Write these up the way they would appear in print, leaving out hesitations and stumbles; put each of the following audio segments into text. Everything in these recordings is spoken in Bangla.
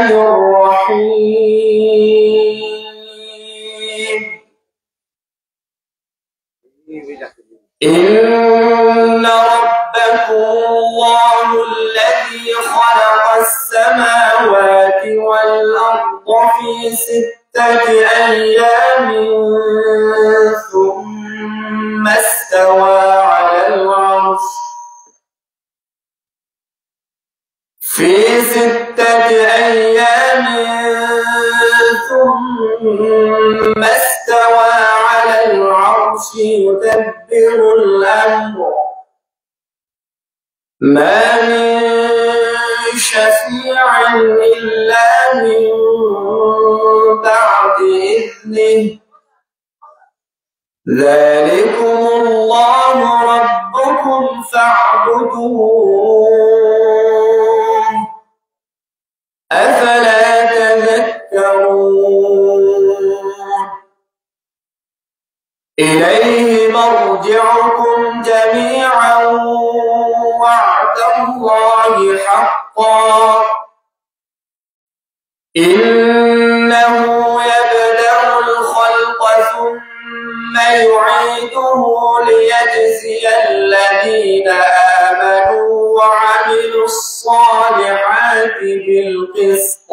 الرحمن الرحيم إن ربكم الله الذي خلق السماوات والأرض في 6 أيام ثم استوى على العرش يدبر الأمر ما من شفيع إلا من بعد إذنه ذلكم الله ربكم فاعبدوه أفلا تذكرون إليه مرجعكم جميعا وعد الله حقا إنه يبدأ الخلق ثم يعيده ليجزي الذين آمنوا وعملوا الصالحات بالقسط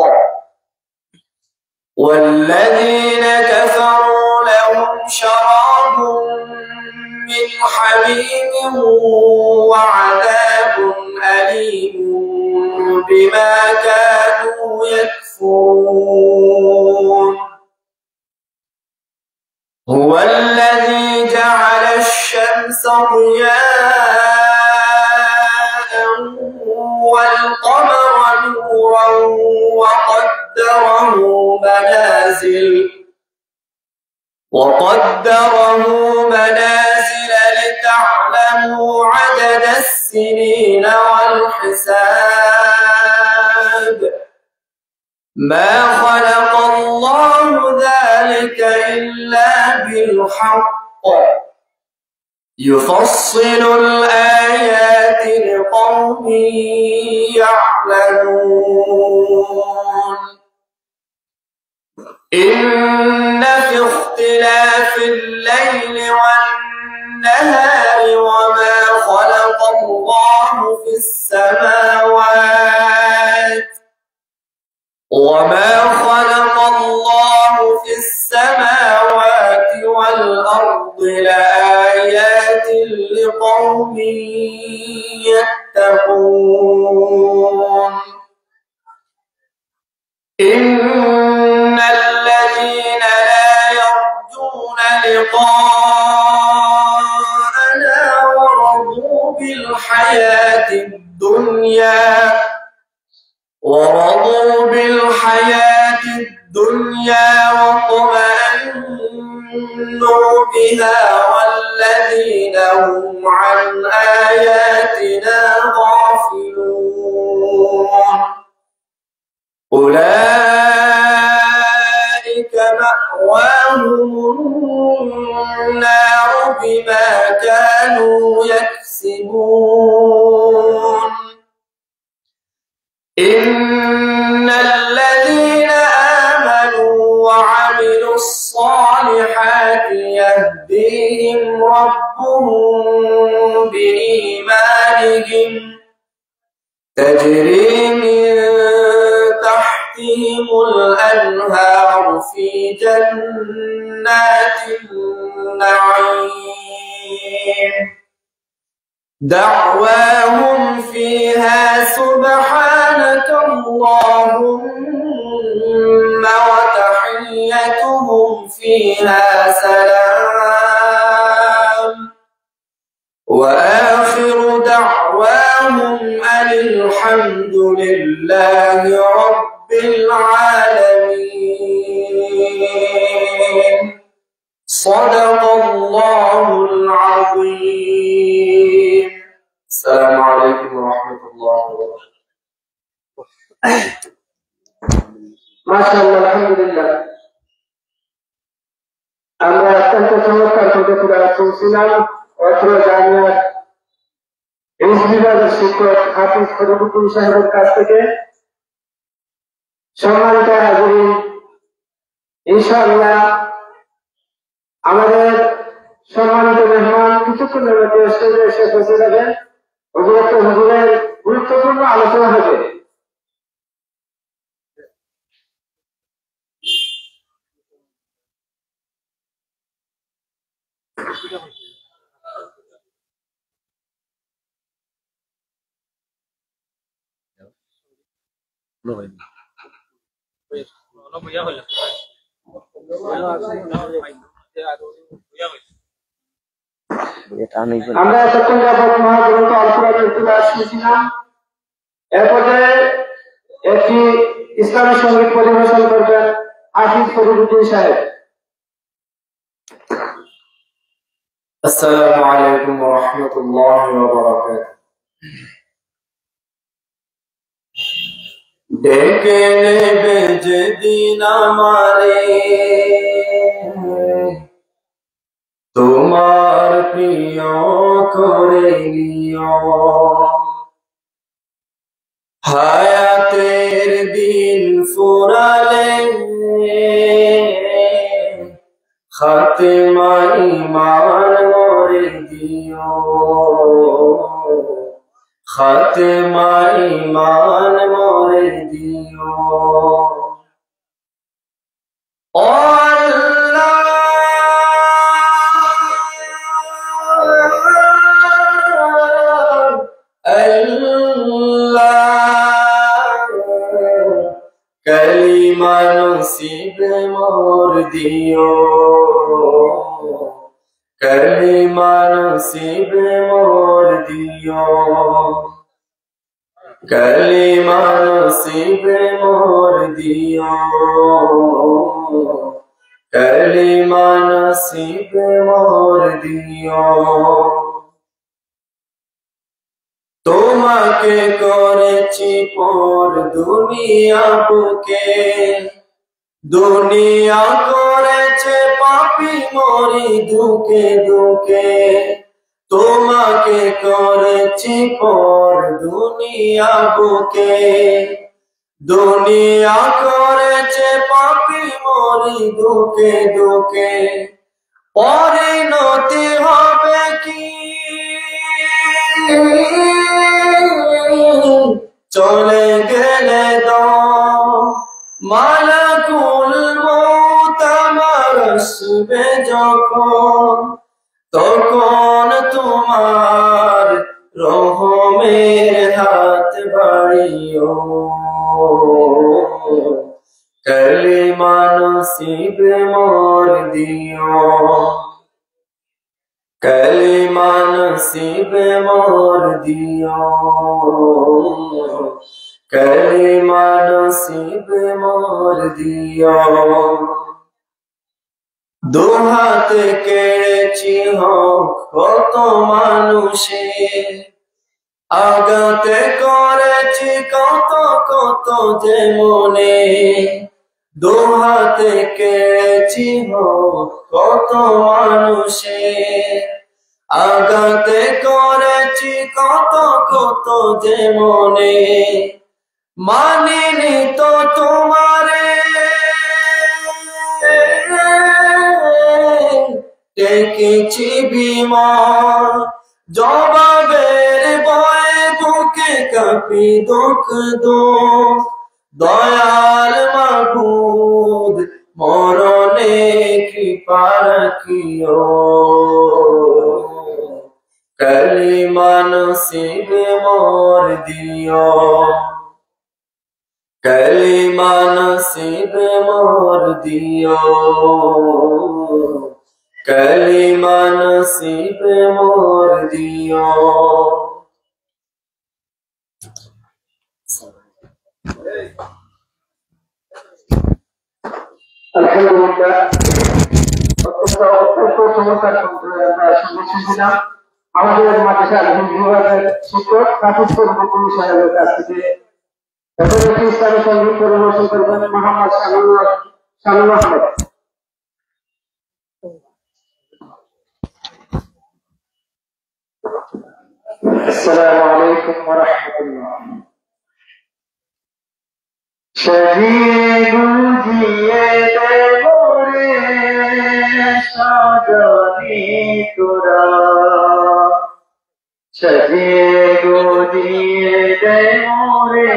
والذين كفروا لهم شراب من حميم وعذاب أليم بما كانوا يكفرون هو الذي جعل الشمس ضياء والقمر نورا وقدره منازل لتعلموا عدد السنين والحساب ما خلق الله ذلك إلا بالحق يفصل الآيات لقوم يعلمون إن في اختلاف الليل والنهار وما خلق الله في السماوات والأرض لآيات لقوم يتقون إن الذين لا يرجون لقاءنا ورضوا بالحياة الدنيا واطمأنوا بها والذين هم عن آياتنا غافلون أولئك مأواهم النار بما كانوا يكسبون إن الذين آمنوا وعملوا الصالحات يهديهم ربهم بإيمانهم تجري من تحتهم الأنهار في جنات النعيم دعواهم فيها سبحانك اللهم وتحيتهم فيها سلام وآخر دعواهم أن الحمد لله رب العالمين صدق الله العظيم. السلام عليكم ورحمة الله وبركاته. ما شاء الله الحمد لله. আমরা অত্যন্ত চমৎকার করে শুনছিলাম অত্র জামিয়ার এই বিভাগের শিক্ষক হাফিজ ফরিদুদ্দিন সাহেবের কাছ থেকে। সম্মানিত হাজিরিন, ইনশাআল্লাহ আমাদের সম্মানিত মেহমান কিছুক্ষণের মধ্যে স্টেজে এসে বসে যাবেন। অভিযুক্ত হুজুরের গুরুত্বপূর্ণ আলোচনা হবে। আমরা এতক্ষণ যাবৎ মহাগ্রন্থ আল কোরআনের তিলাওয়াত শুনছিলাম। এরপরে একটি ইসলামী সঙ্গীত পরিবেশন করবেন হাফিজ ফরিদুদ্দিন সাহেব। আসসালামু আলাইকুম ওয়া রাহমাতুল্লাহি ওয়া বারাকাতুহু। ডেকে নেবে যেদিন আমারে তোমার প্রিয় করে নিও, হায়াতের দিন ফুরালে খাতেমা ঈমান মোরে দিও, খাতেমা ঈমান মোরে দিও। ও আল্লাহ আল্লাহ কলিমা নসিব মোর দিও, কলিমা নসিব মোর দিও, কলিমা নসিব মোর দিও, কলিমা নসিব মোর দিও। তোমাকে করেছি পর দুনিয়া বুকে, দুনিয়া করেছে পাপী মরি দুকে দুকে। তোমাকে করেছি পর দুনিয়া বুকে, দুনিয়া করেছে পাপী মরি দুকে দুকে। পরিণতি হবে কি চলে গেলে দম, মালাকুল মউত আমার আসবে যখন, তখন তোমার রহমের হাত বাড়িও, কলিমা নসিব মোর দিও, কলিমা নসিব মোর দিও, কলিমা নসিব মোর দিও। দুহাতে কেড়েছি হোক কত মানুষের, আঘাতে করেছি কত কত যে মনে। দুহাতে কেড়েছি হোক কত মানুষের, আঘাতে করেছি কত কত যে মনে। মানিনি তো তোমারে ডেকেছি বিমল, জবাবের ভয়ে বুকে কাঁপি দুঃখ দুঃখ। দয়াল মাবুদ মরণে কৃপা রাখিও, কলিমা নসিব মোর দিও, কলিমা নসিব মোর দিও, কলিমা নসিব মোর দিও। আলহামদুলিল্লাহ, অত্যন্ত চমৎকার শুনছিলাম আমাদের মাদ্রাসার বিভাগের শিক্ষক হাফিজ ফরিদুদ্দিন সাহেবের কাছ থেকে। এখন একটি ইসলামী সঙ্গীত পরিবেশন করবেন মোহাম্মদ শামীম আহমেদ। আসসালামু আলাইকুম ওয়া রাহমাতুল্লাহ। সাজিয়ে গুজিয়ে দেব রে সাজনি তোরা, সাজিয়ে গুজিয়ে দেব রে,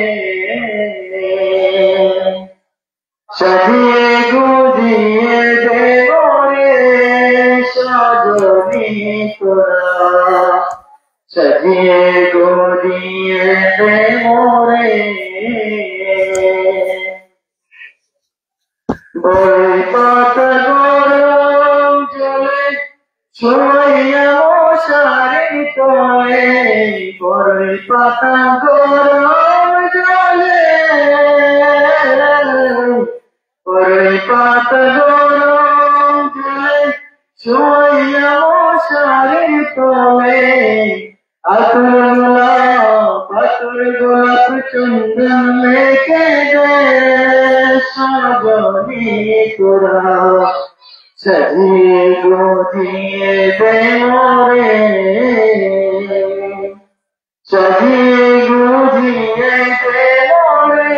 সাজিয়ে গুজিয়ে দেব রে সাজনি তোরা, সাজিয়ে গুজিয়ে দেব রে। বই পাতা গরম জলে ছড়াইয়া মশারি তলে, বই পাতা গরম জলে, বই পাতা গরম জলে ছড়াইয়া মশারি তলে, আতর গোলাপ চন্দন মেখে দে সাজনি তোরা, সাজিয়ে গুজিয়ে দে রে, সাজিয়ে গুজিয়ে দে রে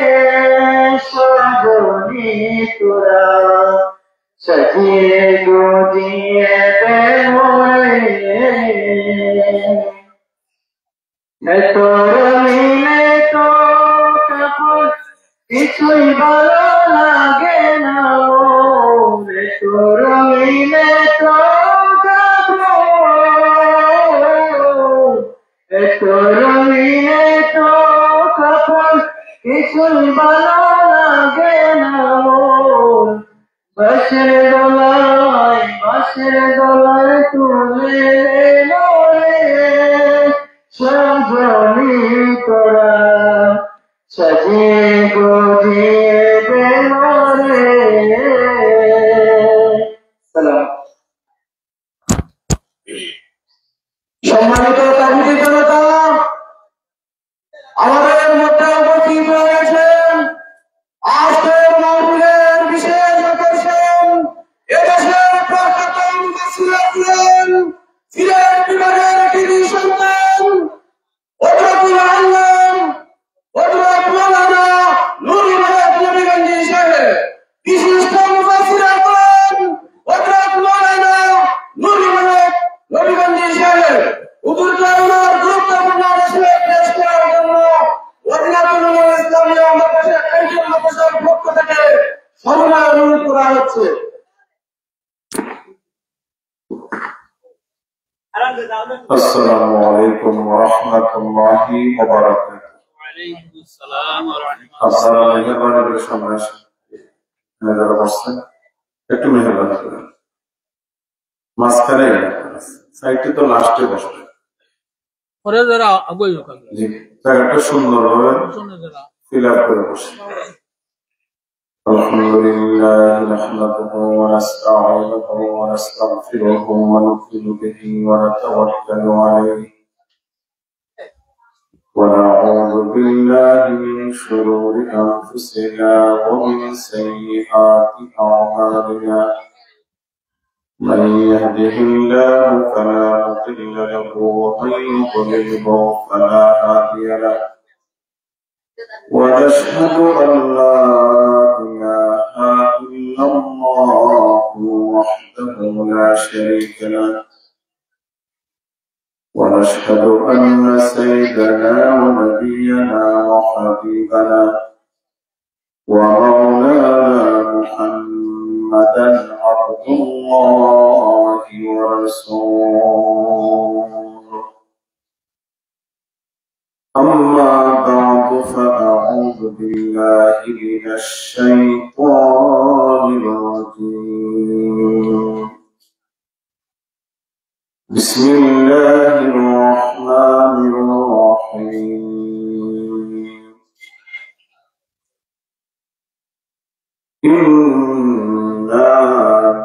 সাজনি তোরা, সাজিয়ে গুজিয়ে দে রে। তোর মিলে তো কাপড় কিছুই ভালো লাগে না, তোর মিলে তো কাপড়, তোর মিলে তো কাপড় কিছুই ভালো লাগে না, বাঁশের দোলায় তুলে রে সাজনি তোরা, সাজিয়ে গুজিয়ে দে রে। সালাম। সম্মানিত তাবলীগী জনতা, আমাদের মধ্যে উপস্থিত রয়েছেন আজকের মাহফিলের বিশেষ আকর্ষণ, এদেশের প্রখ্যাত মুফাসসির ছিলেন সিলেট বিভাগের কৃতি সন্তান হযরতুল আল্লাম হযরত মাওলানা নুরুল হক নবীগঞ্জি সাহেব, বিশিষ্ট মুফাসসির আলম হযরত মাওলানা নুরুল হক নবীগঞ্জি সাহেব, হুজুরকে ওনার গুরুত্বপূর্ণ নসিহত পেশ করার জন্য ওয়াজিলাতুল ইসলামিয়া মাদ্রাসা কাইয়ুম মাদ্রাসার পক্ষ থেকে সম্মাননা অনুরোধ করা হচ্ছে। আসসালামু আলাইকুম ওয়া রাহমাতুল্লাহি ওয়া বারাকাতুহু। ওয়া আলাইকুম আসসালাম ওয়া রাহমাতুল্লাহি। আপনারা মেহরবানি করে সামনে আসুন, যারা বসছেন একটু মেহরবানি করে মাঝখানে সাইডে তো লাস্টে বসবে, পরে যারা আগুই জি জায়গাটা সুন্দরভাবে ফিল আপ করে বসে। আলহামদুলিল্লাহ নাহমাদুহু ওয়া নাস্তাঈনুহু ওয়া নাস্তাগফিরুহু ওয়া নু'মিনু বিহি ওয়া নাতাওয়াক্কালু আলাইহি ওয়া না'উযু বিল্লাহি মিন শুরুরি আনফুসিনা ওয়া মিন সাইয়্যাতি আ'মালিনা। من يهده الله فلا مضل له ومن يضلل فلا هادي له، ونشهد أن لا إله إلا الله وحده لا شريك له، ونشهد أن سيدنا ونبينا وحبيبنا ومولانا محمدا عبد الله ورسوله. أما بعد فأعوذ بالله من الشيطان الرجيم. بسم الله الرحمن الرحيم. إنا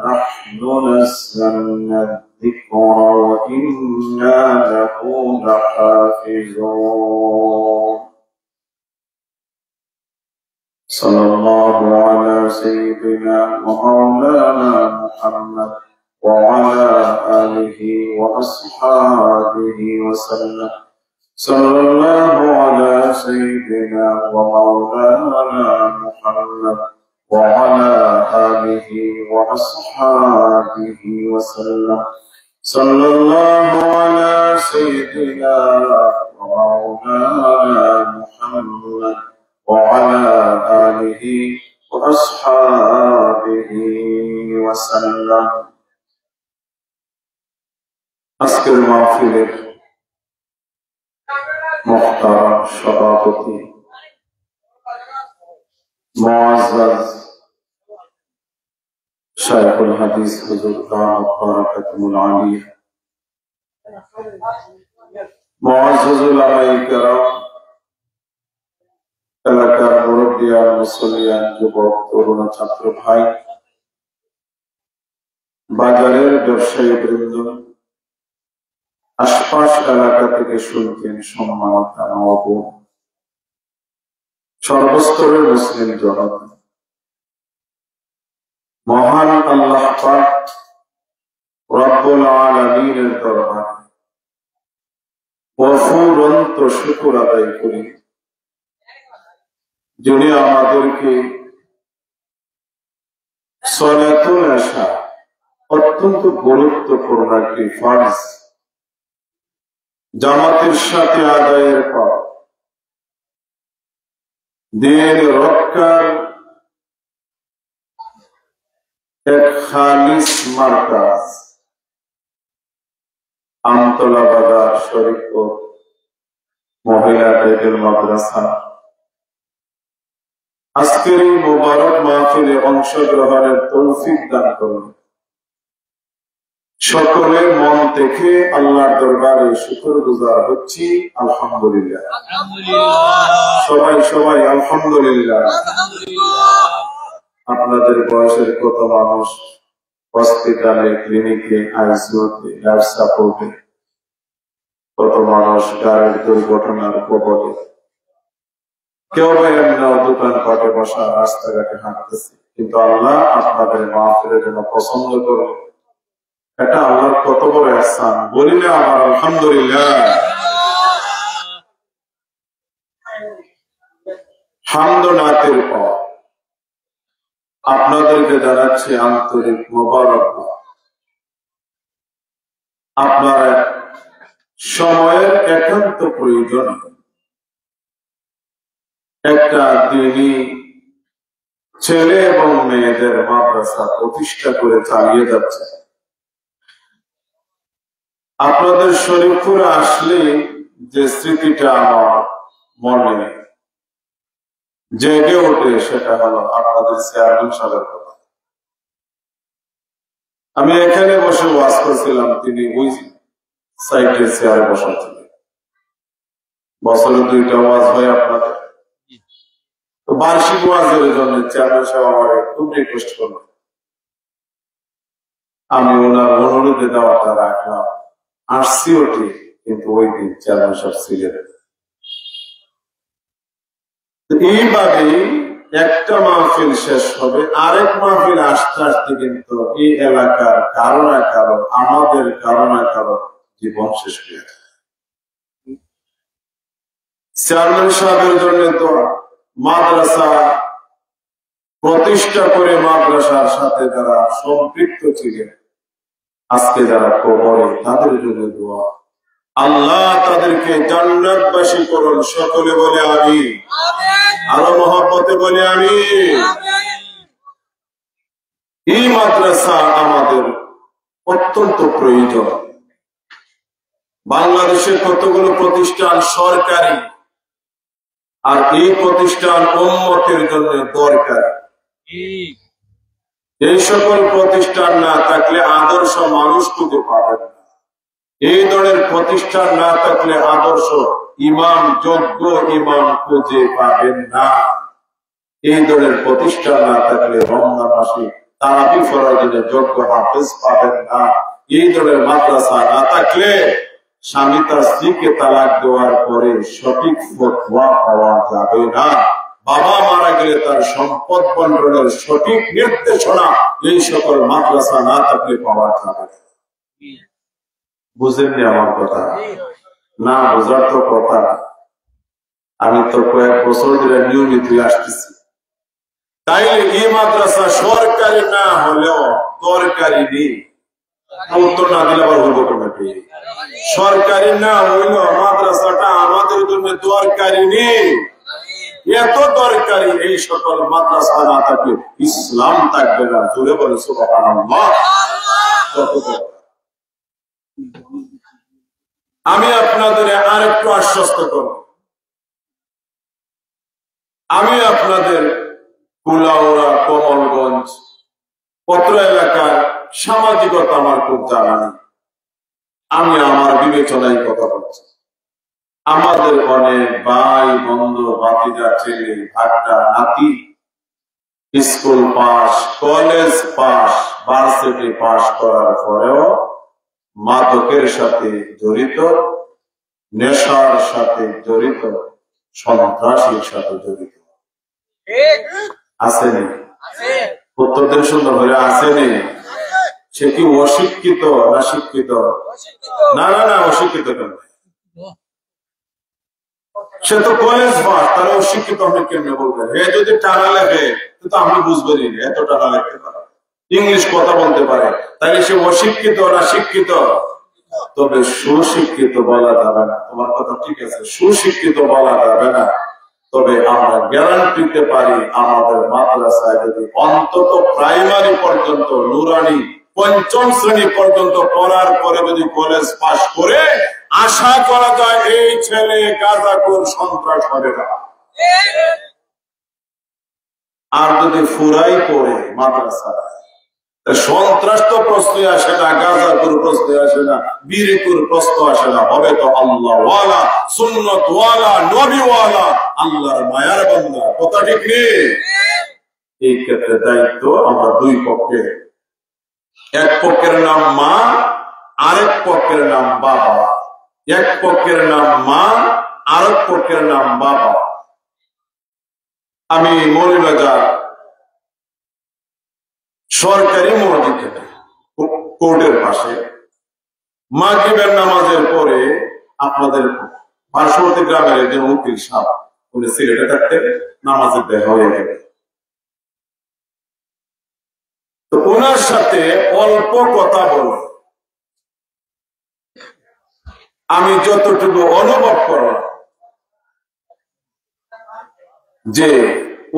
نحن نزلنا الذكر وإنا له لحافظون. صلى الله على سيدنا ومولانا محمد وعلى آله وأصحابه وسلم. صلى الله على سيدنا ومولانا محمد وعلى آله وأصحابه وسلم. صلى الله على سيدنا ومولانا محمد وعلى آله وأصحابه وسلم. আজকের মাহফিলের মুহতারাম সভাপতি মুআজ্জাজ শাইখুল হাদিস হুজুর দামাত বারাকাতুহুল আলিয়া, মুআজ্জাজ উলামায়ে কেরাম, এলাকার মুরব্বিয়ান, মুসল্লিয়ান, যুবক, তরুণ, ছাত্র ভাই, বাজারের ব্যবসায়ী বৃন্দ, আশপাশ এলাকা থেকে শুনতেন সম্মানিত নওয়াব, সর্বস্তরের মুসলিম জনতা, মহান আল্লাহ পাক রব্বুল আলামিনের দরবারে অফুরন্ত শুকর আদায় করি, যিনি আমাদেরকে সলাতুল ইশা অত্যন্ত গুরুত্বপূর্ণ একটি ফরজ জামাতের সাথে আদায়ের পর দিন রক্ষার এক খালিস মার্কাজ আমতলা বাজার শরীফপুর মহিলা টাইটেল মাদ্রাসা আজকের এই মুবারক মাহফিলে অংশগ্রহণের তৌফিক দান করুন। সকলের মন থেকে আল্লাহর দরবারে শুকরগুজার হচ্ছি, আলহামদুলিল্লাহ। সবাই সবাই আলহামদুলিল্লাহ। আপনাদের বয়সের কত মানুষ হসপিটালে, ক্লিনিকে, আইসিইউতে, লাইফ সাপোর্টে, কত মানুষ গাড়ির দুর্ঘটনার কবলে, কেউ বা এমনি দোকান পাটে বসা, রাস্তাঘাটে হাঁটতেছে, কিন্তু আল্লাহ আপনাদের মাহফিলের জন্য পছন্দ করে। এটা আল্লাহর কত বড় ইহসান, বলি না আমার আলহামদুলিল্লাহ। হামদ ও নাতের পর আপনাদেরকে জানাচ্ছি আন্তরিক মোবারকবাদ। আপনারা সময়ের একান্ত প্রয়োজন একটা দিনই ছেলে এবং মেয়েদের মাদ্রাসা প্রতিষ্ঠা করে চালিয়ে যাচ্ছে। আপনাদের শরীফপুরে আসলে যে স্মৃতিটা আমার মনে জেগে ওঠে সেটা হলো আপনাদের চেয়ারম্যান সাহেবের কথা। আমি এখানে বসে ওয়াজ করছিলাম, তিনি ওই সাইটে চেয়ারে বসাচ্ছিলেন। বছরে 2টা ওয়াজ হয় আপনাদের, তো বার্ষিক ওয়াজের জন্য চেয়ারম্যান সাহেব আমার খুব রিকোয়েস্ট করলেন, আমি ওনার অনুরোধে দেওয়াটা রাখলাম। আসছিও ঠিক, কিন্তু ওই দিন চেয়ারম্যান সাহেব ছিলেন। এইভাবে একটা মাহফিল শেষ হবে, আরেক মাহফিল আসতে আসতে কিন্তু এই এলাকার কারো না কারো, আমাদের কারো না কারো জীবন শেষ হয়ে যায়। চেয়ারম্যান সাহেবের জন্য তো মাদ্রাসা প্রতিষ্ঠা করে মাদ্রাসার সাথে যারা সম্পৃক্ত ছিলেন, আজকে যারা কবরে, তাদের জন্য দোয়া, আল্লাহ তাদেরকে জান্নাতবাসী করুন। সকলে বলে আমিন, আরো মহব্বতে বলে আমিন। এই মাদ্রাসা আমাদের অত্যন্ত প্রয়োজন। বাংলাদেশের কতগুলো প্রতিষ্ঠান সরকারি, আর এই প্রতিষ্ঠান উম্মতের জন্য দরকারি। এই সকল প্রতিষ্ঠান না থাকলে আদর্শ মানুষ খুঁজে পাবেন না। এই ধরনের প্রতিষ্ঠান না থাকলে আদর্শ ইমাম, যোগ্য ইমাম খুঁজে পাবেন না। এই ধরনের প্রতিষ্ঠান না থাকলে রমজান মাসে তারাবি পড়ার জন্য যোগ্য হাফেজ পাবেন না। এই ধরনের মাদ্রাসা না থাকলে স্বামী তার স্ত্রীকে তালাক দেওয়ার পরে সঠিক ফতোয়া পাওয়া যাবে না। বাবা মারা গেলে তার সম্পদ বন্টনের সঠিক নির্দেশনা এই সকল মাদ্রাসা না থাকলে পাওয়া যাবে না। বুঝেননি আমার কথা? না বোঝার তো কথা, আমি তো কয়েক বছর ধরে নিয়মিত আসতেছি। তাইলে এই মাদ্রাসা সরকারি না হলেও দরকারি নেই, উত্তর না দিলে আবার হইব কমিটি। সরকারি না হইল মাদ্রাসাটা আমাদের জন্য দরকারি নেই, এত দরকারি এই সকল মাদ্রাসা না থাকলে ইসলাম থাকবে না। জোরে বলে সুবহানাল্লাহ। আমি আপনাদের আরেকটু আশ্বস্ত করব, আমি আপনাদের কুলাউড়া, কমলগঞ্জ, পত্র এলাকার সামাজিকতা আমার খুব জানা নেই। আমি আমার বিবেচনায় কথা বলছি। আমাদের অনেক ভাই বন্ধু ভাতিজা, ছেলে ভাগনা, নাতি school pass, college pass, varsity pass করার পরেও মাদকের সাথে জড়িত, নেশার সাথে জড়িত, সন্ত্রাসীর সাথে জড়িত আসেনি। উত্তর দেন সুন্দর হলে আসেনি। সে কি অশিক্ষিত না শিক্ষিত? না না না, অশিক্ষিত কেন? সে তো কলেজ পাস, তারা অশিক্ষিত আপনি কেমনে বলবেন? হে যদি টানা লেখে তো আপনি বুঝবেন এত টানা লেখতে পারে, ইংলিশ কথা বলতে পারে, তাহলে সে অশিক্ষিত না শিক্ষিত? তবে সুশিক্ষিত বলা যাবে না। তোমার কথা ঠিক আছে, সুশিক্ষিত বলা যাবে না। তবে আমরা গ্যারান্টি দিতে পারি, আমাদের মাদ্রাসায় যদি অন্তত প্রাইমারি পর্যন্ত, নুরানি পঞ্চম শ্রেণী পর্যন্ত পড়ার পরে যদি কলেজ পাস করে, আশা করা যায় এই ছেলে গাঁজাখোর, সন্ত্রাস হবে না। আর যদি ফুরাই পড়ে মাদ্রাসা, সন্ত্রাস তো প্রশ্নই আসে না, গাঁজাখোর প্রশ্ন আসে না, বিড়িখোর প্রশ্ন আসে না, হবে তো আল্লাহ ওয়ালা, সুন্নত ওয়ালা, নবী ওয়ালা, আল্লাহর মায়ার বান্দা। কথা ঠিক নেই? এই ক্ষেত্রে দায়িত্ব আমরা দুই পক্ষে, এক পক্ষের নাম মা, আরেক পক্ষের নাম বাবা। এক পক্ষের নাম মা, আরেক পক্ষের নাম বাবা। আমি মৌলভীবাজার সরকারি মসজিদে, কোর্টের পাশে মাগরিবের নামাজের পরে আপনাদের পার্শ্ববর্তী গ্রামের একজন উকিল সাহেব, উনি সিলেটে থাকতে, নামাজের দেখা হয়ে গেছে। তো ওনার সাথে অল্প কথা বলে আমি যতটুকু অনুভব করলাম যে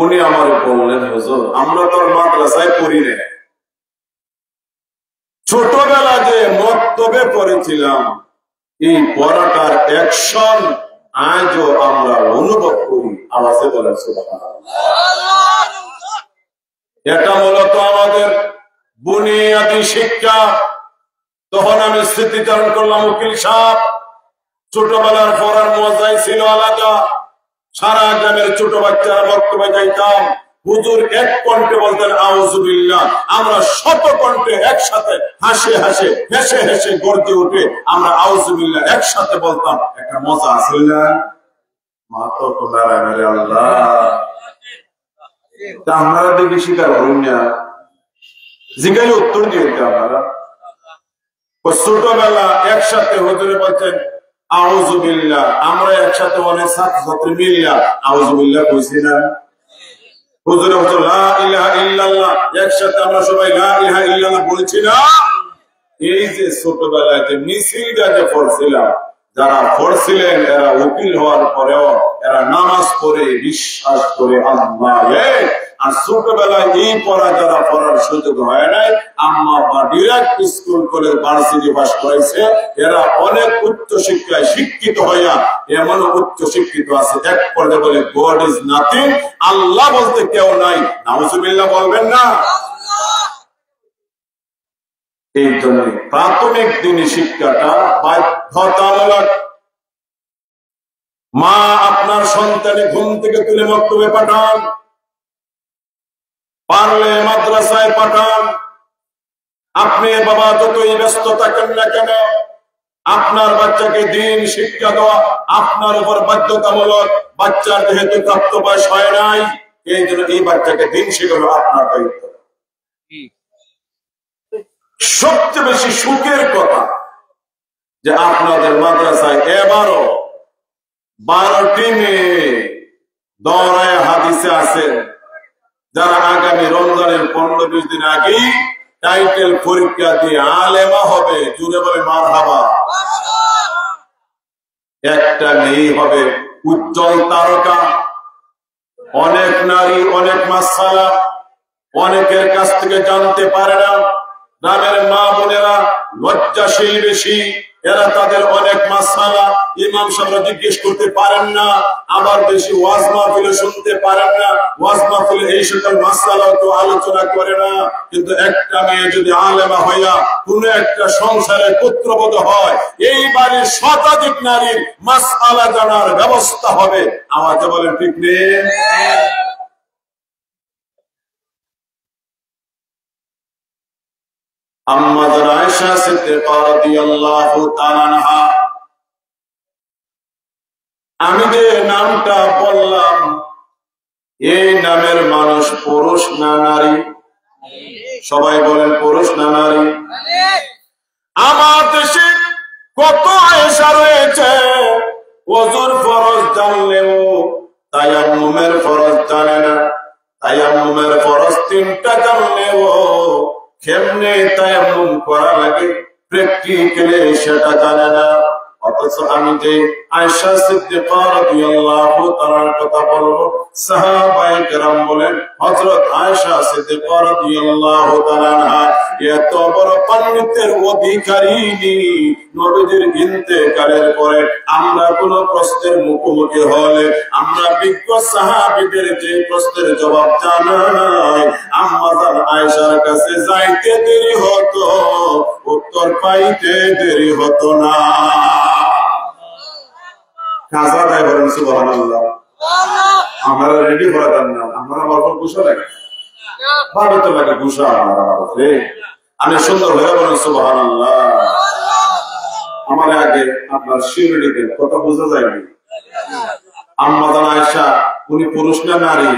উনি আমার বললেন, হুজুর আমরা তো মাদ্রাসায় পড়ি না, ছোটবেলা যে মক্তবে পড়েছিলাম এই পড়াটার অ্যাকশন আজও আমরা অনুভব করি। আওয়াজে বলেন সুবহানাল্লাহ। এটা মূলত আমাদের বুনিয়াদি শিক্ষা। তখন আমি স্মৃতিচারণ করলাম, উকিল সাহেব ছোটবেলার পড়ার মজাই ছিল আলাদা। সারা গ্রামের ছোট বাচ্চারা বক্তব্যে যাইতাম, হুজুর এক কণ্ঠে বলতেন আউযুবিল্লাহ, আমরা শত কণ্ঠে একসাথে হাসে হাসে হেসে হেসে গর্জে উঠে আমরা আউযুবিল্লাহ একসাথে বলতাম। একটা মজা আছে না? মাতো তো নারায়ণ আল্লাহ। তা আপনারা দেখি স্বীকার করুন না, জিজ্ঞাসা উত্তর দিয়ে আপনারা। ছোটবেলা একসাথে হুজুরে বলছেন আউযুবিল্লাহ, আমরা একসাথে অনেক ছাত্রছাত্রী মিলিয়া আউযুবিল্লাহ কইছি না? হুজুরে বলছে লা ইলাহা ইল্লাল্লাহ, একসাথে আমরা সবাই লা ইলাহা ইল্লাল্লাহ বলছি না? এই যে ছোটবেলায় যে মিছিলটা যে পড়ছিলাম, যারা পড়ছিলেন এরা উকিল হওয়ার পরেও এরা নামাজ পড়ে বিশ্বাস করে আল্লাহ। আর ছোটবেলায় এই পড়া যারা পড়ার সুযোগ হয় নাই, আম্মা বা direct school college varsity pass করেছে, এরা অনেক উচ্চ শিক্ষায় শিক্ষিত হইয়া এমন উচ্চ শিক্ষিত আছে এক পর্যায়ে বলে গড ইজ নাথিং, আল্লাহ বলতে কেউ নাই। নাউযুবিল্লাহ বলবেন না? এই জন্য প্রাথমিক দিনী শিক্ষাটা বাধ্যতামূলক। মা আপনার সন্তানের ঘুম থেকে তুলে মক্তবে পাঠান, পারলে মাদ্রাসায় পাঠান। আপনি বাবা যতই ব্যস্ত থাকেন না কেন, আপনার বাচ্চাকে দিন শিক্ষা দেওয়া আপনার উপর বাধ্যতামূলক। বাচ্চার যেহেতু প্রাপ্ত বয়স হয় নাই, এই জন্য এই বাচ্চাকে দিন শিখানো আপনার দায়িত্ব। সবচেয়ে বেশি সুখের কথা, যে আপনাদের মাদ্রাসায় এবারও 12টি মেয়ে দৌড়ায় হাদিসে আছে যারা আগামী রমজানের 15-20 দিন আগেই টাইটেল পরীক্ষা দিয়ে আলেমা হবে। জুড়ে বলে মারহাবা। একটা মেয়ে হবে উজ্জ্বল তারকা। অনেক নারী অনেক মাসালা অনেকের কাছ থেকে জানতে পারে না। গ্রামের মা বোনেরা লজ্জাশীল বেশি, এরা তাদের অনেক মাসালা ইমাম সাহেবরা জিজ্ঞেস করতে পারেন না, আবার বেশি ওয়াজ মাহফিলে শুনতে পারেন না, ওয়াজ মাহফিলে এই সকল মাসালা তো আলোচনা করে না। কিন্তু একটা মেয়ে যদি আলেমা হইয়া কোন একটা সংসারে পুত্রবধূ হয়, এই বাড়ির শতাধিক নারীর মাসআলা জানার ব্যবস্থা হবে। আমাকে বলেন ঠিক নেই? আম্মাজান আয়েশা সিদ্দিকা রাদিয়াল্লাহু তাআলা আনহা, আমি যে নামটা বললাম এই নামের মানুষ পুরুষ না নারী? সবাই বলেন পুরুষ না নারী? আমার দেশে কত আয়েশা রয়েছে, ওযুর ফরজ জানলেও তায়াম্মুমের ফরজ জানে না, তায়াম্মুমের ফরজ 3টা জানলেও কেমনে তায়াম্মুম করা লাগে প্র্যাকটিক্যালি সেটা জানে না। অথচ আমি যে আয়েশা সিদ্দিকা রাদিয়াল্লাহু তাআলার কথা বলবো, সাহাবায়ে কেরাম বলেন হযরত আয়েশা সিদ্দিকা রাদিয়াল্লাহু তাআলা আনহা এত বড় পাণ্ডিত্যের অধিকারী, নবীজির ইন্তেকালের পরে আমরা কোন প্রশ্নের মুখোমুখি হলে আমরা বিজ্ঞ সাহাবীদের যে প্রশ্নের জবাব জানাই, আম্মাজান আয়েশার কাছে যাইতে দেরি হতো, উত্তর পাইতে দেরি হতো না। কাজা দেয় বলেন সুবহানাল্লাহ। আমরা রেডি করে দেন না, আমরা অল্প গুসা লাগে, ভালো তো লাগে গুসা আমার। আমি সুন্দর হয়ে বলেন সুবহানাল্লাহ। আমার আগে আপনার শিরোডিতে কথা বোঝা যায়নি। আম্মাজান আয়েশা উনি পুরুষ না নারী?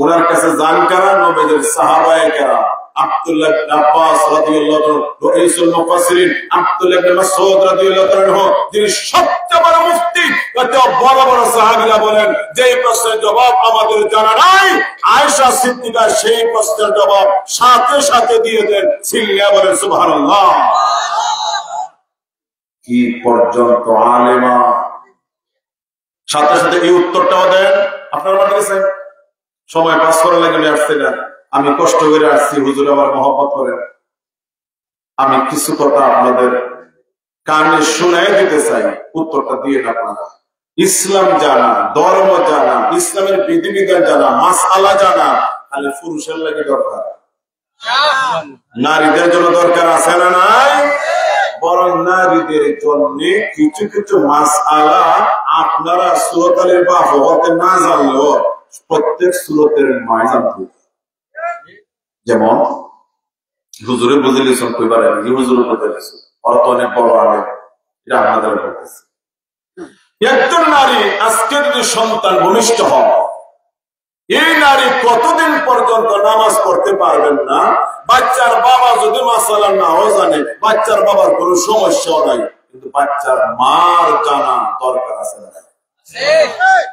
ওনার কাছে জানকারা নবীদের সাহাবায়ে কেরাম, আব্দুল্লাহ ইবনে আব্বাস রাদিয়াল্লাহু আনহু, রাইসুল মুফাসসিরিন আব্দুল্লাহ ইবনে মাসউদ রাদিয়াল্লাহু আনহু, যিনি সবচেয়ে বড় মুফতি, এত বড় বড় সাহাবীরা বলেন যে প্রশ্নের জবাব আমাদের জানা নাই, আয়েশা সিদ্দিকা সেই প্রশ্নের জবাব সাথে সাথে দিয়ে দেন। সিল্লা বলেন সুবহানাল্লাহ। কি পর্যন্ত আলেমা, সাথে সাথে এই উত্তরটাও দেন। আপনার মনে গেছে সময় পাস করার লাগে আমি আসছি না, আমি কষ্ট করে আসছি, হুজুর আমার মহব্বত করেন। আমি কিছু কথা আপনাদের কানে শোনাই দিতে চাই, উত্তরটা দিয়ে আপনারা। ইসলাম জানা, ধর্ম জানা, ইসলামের বিধিবিধান জানা, মাসআলা জানা খালি পুরুষের লাগে দরকার, নারীদের জন্য দরকার আছে না নাই? বরং নারীদের জন্য কিছু কিছু মাসআলা আপনারা সূরাতুল বাহ হতে না জানলেও প্রত্যেক সূরাতের মায় জানতে। যেমন হুজুরে বুঝিয়েছেন কইবারে হুজুরে বুঝিয়েছেন, অর্থ অনেক বড় আলেম, এটা আপনাদের বলতেছে। একজন নারী আজকে যদি সন্তান ভূমিষ্ঠ হয়, এই নারী কতদিন পর্যন্ত নামাজ পড়তে পারবেন না? বাচ্চার বাবা যদি মাসালা নাও জানে, বাচ্চার বাবার কোনো সমস্যাও নাই, কিন্তু বাচ্চার মার জানা দরকার আছে না?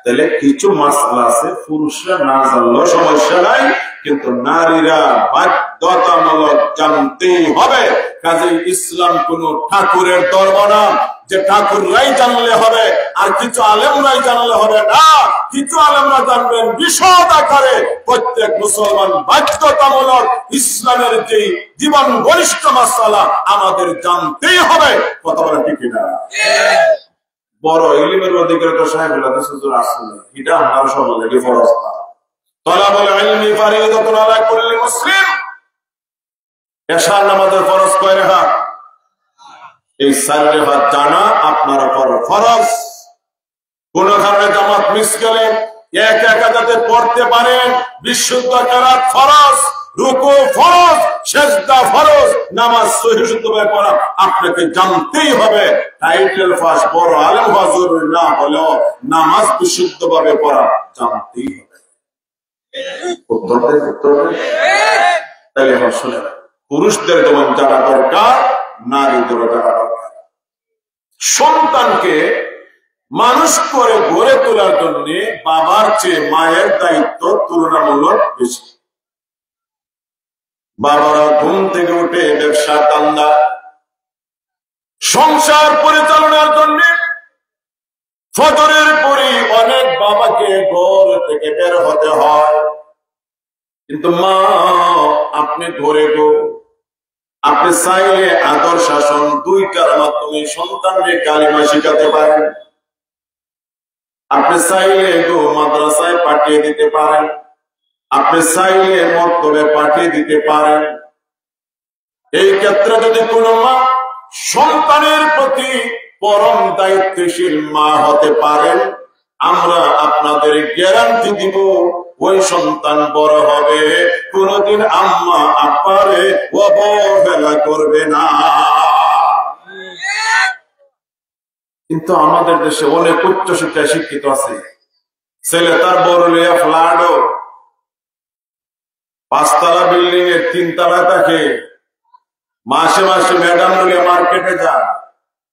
তাহলে কিছু মাসআলা আছে পুরুষরা না জানলেও সমস্যা নাই, কিন্তু নারীরা বাধ্যতামূলক জানতেই হবে। কাজেই ইসলাম কোন ঠাকুরের ধর্ম না যে ঠাকুররাই জানলে হবে আর কিছু আলেমরাই জানলে হবে না। কিছু আলেমরা জানবেন বিশদ আকারে, প্রত্যেক মুসলমান বাধ্যতামূলক ইসলামের যে জীবন বলিষ্ঠ মাসআলা আমাদের জানতেই হবে। কথা বলা ঠিক না? বড় ইলমের অধিকার তো সাহেবুল হাদিস হুজুর আসলে এটা আমার সব লাগে ফরজ না। তলাবুল ইলমি ফরিদাতুন আলা কুল্লি মুসলিম। এশার নামাজের ফরজ কয় রাকাত? এই 4 রাকাত জানা আপনার উপর ফরজ। কোন কারণে জামাত মিস গেলে এক একা যাতে পড়তে পারেন, বিশুদ্ধ কেরাত ফরজ, রুকু ফরজ, সিজদা ফরজ, নামাজ সহিহ শুদ্ধভাবে পড়া আপনাকে জানতেই হবে। টাইটেল পাস বড় আলেম হওয়া জরুরি না হলেও নামাজ বিশুদ্ধভাবে পড়া জানতেই হবে। উত্তর তাহলে এখন শুনে পুরুষদের যেমন জানা দরকার, নারীদেরও জানা দরকার। সন্তানকে মানুষ করে গড়ে তোলার জন্য বাবার চেয়ে মায়ের দায়িত্ব তুলনামূলক বেশি। বাবারা ঘুম থেকে উঠে ব্যবসা কান্দা সংসার পরিচালনার জন্য ফজরের পরই অনেক বাবাকে ঘর থেকে বের হতে হয়। কিন্তু মা আপনি ঘরে গো, আপনি চাইলে আদর শাসন দুইটার মাধ্যমে সন্তানকে কালিমা শিখাতে পারেন। আপনি চাইলে গো মাদ্রাসায় পাঠিয়ে দিতে পারেন, আপনি চাইলে মক্তবে পাঠিয়ে দিতে পারেন। এই ক্ষেত্রে যদি কোনো মা সন্তানের প্রতি পরম দায়িত্বশীল মা হতে পারেন, আমরা আপনাদের গ্যারান্টি দিব ওই সন্তান বড় হবে, কোনদিন আম্মা আব্বারে অবহেলা করবে না। কিন্তু আমাদের দেশে অনেক উচ্চ শিক্ষায় শিক্ষিত আছে, ছেলে তার বড় লিয়া ফ্ল্যাটও 5 তলা বিল্ডিং এর 3 তলা থাকে, মাসে মাসে ম্যাডাম লিয়া মার্কেটে যায়,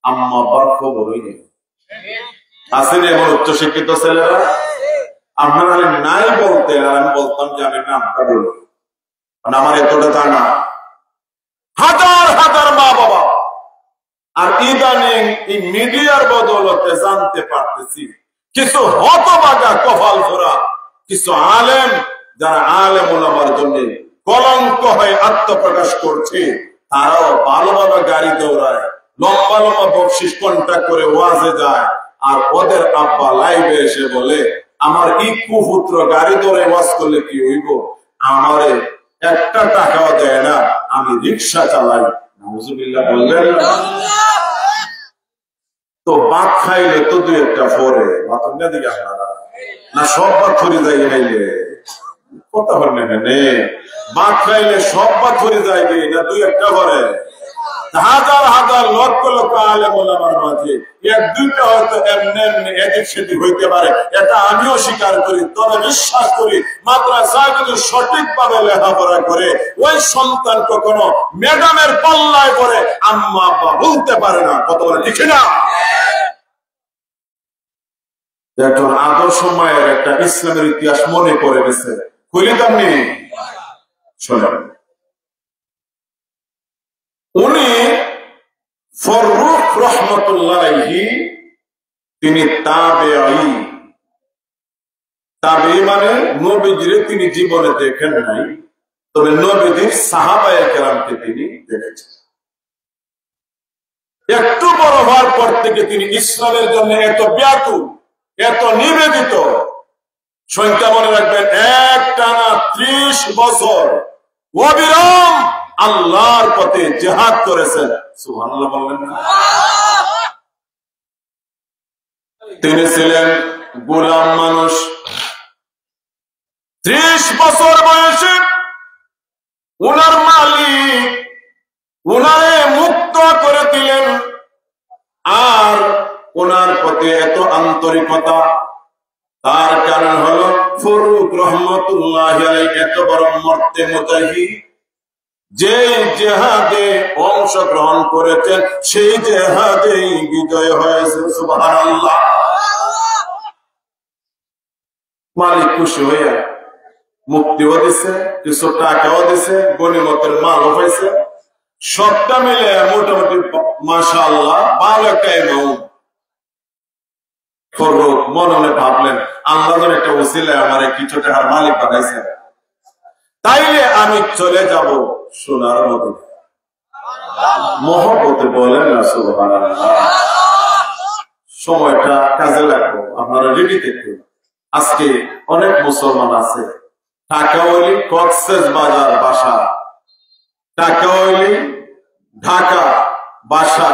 আম্মা আব্বার খবরই নেই। আসেন এমন উচ্চ শিক্ষিত ছেলেরা? আপনারা নাই বলতেন, আর আমি বলতাম যে আমি নামটা বলি, আমার এতটা জানা। হাজার হাজার মা বাবা আর ইদানিং এই মিডিয়ার বদৌলতে জানতে পারতেছি কিছু হতভাগা কপাল ধরা কিছু আলেম, যারা আলেম ওলামার জন্য কলঙ্ক হয়ে আত্মপ্রকাশ করছে, তারাও ভালো ভালো গাড়ি দৌড়ায়, লম্বা লম্বা বকশিস কন্ট্যাক্ট করে ওয়াজে যায়, আর ওদের আব্বা লাইভে এসে বলে আমার ইকু পুত্র গাড়ি দৌড়ে ওয়াজ করলে কি হইব, আমারে 1 টাকাও দেয় না, আমি রিক্সা চালাই। নাউজুবিল্লাহ বললেন তো বাদ খাইলে তো 2-1টা পরে বাতনা দিকে না, সব বাদ ধরে যাই খাইলে কথা বললেন বাদ খাইলে সব বাদ ধরে যাইবে না, 2-1টা পরে। হাজার হাজার লক্ষ লক্ষ আলেম ওলামার মাঝে 1-2টা হয়তো এমনি এমনি এদিক সেদিক হইতে পারে, এটা আমিও স্বীকার করি। তবে বিশ্বাস করি মাদ্রাসায় যদি সঠিকভাবে লেখাপড়া করে ওই সন্তান কখনো ম্যাডামের পাল্লায় পড়ে আম্মা আব্বা বলতে পারে না। কত বলে ঠিক না? এখন আদর্শ মায়ের একটা ইসলামের ইতিহাস মনে পড়ে গেছে, খুলি দামনি শোনেন। উনি ফররুখ রহমতুল্লাহ আলাইহি, তিনি তাবেঈ। তাবেঈ মানে নবীজিরে তিনি জীবনে দেখেন নাই, তবে নবীজির সাহাবায়ে কেরামকে তিনি দেখেছেন। একটু বড় হওয়ার পর থেকে তিনি ইসলামের জন্য এত ব্যাকুল, এত নিবেদিত। সংখ্যা মনে রাখবেন, একটানা 30 বছর অবিরাম আল্লাহর পথে জিহাদ করেছেন। সুবহানাল্লাহ বললেন না? তিনি ছিলেন গোলাম মানুষ। 30 বছর বয়সে উনার মালিক উনারে মুক্ত করে দিলেন, আর ওনার প্রতি এত আন্তরিকতা, তার কারণ হলো ফররুখ রহমতুল্লাহ আলাইহি এত বড় মর্তে মুজাহিদ, যে জিহাদে অংশগ্রহণ করেছেন সেই জিহাদেই বিজয় হয়েছে। সুবহানাল্লাহ। মালিক খুশি হইয়া মুক্তিও দিছে, কিছু টাকাও দিছে, গনিমতের মালও পাইছে, সবটা মিলে মোটামুটি মাশাআল্লাহ ভালো একটা অ্যামাউন্ট। ফররুখ মনে মনে ভাবলেন, আল্লাহ যেন একটা ওসিলায় আমার কিছু টাকার মালিক বানাইছে, তাইলে আমি চলে যাব সোনার মদিনা। মহব্বতে বলেন না সুবহানাল্লাহ। সময়টা কাজে লাগবে, আপনারা রেডি থাকুন। আজকে অনেক মুসলমান আছে, টাকা হইলে কক্সবাজার বাসা, টাকা হইলে ঢাকা বাসা,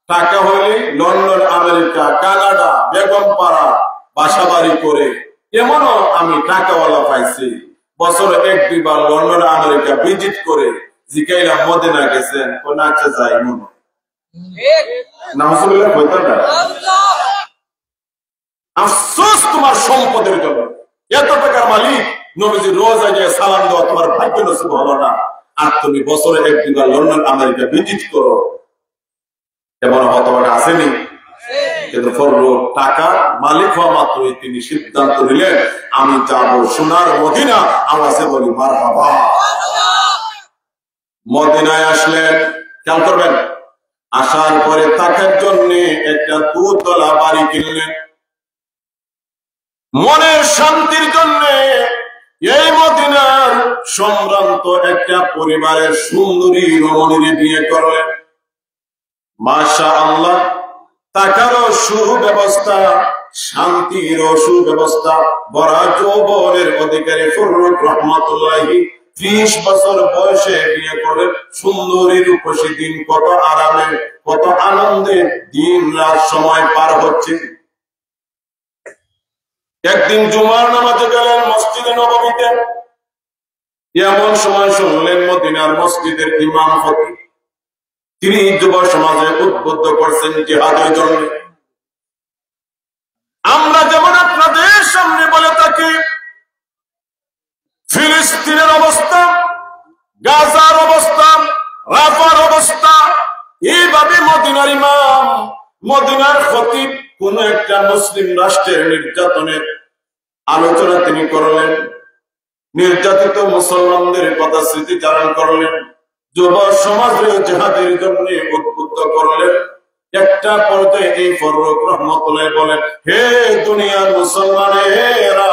টাকা হইলে লন্ডন, আমেরিকা, কানাডা, বেগমপাড়া বাসা বাড়ি করে। এমনও আমি টাকাওয়ালা পাইছি, বছরে 1-2 বার লন্ডন আমেরিকা ভিজিট করে জিকাইলাম মদিনা গেছেন, কোন আছে যাই মনে নাউজুবিল্লাহ কইতা না। আফসোস তোমার সম্পদের জন্য, এত টাকার মালিক নবীজি রোজা গিয়ে সালাম দেওয়া তোমার ভাগ্য নসিব হলো না, আর তুমি বছরে 1-2 বার লন্ডন আমেরিকা ভিজিট করো। এমন হতভাগা আসেনি? কিন্তু ফররুখ টাকা মালিক হওয়া মাত্রই তিনি সিদ্ধান্ত নিলেন, আমি যাব সোনার মদিনা। আওয়াজে বলি মারহাবা। মদিনায় আসলেন, খেয়াল করবেন, আসার পরে তাকের জন্য একটা দুতলা বাড়ি কিনলেন। মনের শান্তির জন্য এই মদিনার সম্ভ্রান্ত একটা পরিবারের সুন্দরী রমণীর বিয়ে করলেন। মাশাআল্লাহ, টাকারও সুব্যবস্থা, শান্তির সুব্যবস্থা, বড় যৌবনের অধিকারী ফররুখ রহমাতুল্লাহি 30 বছর বয়সে বিয়ে করে সুন্দরী রূপসী দিন কত আরামে কত আনন্দে দিন রাত সময় পার হচ্ছে। একদিন জুমার নামাজে গেলেন মসজিদে নববীতে। এমন সময় শুনলেন মদিনার মসজিদের ইমাম খতিব তিনি যুব সমাজে উদ্বুদ্ধ করছেন জিহাদের জন্য। আমরা যেমন আপনাদের সামনে বলে থাকি ফিলিস্তিনের অবস্থা, গাজার অবস্থা, রাফার অবস্থা, এইভাবে মদিনার ইমাম, মদিনার খতিব কোন একটা মুসলিম রাষ্ট্রের নির্যাতনের আলোচনা তিনি করলেন, নির্যাতিত মুসলমানদের কথা স্মৃতিচারণ করলেন, যুব সমাজের জিহাদের জন্য উদ্বুদ্ধ করলেন। একটা পর্যায়ে এই ফররুখ রহমাতুল্লাহ বলেন, হে দুনিয়ার মুসলমানেরা,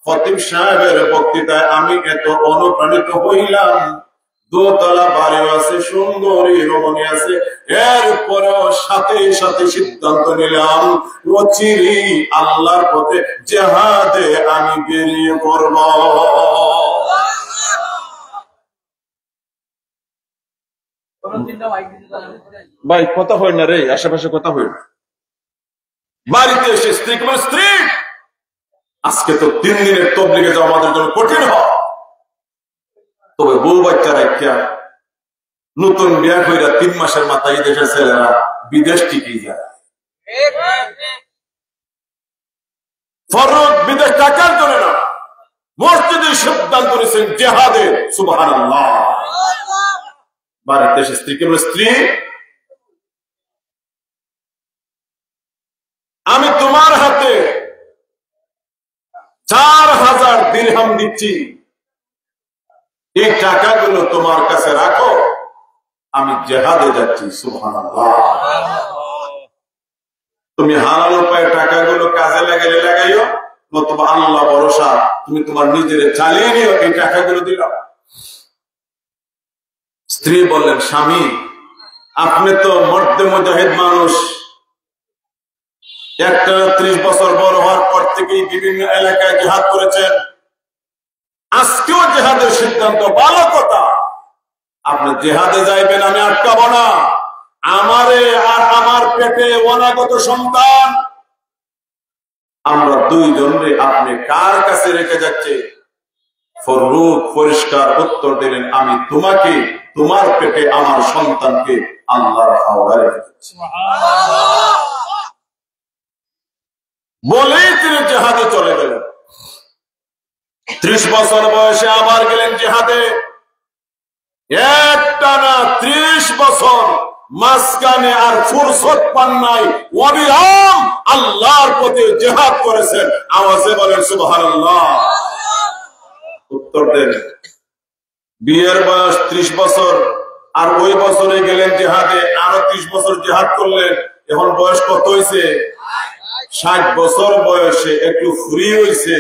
খতিব সাহেবের বক্তৃতায় আমি এত অনুপ্রাণিত হইলাম, দোতলা বাড়ি আছে, সুন্দরী রমণী আছে, এরপরেও সাথে সাথে সিদ্ধান্ত নিলাম অচিরে আল্লাহর পথে জিহাদে আমি বেরিয়ে পড়ব। ভাই কথা হয় না রে, আশেপাশে কথা হয় না। বাড়িতে এসে স্ত্রী স্ত্রী, আজকে তো 3 দিনের তবলিগে যাওয়া আমাদের জন্য কঠিন হয়, তবে বউ বাচ্চারা একটা নতুন বিয়া কইরা 3 মাসের মাথায় দেশের ছেলেরা বিদেশ টিকে যায়। ফররুখ বিদেশ টাকার জন্য না, মসজিদে সিদ্ধান্ত নিয়েছেন জিহাদে। সুবহানাল্লাহ। বাড়িতে এসে স্ত্রীকে বলে, স্ত্রী আমি তোমার হাতে 4000 দিরহাম দিচ্ছি, এই টাকাগুলো তোমার কাছে রাখো, আমি জিহাদে যাচ্ছি। সুবহানাল্লাহ। তুমি হালাল উপায়ে টাকাগুলো কাজে লাগাইও, নতুবা আল্লাহ ভরসা তুমি তোমার নিজের চালিয়ে নিও, এই টাকাগুলো দিলাম। স্ত্রী বললেন, স্বামী আপনি তো মর্দে মুজাহিদ মানুষ, একটা 30 বছর বড় হওয়ার পর থেকেই বিভিন্ন এলাকায় জিহাদ করেছেন, আজকেও জিহাদের সিদ্ধান্ত, ভালো কথা, আপনি জিহাদে যাইবেন, আমি আটকাবো না। আমারে আর আমার পেটে অনাগত সন্তান, আমরা 2 জনরে আপনি কার কাছে রেখে যাচ্ছে? ফররুখ পরিষ্কার উত্তর দিলেন, আমি তোমাকে, তোমার পেটে আমার সন্তানকে আল্লাহর হাওলায় রেখে যাচ্ছি। বলেই তিনি জিহাদে চলে গেলেন। 30 বছর বয়সে আবার গেলেন জিহাদে। একটানা 30 বছর মাঝখানে আর ফুরসত পান নাই, অবিরাম আল্লাহর পথে জিহাদ করেছেন। আওয়াজে বলেন সুবহানাল্লাহ। উত্তর দেন, বিয়ের বয়স 30 বছর, আর ওই বছরে গেলেন জিহাদে, আরো 30 বছর জিহাদ করলেন, এখন বয়স কত হয়েছে? 60 বছর বয়সে একটু ফ্রি হয়েছে,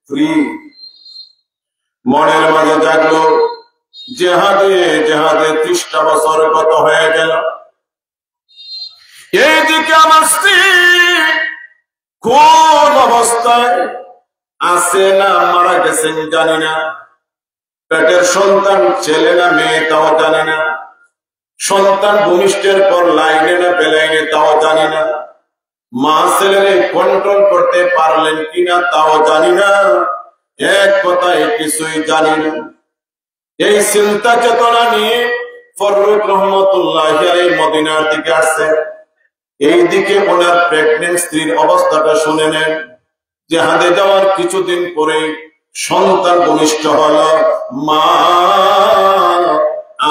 ফ্রি। মনের মাঝে জাগলো, জিহাদে জিহাদে 30টা বছর কত হয়ে গেল। এইদিকে আমার স্ত্রী কোন অবস্থায় আছে না মারা গেছেন জানি না, পেটের সন্তান ছেলে না মেয়ে তাও জানি না, সন্তান ভূমিষ্ঠের পর লাইনে না বেলাইনে তাও জানি না, মা ছেলেরে কন্ট্রোল করতে পারলেন কিনা তাও জানি না, এক কথায় কিছুই জানি না। এই চিন্তা চেতনা নিয়ে ফররুখ রহমাতুল্লাহি আলাইহি মদিনার দিকে আসছে। এই দিকে ওনার প্রেগনেন্ট স্ত্রীর অবস্থাটা শুনে নেন। জিহাদে যাওয়ার কিছুদিন পরে সন্তান ভূমিষ্ঠ হল। মা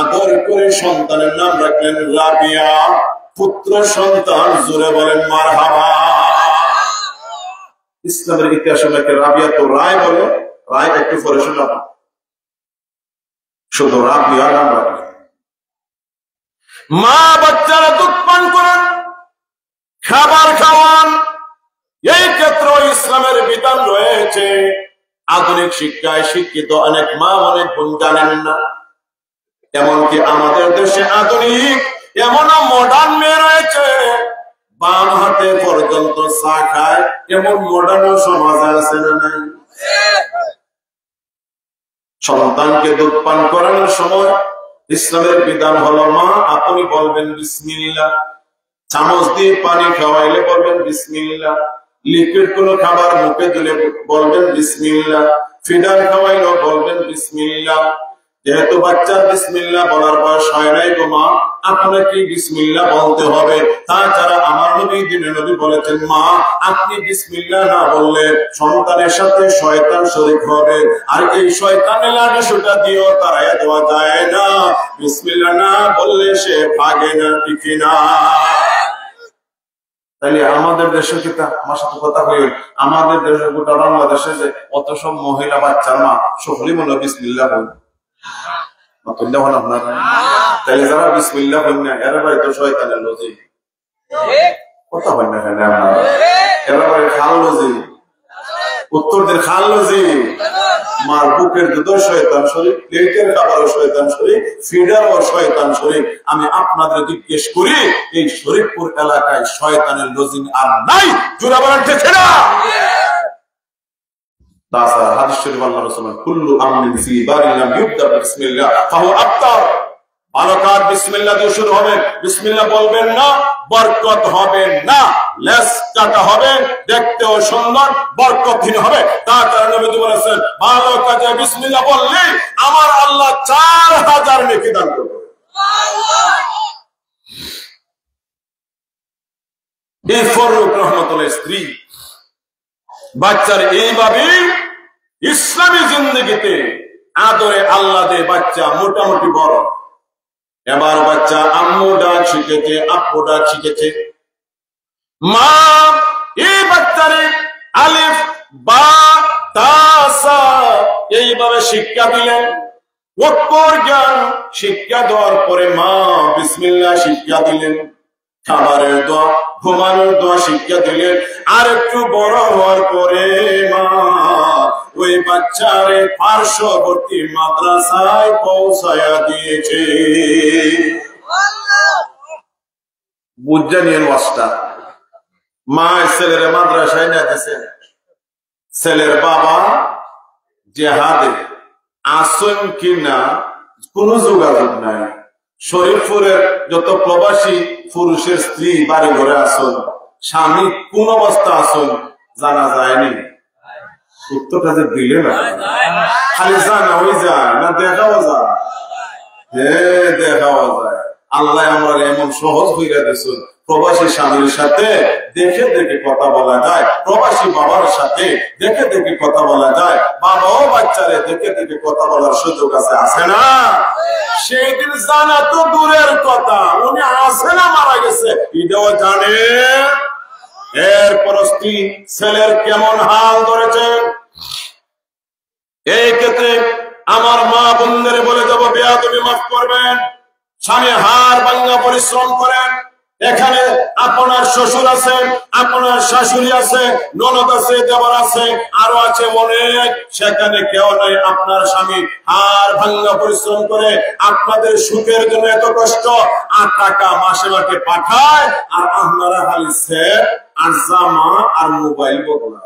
আদর করে সন্তানের নাম রাখলেন রাবিয়া। পুত্র সন্তান, জোরে বলেন মারহাবা। ইসলামের ইতিহাসে রাবিয়া তো রায় বলে, রায় একটু পরে শোনাবো, শুধু রাবিয়া নাম রাখবে। মা বাচ্চারা দুধ পান করেন, খাবার খাওয়ান, এই ক্ষেত্রে ইসলামের বিধান রয়েছে। আধুনিক শিক্ষায় শিক্ষিত অনেক মা অনেক বোন জানেন না, এমনকি আমাদের দেশে আধুনিক এমন মডার্ন মেয়ে রয়েছে বাম হাতে পর্যন্ত চা খায়, এমন মডার্ন সমাজ আছে না নাই? সন্তানকে দুধ পান করানোর সময় ইসলামের বিধান হলো, মা আপনি বলবেন বিসমিল্লাহ, চামচ দিয়ে পানি খাওয়াইলে বলবেন বিসমিল্লাহ, লিকুইড কোন খাবার মুখে দিলে বলবেন বিসমিল্লাহ, ফিডার খাওয়াইলেও বলবেন বিসমিল্লাহ। যেহেতু বাচ্চার বিসমিল্লাহ বলার বয়স হয় নাই গো মা, আপনাকে বিসমিল্লাহ বলতে হবে। তাছাড়া আমার নবী দিনে নবী বলেছেন, মা আপনি বিসমিল্লাহ না বললে সন্তানের সাথে শয়তান শরীক হবে, আর এই শয়তানের লাঠি সোটা দিয়েও তাড়াইয়া দেওয়া যায় না। বিসমিল্লাহ না বললে সে ভাগে না, ঠিক না? তাহলে আমাদের দেশে কি আমার সাথে কথা হইল, আমাদের দেশে গোটা বাংলাদেশে যে অত সব মহিলা বাচ্চার মা সকলেই মনে বিসমিল্লাহ বল, তাহলে যারা বিসমিল্লাহ বল না এরা ভাই তো শয়তানের লজি, কথা হয় না কেন? এরা ভাই খাল লজি, উত্তর দিন খাল লজি, মার বুকের দুধও শয়তান শরীর, প্লেটের খাবারও শয়তান শরীর, ফিডারও শয়তান শরীর। আমি আপনাদের জিজ্ঞেস করি, এই শরীফপুর এলাকায় শয়তানের লজিং আর নাই? জোরে বলেন ঠিক না? তাছাড়া হাদিস শরীফ আল্লাহ রাসূল কুল্লু আমরিন ফি বারিন লাম ইবদা বিসমিল্লাহ ফাহুয়া আফতার, ভালো কাজ বিসমিল্লাহ দিয়ে শুরু হবে, বিসমিল্লাহ বলবেন না বরকত হবে না, লেস কাটা হবে, দেখতেও সুন্দর, বরকতহীন হবে। তাছাড়া নবী বলেছেন, ভালো কাজে বিসমিল্লাহ বললে আমার আল্লাহ 4000 নেকি দান করবে। এই ফরুক রহমতুল্লাহ স্ত্রী বাচ্চার এইভাবে ইসলামী জিন্দগিতে আদরে আল্লাহ দে বাচ্চা মোটামুটি বড়। এবার বাচ্চা আম্মু ডাক শিখেছে, আব্বু ডাক শিখেছে। মা এই বাচ্চারে আলিফ বা তা সা এইভাবে শিক্ষা দিলেন, অক্ষর জ্ঞান শিক্ষা দেওয়ার পরে মা বিসমিল্লাহ শিক্ষা দিলেন, খাবারের দোয়া, ঘুমানোর দোয়া শিক্ষা দিলেন। আর একটু বড় হওয়ার পরে মা ওই বাচ্চারে পার্শ্ববর্তী মাদ্রাসায় পৌঁছায়া দিয়েছে। বুঝা নিয়েন ওয়াজটা। মা ছেলের মাদ্রাসায় নিয়ে গেছেন, ছেলের বাবা জেহাদে আসেন কিনা কোন যোগাযোগ নাই। শরীফপুরের যত প্রবাসী পুরুষের স্ত্রী বাড়ি ঘরে আসুন, স্বামী কোন অবস্থা আসুন জানা যায়নি। উত্তরটা যে দিলে না, খালি জানা হয়ে যায় না, দেখাও যায়, দেখাও যায়। আল্লাহ আমার এমন সহজ হইয়া দিয়েছেন, প্রবাসী স্বামীর সাথে দেখে দেখে কথা বলা যায়, প্রবাসী বাবার সাথে দেখে দেখে কথা বলা যায়, বাবাও বাচ্চারে দেখে দেখে কথা বলার সুযোগ আছে, আছে না? সেই দিন জানা তো দূরের কথা, উনি আছে না মারা গেছে এটাও জানে। এরপর স্ত্রী ছেলের কেমন হাল ধরেছেন। এই ক্ষেত্রে আমার মা বোনদের বলে যাবো, বেয়াদবি মাফ করবেন। স্বামী হাড় ভাঙা পরিশ্রম করেন, এখানে আপনার শ্বশুর আছে, আপনার শাশুড়ি আছে, ননদ আছে, দেবর আছে, আরো আছে অনেক, সেখানে কেউ নাই। আপনার স্বামী হাড় ভাঙা পরিশ্রম করে আপনাদের সুখের জন্য এত কষ্ট, আর টাকা মাসে মাসে পাঠায়, আর আপনারা খালি সেট আর জামা আর মোবাইল বদলা।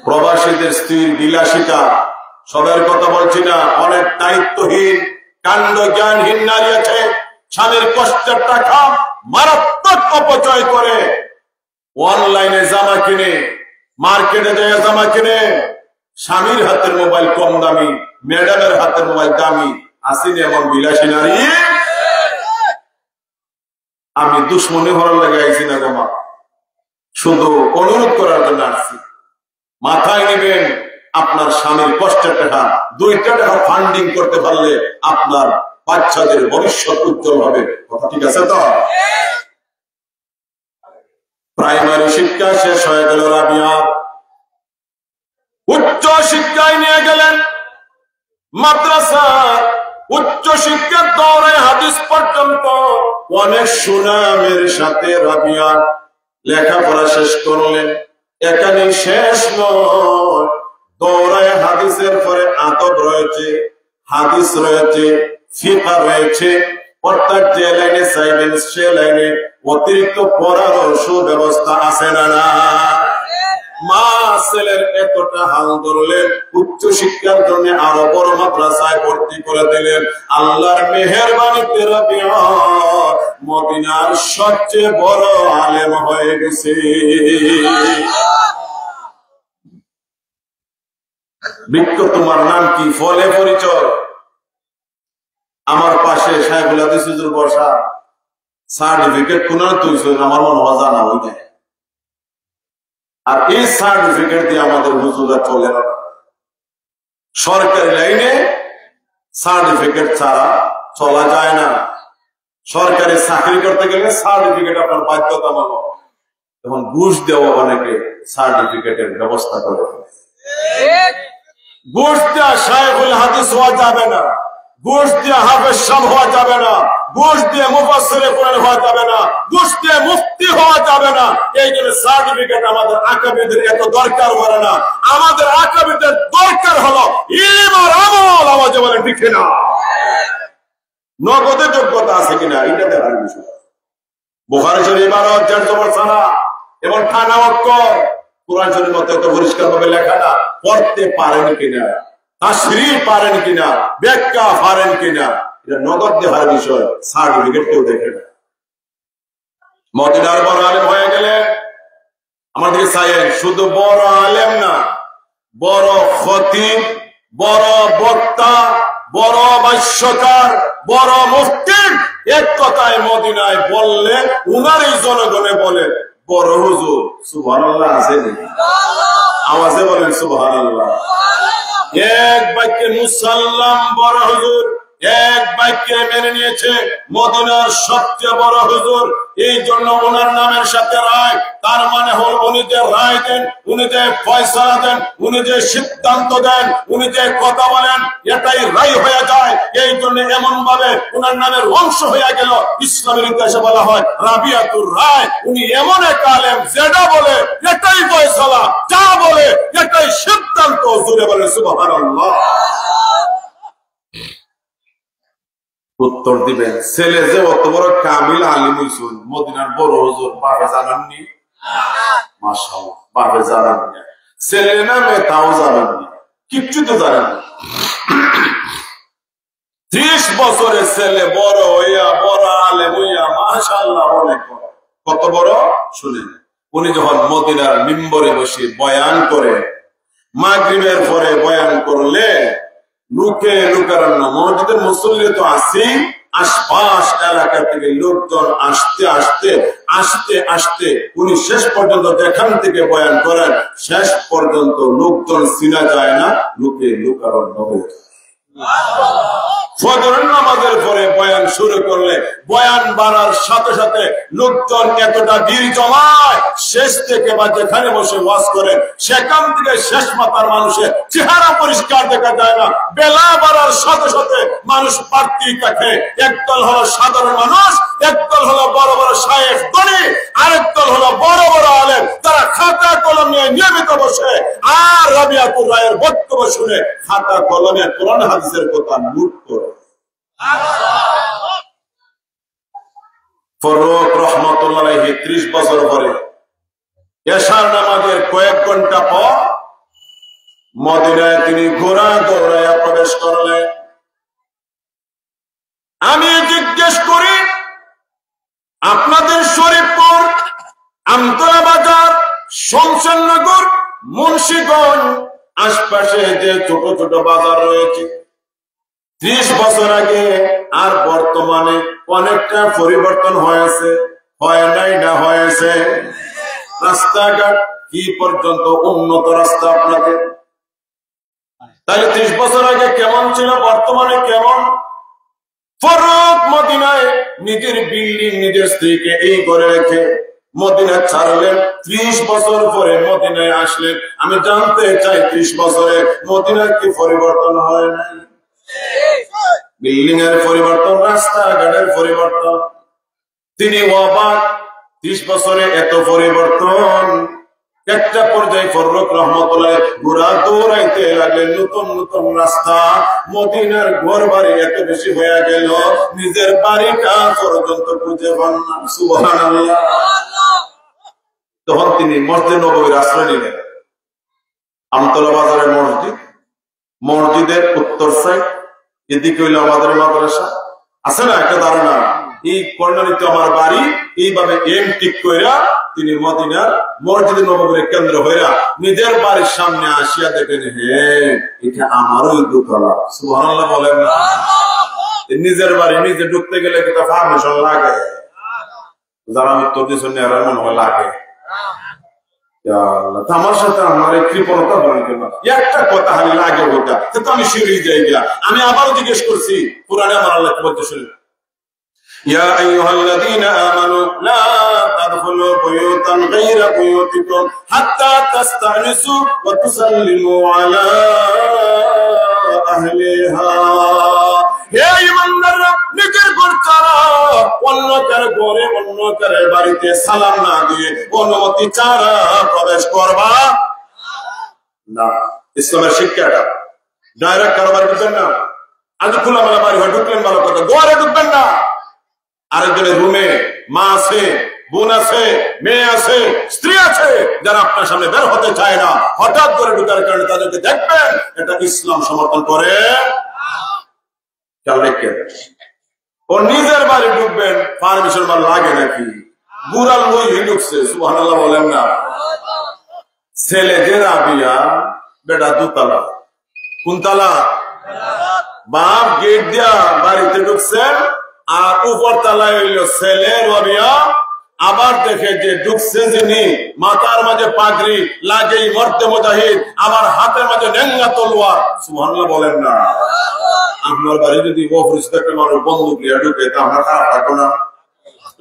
প্রবাসীদের স্ত্রীর বিলাসিতা, সবার কথা বলছি না, অনেক দায়িত্বহীন কাণ্ড জ্ঞানহীন নারী আছে, স্বামীর কষ্টের টাকা মারাত্মক অপচয় করে, অনলাইনে জামা কিনে, মার্কেটে যায় জামা কিনে, স্বামীর হাতের মোবাইল কম দামি, ম্যাডামের হাতের মোবাইল দামি। আসেনি এমন বিলাসী নারী? আমি দুশ্মনী ভরার লাগে আইছি না গো মা, শুধু অনুরোধ করার জন্য আসছি। মাথায় নেবেন, আপনার স্বামীর কষ্টের টাকা 2টা টাকা ফান্ডিং করতে পারলে আপনার বাচ্চাদের ভবিষ্যৎ উজ্জ্বল হবে। কথা ঠিক আছে তো? প্রাইমারি শিক্ষা শেষ হয়ে গেল রাবিয়া, উচ্চ শিক্ষায় নিয়ে গেলেন মাদ্রাসা। উচ্চ শিক্ষার দৌড়ে হাদিস পর্যন্ত অনেক সুনামের সাথে রাবিয়া লেখাপড়া শেষ করলেন। এখানে শেষ নয়, দৌড়ায় হাদিসের পরে আদব রয়েছে, হাদিস রয়েছে, ফিকহ রয়েছে। অর্থাৎ যে লাইনে চাইবেন সে লাইনে অতিরিক্ত পড়ারও সুব্যবস্থা আছে না না? মা ছেলের এতটা হাল ধরলেন, উচ্চ শিক্ষার জন্য আরো বড় মাদ্রাসায় ভর্তি করে দিলেন। আল্লাহর মেহেরবানিতে রাবিয়া মদিনার সবচেয়ে বড় আলেম হয়ে গেছে। বৃক্ষ তোমার নাম কি, ফলে পরিচয়। আমার পাশে সাহেবুল হাদিস হুজুর বসা, সার্টিফিকেট কোন তুইছেন আমার মনে হয় জানা হই যায়। আর এই সার্টিফিকেট দিয়ে আমাদের হুজুরা চলে না। সরকারি লাইনে সার্টিফিকেট ছাড়া চলা যায় না। সরকারি চাকরি করতে গেলে সার্টিফিকেট আপনার বাধ্যতামূলক। এখন ঘুষ দেওয়া অনেকে সার্টিফিকেটের ব্যবস্থা করে। ঘুষ দেওয়া শায়েখুল হাদিস হওয়া যাবে না, ঘুষ দিয়ে হাফেজ সাহেব হওয়া যাবে না, ঘুষ দিয়ে মুফাসসিরে কোরআন হওয়া যাবে না, ঘুষ দিয়ে মুফতি হওয়া যাবে না। এই জন্য সার্টিফিকেট আমাদের আকাবিদের এত দরকার পড়ে না। আমাদের আকাবিদের দরকার হলো ইলম আর আমল। আওয়াজে বলেন ঠিক না? নগদে যোগ্যতা আছে কিনা এটা দেখার বিষয়। বুখারী শরীফ 12 অধ্যায় জবর সানা এবং খানা অক্ষর কোরআন শরীফের মতো এত পরিষ্কার ভাবে লেখা না, পড়তে পারেন কিনা, তাশরীহ পারেন কিনা, ব্যাখ্যা পারেন কিনা, এটা নগদ দেখার বিষয়। সার্টিফিকেট কেউ দেখে না। মদিনার বড় আলেম হয়ে গেলে আমাদের চাইয়েন শুধু বড় আলেম না, বড় খতিব, বড় বক্তা, বড় ভাষ্যকার, বড় মুফতি। এক কথায় মদিনায় বললে উনার এই জনগণে বলে বড় হুজুর। সুবহানাল্লাহ আছে নাকি? আওয়াজে বলেন সুবহানাল্লাহ। এক বাক্যে মুসাল্লাম বড় হুজুর, এক বাক্যে মেনে নিয়েছে মদিনার সবচেয়ে বড় হুজুর। এই জন্য ওনার নামের সাথে রায়, তার মানে হল উনি যে রায় দেন, উনি যে ফয়সালা দেন, উনি যে সিদ্ধান্ত দেন, উনি যে কথা বলেন, এটাই রায় হয়ে যায়। এই জন্য এমন ভাবে ওনার নামের অংশ হয়ে গেল। ইসলামের ইতিহাসে বলা হয় রাবিয়াতুর রায়। উনি এমন এক আলেম, যেটা বলে এটাই ফয়সালা, যা বলে এটাই সিদ্ধান্ত। জোরে বলে সুবহানাল্লাহ। উত্তর দিবেন, ছেলে যে অত বড় কামিল আলিম হইছেন, মদিনার বড় হুজুর, বাপে জানাননি? মাশাআল্লাহ, বাপে জানাননি। ছেলে নামে তাও জানাননি, কিচ্ছু তো জানেন না। 30 বছরের ছেলে বড় হইয়া, বড় আলেম হইয়া, মাশাআল্লাহ অনেক বড়। কত বড় শুনেন। উনি যখন মদিনার মিম্বরে বসে বয়ান করে, মাগরিবের পরে বয়ান করলে লোকে লুকারান্ন মসজিদের মুসল্লি তো আসি, আশপাশ এলাকা থেকে লোকজন আসতে আসতে আসতে আসতে উনি শেষ পর্যন্ত যেখান থেকে বয়ান করেন, শেষ পর্যন্ত লোকজন চিনা যায় না, লোকে লুকারান্ন হয়ে যায়। ফজরের নামাজের পরে বয়ান শুরু করলে বয়ান বাড়ার সাথে সাথে লোকজন এতটা ভিড় জমায়, শেষ থেকে বা যেখানে বসে ওয়াজ করেন সেখান থেকে শেষ মাথার মানুষের চেহারা পরিষ্কার দেখা যায় না। বেলা বাড়ার সাথে সাথে মানুষ প্রার্থী থাকে। একদল হলো সাধারণ মানুষ, একদল হলো বড় বড় শায়েখ গণি, আরেক দল হলো বড় বড় আলেম। তারা খাতা কলম নিয়ে নিয়মিত বসে আর রাবিয়াতুর রায়ের বক্তব্য শুনে খাতা কলমে কোরআন হাদিসের কথা নোট করে। ফারুক রাহমাতুল্লাহ আলাইহি 30 বছর পরে এশার নামাজের কয়েক ঘন্টা পর মদিনায় তিনি ঘোড়া দৌড়াইয়া প্রবেশ করলেন। আমি জিজ্ঞেস করি, আপনাদের শরীফপুর, আমতলা বাজার, শমশেরনগর, মুন্সিগঞ্জ আশপাশে যে ছোট ছোট বাজার রয়েছে, 30 বছর আগে আর বর্তমানে অনেকটা পরিবর্তন হয়েছে, হয় নাই না হয়েছে? রাস্তাঘাট কি পর্যন্ত উন্নত রাস্তা আপনাদের? তাহলে 30 বছর আগে কেমন ছিল, বর্তমানে কেমন? ফারুক মদিনায় নিজের বিল্ডিং নিজের স্ত্রীকে এই করে রেখে মদিনা ছাড়লেন। 30 বছর পরে মদিনায় আসলেন। আমি জানতে চাই 30 বছরে মদিনার কি পরিবর্তন হয় নাই? বিল্ডিং এর পরিবর্তন, রাস্তাঘাটের পরিবর্তন। তিনি অবাক, 30 বছরে এত পরিবর্তন। একটা পর্যায়ে ফারুক রহমতুল্লাহ ঘোড়া দৌড়াইতে লাগলেন, নতুন নতুন রাস্তা, মদিনার ঘর বাড়ি এত বেশি হয়ে গেল নিজের বাড়িটা পর্যন্ত খুঁজে পান না। সুবহানাল্লাহ। তখন তিনি মসজিদ নববীর আশ্রয় নিলেন। আমতলা বাজারের মসজিদ, মসজিদের উত্তর সাইড, এদিকে হইল আমাদের মাদ্রাসা। আছে না একটা ধারণা, এই কর্ণানিতে আমার বাড়ি, এইভাবে এম ঠিক কইরা তিনি মদিনার মসজিদে নববীর কেন্দ্র হইয়া নিজের বাড়ির সামনে আসিয়া দেখেন, হে এটা আমারই দোতলা। সুবহানাল্লাহ বলেন না? নিজের বাড়ি নিজে ঢুকতে গেলে একটা পারমিশন লাগে। যারা উত্তর দিচ্ছেন এরা মনে হয় লাগে। আমার সাথে আমার কৃপণতা বলেন কেন? একটা কথা খালি লাগে ওইটা, তো আমি শিরিয়ে যাই গিয়া। আমি আবারও জিজ্ঞেস করছি, কোরআনে আমার আল্লাহ কি বলতে শুনি, يا أيها الذين آمنوا لا تدخلوا بيوتا غير بيوتكم حتى تستأنسوا وتسلموا على أهلها। হে ঈমানদাররা, নিজের ঘর ছাড়া অন্য কারো ঘরে, অন্য কারো বাড়িতে সালাম না দিয়ে অনুমতি ছাড়া প্রবেশ করবা না। ইসলামের শিক্ষাটা ডাইরেক্ট কারো বাড়ি ঢুকবেন না। আজ খোলামেলা বাড়ি হয়, ঢুকলেন ভালো কথা, ঘরে ঢুকবেন না। আরেকজনের রুমে মা আছে, বোন আছে, মেয়ে আছে, স্ত্রী আছে, যারা আপনার সামনে বের হতে চায় না, হঠাৎ করে ঢুকার কারণে তাদেরকে দেখবেন, এটা ইসলাম সমর্থন করে। ও নিজের বাড়ি ঢুকবেন, পারমিশন লাগে নাকি? বুড়াল বই ঢুকছে। সুবহানাল্লাহ বলেন না? ছেলে যে রাবিয়া, বেটা দুতলা। কোনতলা? বাপ গেট দিয়া বাড়িতে ঢুকছেন, আর উপর তলায় হইল ছেলে রবিয়া। আবার দেখে যে ঢুকছে যিনি, মাথার মাঝে পাগড়ি লাগেই মর্দে মুজাহিদ, আবার হাতের মাঝে নেঙ্গা তলোয়ার। সুবহানাল্লাহ বলেন না? আপনার বাড়ি যদি অপরিচিত একটা মানুষ বন্দুক লিয়া ঢুকে, তা আপনার খারাপ লাগবে না?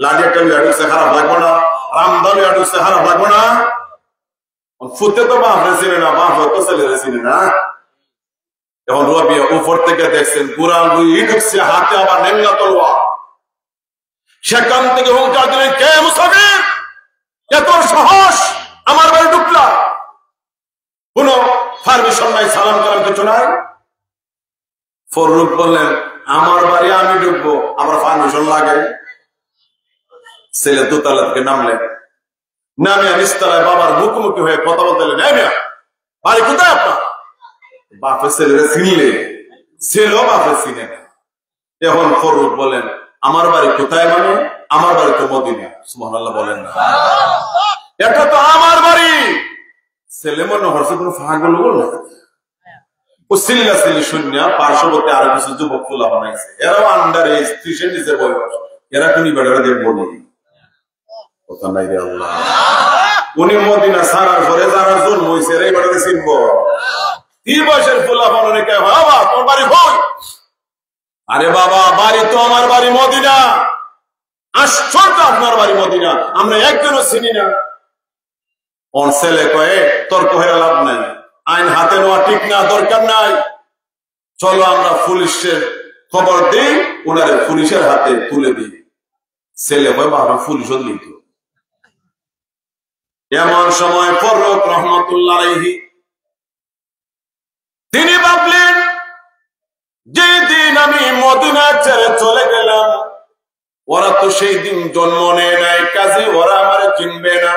লাঠি একটা লিয়া ঢুকছে খারাপ লাগবে না? রামদা লিয়া ঢুকছে খারাপ লাগবে না? ফুতে তো বাপরে চিনে না, বাপ হয়তো ছেলেরে চিনে না। এখন রবিয়া উপর থেকে দেখছেন বুড়া লুই ঢুকছে, হাতে আবার নেঙ্গা তলোয়ার। সেখান থেকে হুঙ্কার দিলেন, কে মুসাফির, এত সাহস আমার বাড়ি ঢুকলা? কোন পারমিশন নাই, সালাম কালাম কিছু নাই। ফারুক বললেন, আমার বাড়ি আমি ঢুকবো, আবার পারমিশন লাগে? ছেলে দোতলা থেকে নামলেন, নামে নিচতলায় বাবার মুখোমুখি হয়ে কথা বলতে লাগলেন, বাড়ি কোথায় আপনার? বাপের ছেলেরা চিনলে, ছেলেও বাপের চিনে না। এখন ফারুক বলেন, আমার বাড়ি কোথায়? মানে আমার বাড়ি তো মদিনা। সুবহানাল্লাহ বলেন না? এটা তো আমার বাড়ি। ছেলে মনে হচ্ছে কোন পাগল বল, ও সিল্লা সিল্লি শূন্য। পার্শ্ববর্তী আরো কিছু যুবক তোলা বানাইছে, এরাও আন্ডার এজ, 30 নিচে বয়স। এরা কোন বেড়ারা দেখবো নি? কথা নাই রে আল্লাহ। উনি মদিনা ছাড়ার পরে যারা জন্ম হয়েছে এই বেড়াতে চিনবো? 30 বয়সের ফুলা বানানে কে? বাবা তোমার বাড়ি কই? আরে বাবা, বাড়ি তো আমার বাড়ি মদিনা। আশ্চর্য, আপনার বাড়ি মদিনা, আমরা একজনও চিনি না। ওর ছেলে কয়ে, তর্ক হয়ে লাভ নাই, আইন হাতে নেওয়া ঠিক না, দরকার নাই, চলো আমরা পুলিশের খবর দিই, ওনারে পুলিশের হাতে তুলে দিই। ছেলে কয়, বাবা পুলিশও দিত। এমন সময় ফারুক রহমতুল্লাহ আলাইহি তিনি ভাবলেন, যেদিন আমি মদিনা ছেড়ে চলে গেলাম, ওরা তো সেই দিন জন্ম নেয় নাই, কাজে ওরা আমার চিনবে না।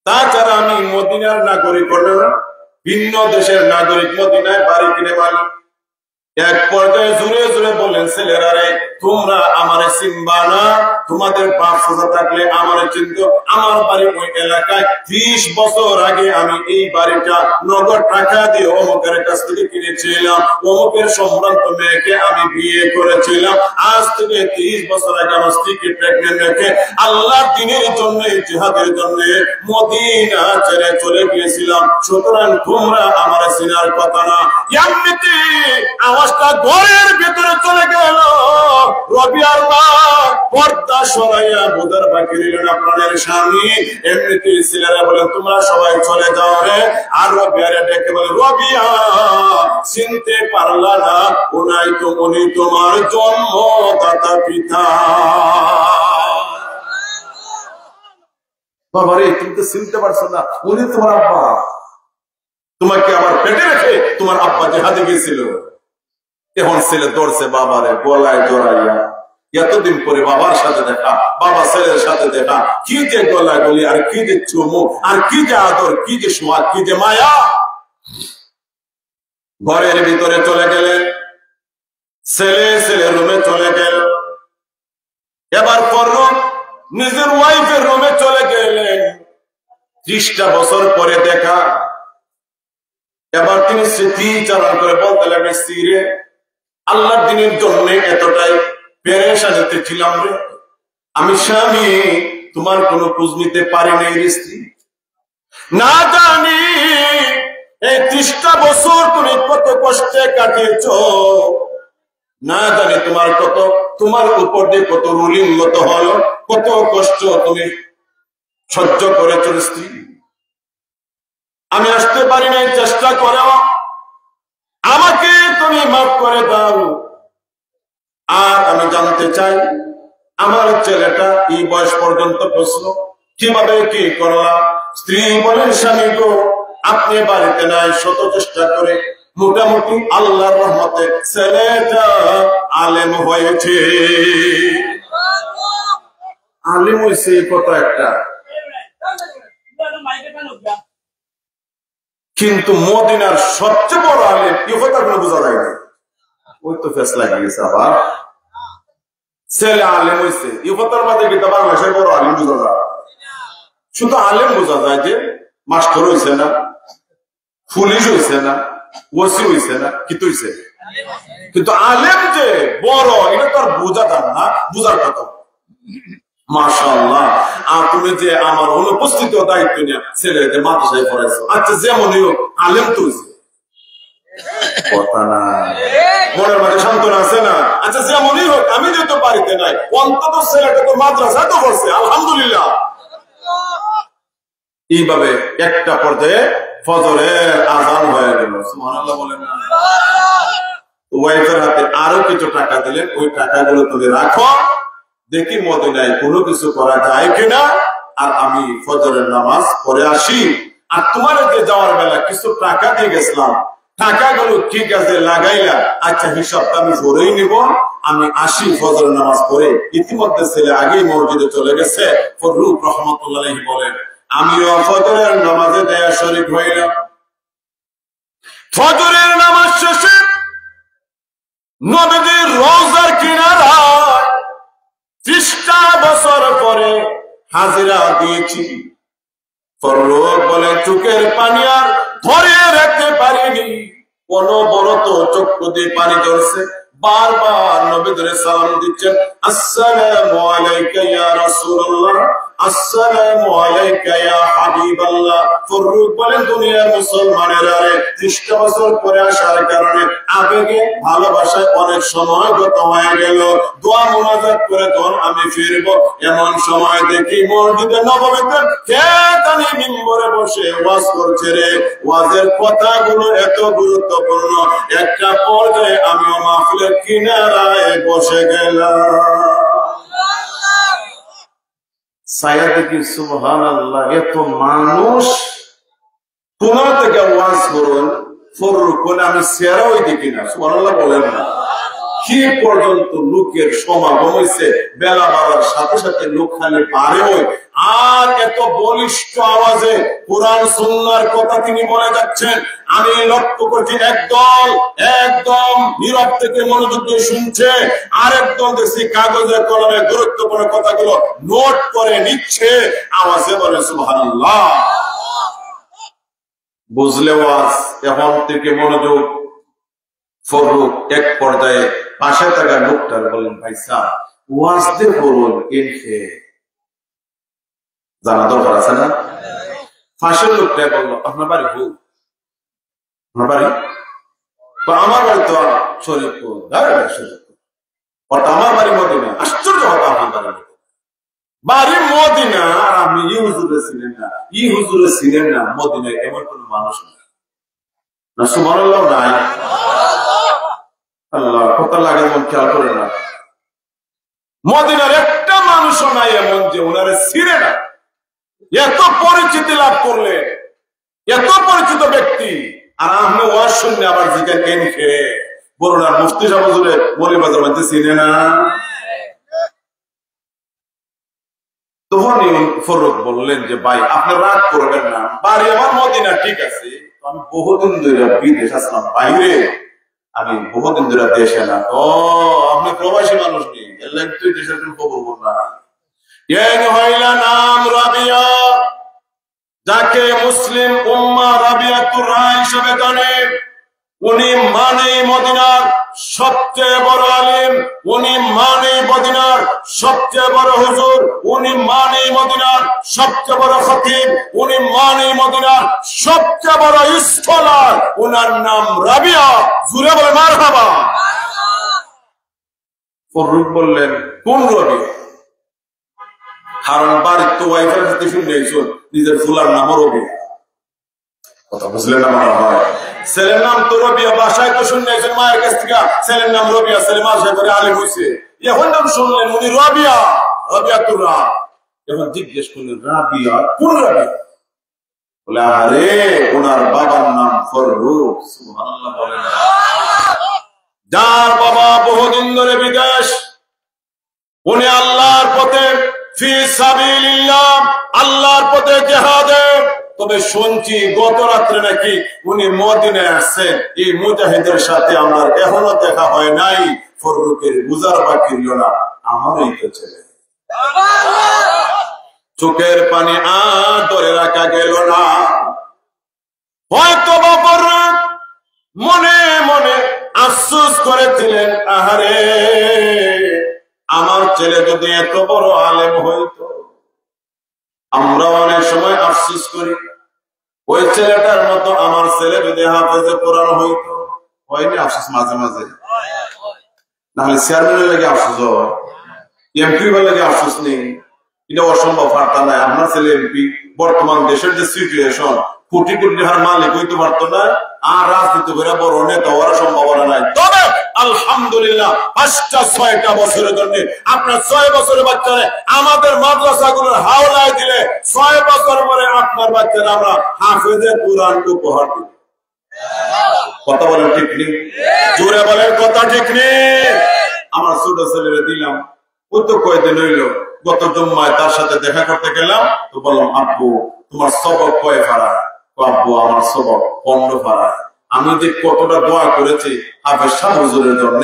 তাছাড়া আমি মদিনার নাগরিক না, ভিন্ন দেশের নাগরিক, মদিনায় বাড়ি কিনে মালিক। এক পর্যায়ে জোরে জোরে বললেন, ছেলেরা রে, তোমরা আমারে চিনবা না, তোমাদের বাপ চাচা থাকলে আমারে চিনত। আমার বাড়ি ওই এলাকায়, 30 বছর আগে আমি এই বাড়িটা নগদ টাকা দিয়ে অমুকের কাছ থেকে কিনেছিলাম, অমুকের সম্ভ্রান্ত মেয়েকে আমি বিয়ে করেছিলাম। আজ থেকে 30 বছর আগে আমার স্ত্রীকে প্রেগনেন্ট রেখে আল্লাহর দ্বীনের জন্য, জিহাদের জন্য মদিনা ছেড়ে চলে গিয়েছিলাম। সুতরাং তোমরা আমারে চিনার কথা না। এমনিতে 5টা ঘরের ভিতরে চলে গেল। রবিয়ার মা পর্দা সরাইয়া বোঝার বাকি রইলেন আপনাদের স্বামী। এমনিতেই ছেলেরা বলে তোমরা সবাই চলে যাও রে। আর রবিয়ারে ডেকে বলে রবিয়া চিনতে পারলা না, উনি তোমার জন্মদাতা পিতা। বাবারে তুমি তো চিনতে পারছো না, উনি তোমার আব্বা। তোমাকে আবার পেটে রেখে তোমার আব্বা জিহাদে গিয়েছিল। এখন ছেলে দৌড়ছে বাবারে গলায় জড়াইয়া। এতদিন পরে বাবার সাথে দেখা, বাবা ছেলের সাথে দেখা, কি যে গলা গলি, আর কি যে চুমু, আর কি যে আদর, কি যে সোয়াদ, কি যে মায়া। ঘরের ভিতরে চলে গেলেন, ছেলে রুমে চলে গেল। এবার ফররুখ নিজের ওয়াইফের রুমে চলে গেলেন। 30টা বছর পরে দেখা। এবার তিনি স্মৃতিচারণ করে বলতে লাগে, স্ত্রীরে আল্লাহর দিনের জন্য এতটাই পেরেশানিতে ছিলাম রে, আমি স্বামী তোমার কোনো খোঁজ নিতে পারি নাই রে স্ত্রী। না জানি এই 30টা বছর তুমি কত কষ্টে কাটিয়েছ, না জানি তোমার উপর দিয়ে কত রুলিং মতো হলো, কত কষ্ট তুমি সহ্য করেছ স্ত্রী। আমি আসতে পারি নাই, চেষ্টা করো, আমাকে তুমি মাফ করে দাও। আর আমি জানতে চাই আমার ছেলেটা এই বয়স পর্যন্ত প্রশ্ন কিভাবে কি করলাম। স্ত্রী বলেন, স্বামী গো আপনি বাড়িতে নাই, শত চেষ্টা করে মোটামুটি আল্লাহর রহমতে ছেলেটা আলেম হয়েছে। আলেম হয়েছে কত একটা, কিন্তু মদিনার সবচেয়ে বড় আলেম কি কথা কোনো বোঝা যায় না। ওই তো ফেস লাগিয়ে গেছে আবার। ছেলে আলেম হয়েছে এই কথার মাঝে কিন্তু বাংলাদেশের বড় আলেম বোঝা যায়। শুধু আলেম বোঝা যায় যে মাস্টার হয়েছে না, পুলিশ হয়েছে না, ওসি হয়েছে না, কিন্তু হয়েছে। কিন্তু আলেম যে বড় এটা তো আর বোঝা যান না, বোঝার কথা। মাশাআল্লাহ। আর তুমি যে আমার অনুপস্থিত দায়িত্ব নিয়ে ছেলেদের মাদ্রাসায় পড়াইছো, আচ্ছা যেমনই হোক আলেম তো হয়েছে, কথা না মনের মাঝে সান্ত্বনা আছে না। আচ্ছা যেমনই হোক আমি যেহেতু বাড়িতে নাই, অন্তত ছেলেটা তো মাদ্রাসায় তো পড়ছে, আলহামদুলিল্লাহ। এইভাবে একটা পর্যায়ে ফজরের আযান হয়ে গেল। সুবহানাল্লাহ বলেন না। ওয়াইফের হাতে আরো কিছু টাকা দিলেন, ওই টাকাগুলো তুমি রাখো, দেখি মদিনায় কোনো কিছু করা যায় কিনা, আর আমি ফজরের নামাজ পড়ে আসি। আর তোমার যে যাওয়ার বেলা কিছু টাকা দিয়ে গেছিলাম, টাকাগুলো কি কাজে লাগাইলা, আচ্ছা হিসাবটা আমি ধরেই নিব, আমি আসি ফজরের নামাজ পড়ে। ইতিমধ্যে ছেলে আগেই মসজিদে চলে গেছে। ফররুখ রহমতুল্লাহ আলাইহি বলেন, আমিও ফজরের নামাজে দেয়া শরীক হইলাম। ফজরের নামাজ শেষে নবীজির রওজার কিনারায় 30টা বছর পরে হাজিরা দিয়েছি। ফররুখ বলে, চোখের পানি আর ধরে রাখতে পারিনি, অনবরত চক্ষু দিয়ে পানি ঝরছে। বারবার নবীদের সালাম দিচ্ছেন, আসসালামু আলাইকা ইয়া রাসূলুল্লাহ, আসসালামু আলাইকা ইয়া হাবিবাল্লাহ। ফররুখ বলেন, দুনিয়ার মুসলমানেরা 30টা বছর পরে আসার কারণে আবেগে ভালোবাসায় অনেক সময় গত হয়ে গেল। দোয়া মুনাজাত করে যখন আমি ফিরব, এমন সময় দেখি মসজিদে নববীতে কে জানি মিম্বরে বসে ওয়াজ করছে রে। ওয়াজের কথাগুলো এত গুরুত্বপূর্ণ, একটা পর্যায়ে আমিও মাহফিলের কিনারায় বসে গেলাম। ছায়া দেখি সুবহানাল্লাহ, এত মানুষ কোন থেকে ওয়াজ করুন। ফররুখ বলে, আমি সেরাই দেখি না। সুবহানাল্লাহ বলেন না। কি পর্যন্ত লোকের সমাগম হয়েছে, বেলা বাড়ার সাথে সাথে লোক খালি বাড়ে হয়। আর এত বলিষ্ঠ আওয়াজে কোরআন সুন্নাহর কথা তিনি বলে যাচ্ছেন। আমি লক্ষ্য করছি একদম নীরব থেকে মনোযোগ দিয়ে শুনছে, আর একদম দেখছি কাগজে কলমে গুরুত্বপূর্ণ কথাগুলো নোট করে নিচ্ছে। আওয়াজে বলে সুবহানাল্লাহ। বুঝলে ওয়াজ, এখন থেকে মনোযোগ। ফররুখ এক পর্যায়ে পাশে থাকা লোকটার বললেন, ভাই সাহেব ওয়াজ দিয়ে বলুন, জানা দরকার আছে না। পাশের লোকটা বললো, আপনার বাড়ি ভুল, আপনার বাড়ি আমার বাড়ি তো শরীফপুর, শরীফপুর, আমার বাড়ি মদিনা। আশ্চর্য হতো, আমার বাড়ি মদিনা আর আপনি ই হুজুরে ছিলেন না, ই হুজুরে ছিলেন না মদিনায়, এমন কোন মানুষ না। সুবহানাল্লাহ নাই? আল্লাহ কত লাগে মন খেয়াল করে না। মদিনার একটা মানুষও নাই এমন যে ওনারে ছিঁড়ে না। এত পরিচিতি লাভ করলে, এত পরিচিত ব্যক্তি, আর আপনি ওয়াজ শুনলে আবার জিজ্ঞেস কেন খেয়ে বরুণার মুফতি সাহেব হুজুরে মৌলভীবাজার মধ্যে চিনে না। তখনই ফরুক বললেন যে ভাই আপনি রাগ করবেন না, বাড়ি আমার মদিনা ঠিক আছে, আমি বহুদিন ধরে বিদেশ আসলাম বাইরে, আমি বহুদিন ধরে দেশে না। ও আপনি প্রবাসী মানুষ নেই, তুই দেশের খবর বল না। হইলা নাম রাবিয়া, যাকে মুসলিম উম্মাহ রাবিয়াতুর রায় হিসেবে জানে। উনি মানে মদিনার সবচেয়ে বড় আলিম, উনি মানে মদিনার সবচেয়ে বড় হুজুর, উনি মানে মদিনার সবচেয়ে বড় খতিব, উনি মানে মদিনার সবচেয়ে বড় স্কলার। উনার নাম রাবিয়া। জুড়ে বলে মারহাবা। ফররুখ বললেন কোন রাবিয়া? কারণ বাড়ির তো ওয়াইফের সাথে শুনে নিজের ফুলার নামও রাবিয়া। কথা বুঝলেন না? মনে হয় ছেলের নাম তো রবিয়া, বাসায় তো শুনলেন মায়ের কাছ থেকে ছেলের নাম রবিয়া, ছেলে বাসায় করে আলিম হয়েছে। এখন নাম শুনলেন উনি রবিয়া, রবিয়া তুরা। এখন জিজ্ঞেস করলেন রাবিয়া কোন রাবিয়া? বলে আরে ওনার বাবার নাম ফররুখ। সুবহানাল্লাহ বলেন। যার বাবা বহুদিন ধরে বিদেশ, উনি আল্লাহর পথে ফি সাবিলিল্লাহ, আল্লাহর পথে জিহাদে। তবে শুনছি গত রাত্রে নাকি উনি মদিনায় আসছেন। এই মুজাহিদের সাথে আমার এখনো দেখা হয় নাই। ফররুখের বুঝার বাকি রইল না, আমারই তো ছেলে। চোখের পানি আর ধরে রাখা গেল না। হয়তো বা ফররুখ মনে মনে আফসোস করেছিলেন, আহারে আমার ছেলে যদি এত বড় আলেম হইতো। আমরা অনেক সময় আফসোস করি, ওই ছেলেটার মতো আমার ছেলে যদি হাফেজে কোরআন হইতো। হয়নি আফসোস মাঝে মাঝে? নাহলে চেয়ারম্যানের লাগে আফসোস হয়, এমপি লাগে আফসোস নেই। এটা অসম্ভব, পারতা নাই। আপনার ছেলে এমপি, বর্তমান দেশের যে সিচুয়েশন, কোটি কোটি টাকার মালিক হইতে পারতো না, আর রাজনীতি করে বড় নেতা হওয়ার সম্ভাবনা নাই। তবে আলহামদুলিল্লাহ 5টা-6টা বছরের জন্য আপনার 6 বছরের বাচ্চারা আমাদের মাদ্রাসাগুলোর হাওলায় দিলে 6 বছর পরে আপনার বাচ্চারা আমরা হাফেজে কোরআন উপহার দিব। কথা বলেন ঠিক নেই? জোরে বলেন কথা ঠিক নেই? আমার ছোট ছেলেরে দিলাম, ও তো কয়দিন হইল, গত জুম্মায় তার সাথে দেখা করতে গেলাম, তো বললাম আব্বু তোমার সবক কয় ফাড়া? আব্বু আমার সবক 15 ফাড়া। আমি যে কতটা দোয়া করেছি হাফেজ শাহ হুজুরের জন্য।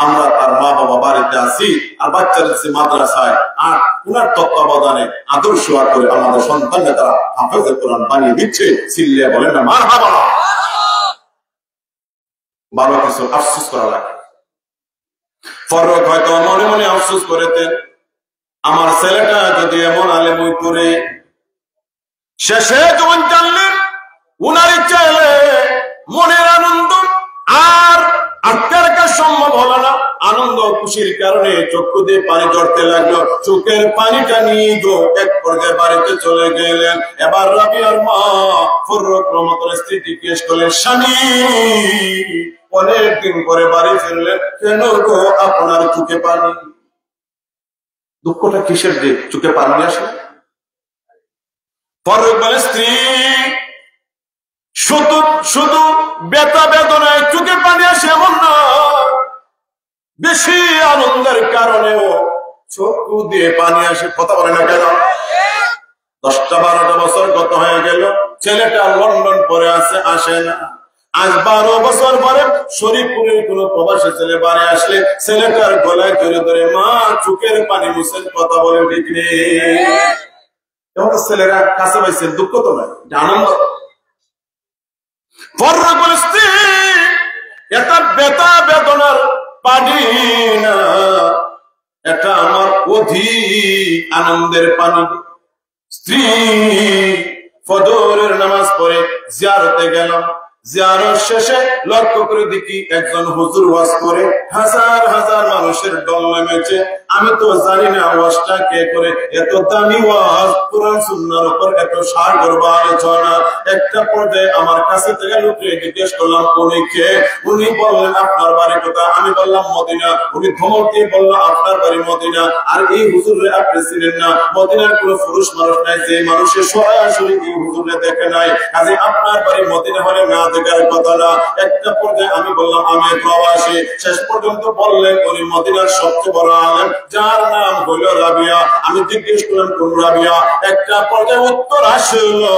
আমরা তার মা বাবা বাড়িতে আছি আর বাচ্চারা মাদ্রাসায়, আর উনার তত্ত্বাবধানে আদর্শ করে আমাদের সন্তানরা তারা হাফেজে কোরআন বানিয়ে দিচ্ছে। চিল্লিয়া বলেন না মারহাবা। ভালো কিছু আফসোস করা লাগে। ফররুখ হয়তো মনে মনে আফসোস করেতেন, আমার ছেলেটা যদি এমন আলেম করে। শেষে যখন জানলেন উনার ইচ্ছা এলে মনের আনন্দ আর আটকে রাখা সম্ভব হলো না। আনন্দ খুশির কারণে চক্ষু দিয়ে পানি ঝরতে লাগলো। চোখের পানিটা নিয়ে এক পর্যায়ে বাড়িতে চলে গেলেন। এবার রাবিয়ার মা ফররুখ রহমতুল্লাহ স্ত্রী জিজ্ঞেস করলেন, স্বামী অনেকদিন পরে বাড়ি ফিরলেন, কেন গো আপনার চোখে পানি? দুঃখটা কিসের যে চোখে পানি আসে? ফররুখ বলে, স্ত্রী শুধু শুধু ব্যথা বেদনায় চোখে পানি আসে এমন না, বেশি আনন্দের কারণেও চক্ষু দিয়ে পানি আসে। কথা বলে না কেন? 10টা-12টা বছর গত হয়ে গেল, ছেলেটা লন্ডন পরে আসে না। আজ 12 বছর পরে শরীফপুরের কোন প্রবাসী ছেলে বাড়ি আসলে ছেলেটার গলায় ধরে ধরে মা চোখের পানি মুছেন। কথা বলে ঠিক নেই? ছেলেরা কাছে পাইছেন, দুঃখ তো নয়, আনন্দ। ফররুখ বলে, স্ত্রী এটা ব্যথা বেদনার পানি না, এটা আমার অধিক আনন্দের পানি। স্ত্রী ফজরের নামাজ পড়ে জিয়ারতে গেলাম। জিয়ারত শেষে লক্ষ্য করে দেখি একজন হুজুর ওয়াজ করে, হাজার হাজার মানুষের দল নেমেছে। আমি তো জানি না ওয়াজটা কে করে, এত দামি ওয়াজ, কোরআন সুন্নাহর উপর এত সার গর্ব আলোচনা। একটা পর্যায়ে আমার কাছে থেকে লোকে জিজ্ঞেস করলাম উনি কে? উনি বললেন আপনার বাড়ি কোথায়? আমি বললাম মদিনা। উনি ধমক দিয়ে বলল আপনার বাড়ি মদিনা, আর এই হুজুরে আপনি চিনেন না। মদিনার কোন পুরুষ মানুষ নাই যে মানুষের সরাসরি এই হুজুরে দেখে নাই, কাজে আপনার বাড়ি মদিনা হলে না দেখার কথা না। একটা পর্যায়ে আমি বললাম আমি প্রবাসী। শেষ পর্যন্ত বললেন উনি মদিনার সবচেয়ে বড় আলেম, যার নাম হলো রাবিয়া। আমি জিজ্ঞেস করলাম কোন রাবিয়া? একটা পর্যায়ে উত্তর আসলো,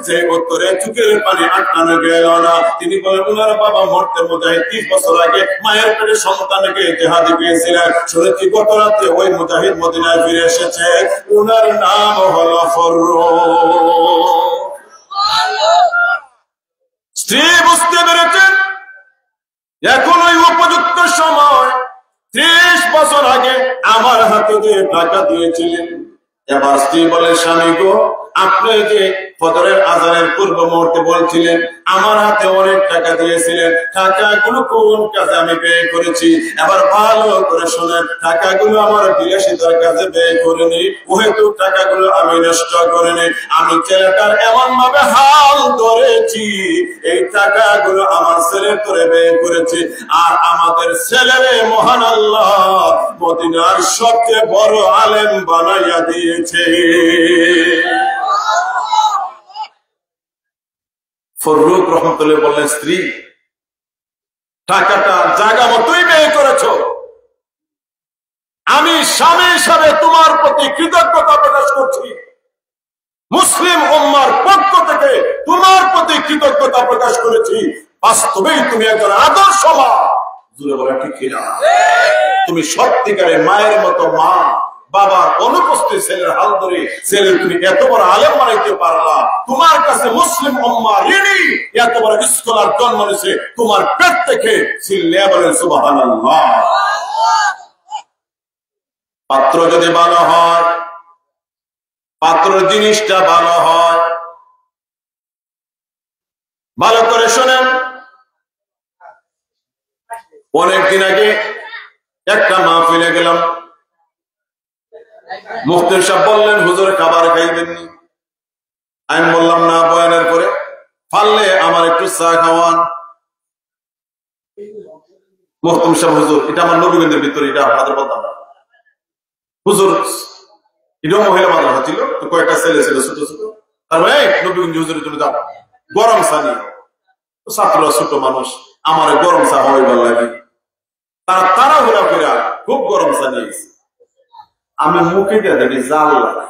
যে উত্তরে চোখের পানি আটকানো গেল না। তিনি বলেন উনার বাবা মরতে মুজাহিদ 30 বছর আগে মায়ের পেটে সন্তানকে জেহাদে গিয়েছিলেন। শুনেছি গত রাতে ওই মুজাহিদ মদিনায় ফিরে এসেছে, উনার নাম হলো ফররুখ। স্ত্রী বুঝতে পেরেছেন এখন ওই উপযুক্ত সময়। 30 বছর আগে আমার হাতে যে টাকা দিয়েছিলেন, এবার স্ত্রী বলে স্বামী গো, আপনি যে ফজরের আজানের পূর্ব মুহূর্তে বলছিলেন আমার হাতে অনেক টাকা দিয়েছিলেন, টাকাগুলো কোন কাজে আমি ব্যয় করেছি? এবার ভালো করে শোনেন, টাকাগুলো আমার বিলাসিতার কাজে ব্যয় করিনি, ওহেতু টাকাগুলো আমি নষ্ট করিনি। আমি ছেলেটার এমন ভাবে হাল ধরেছি, এই টাকাগুলো আমার ছেলের করে ব্যয় করেছি। আর আমাদের ছেলেরে মহান আল্লাহ মদিনার সবচেয়ে বড় আলেম বানাইয়া দিয়েছে। ফররুখ রহমতুল্লাহ বললেন স্ত্রী, টাকাটা জায়গা মতোই ব্যয় করেছ। আমি স্বামী হিসাবে তোমার প্রতি কৃতজ্ঞতা প্রকাশ করছি। মুসলিম উম্মার পক্ষ থেকে তোমার প্রতি কৃতজ্ঞতা প্রকাশ করেছি। বাস্তবেই তুমি একজন আদর্শ মা। জুড়ে বলে ঠিক কিনা? তুমি সত্যিকারের মায়ের মতো মা। বাবার অনুপস্থিত ছেলের হাল ধরে ছেলের তুমি এত বড় আলেম বানাইতে পারলা। তোমার কাছে মুসলিম উম্মাহ ঋণী। এত বড় স্কলার জন্ম নিয়েছে তোমার পেট থেকে। চিল্লিয়ে বলেন সুবহানাল্লাহ। পাত্র যদি ভালো হয়, পাত্র জিনিসটা ভালো হয়, ভালো করে শোনেন। অনেকদিন আগে একটা মাহফিলে গেলাম, মুফতি সাহেব বললেন হুজুর খাবার খাইবেননি? আমি বললাম না, বয়ানের পরে পারলে আমার একটু চা খাওয়ান। মুফতি সাহেব হুজুর, এটা আমার নবীগঞ্জের ভিতরে, এটা আপনাদের বলতাম না হুজুর। এটাও মহিলা মাদ্রাসা ছিল, কয়েকটা ছেলে ছিল ছোট ছোট। আর ভাই নবীগঞ্জ হুজুরের জন্য যাবো, গরম চা নিয়ে। ছাত্ররা ছোট মানুষ, আমার গরম চা হওয়াই ভালো লাগে। তারা তাড়াহুড়া করে খুব গরম চা নিয়েছে। আমি মুখে দিয়ে দেখি জাল লাগে।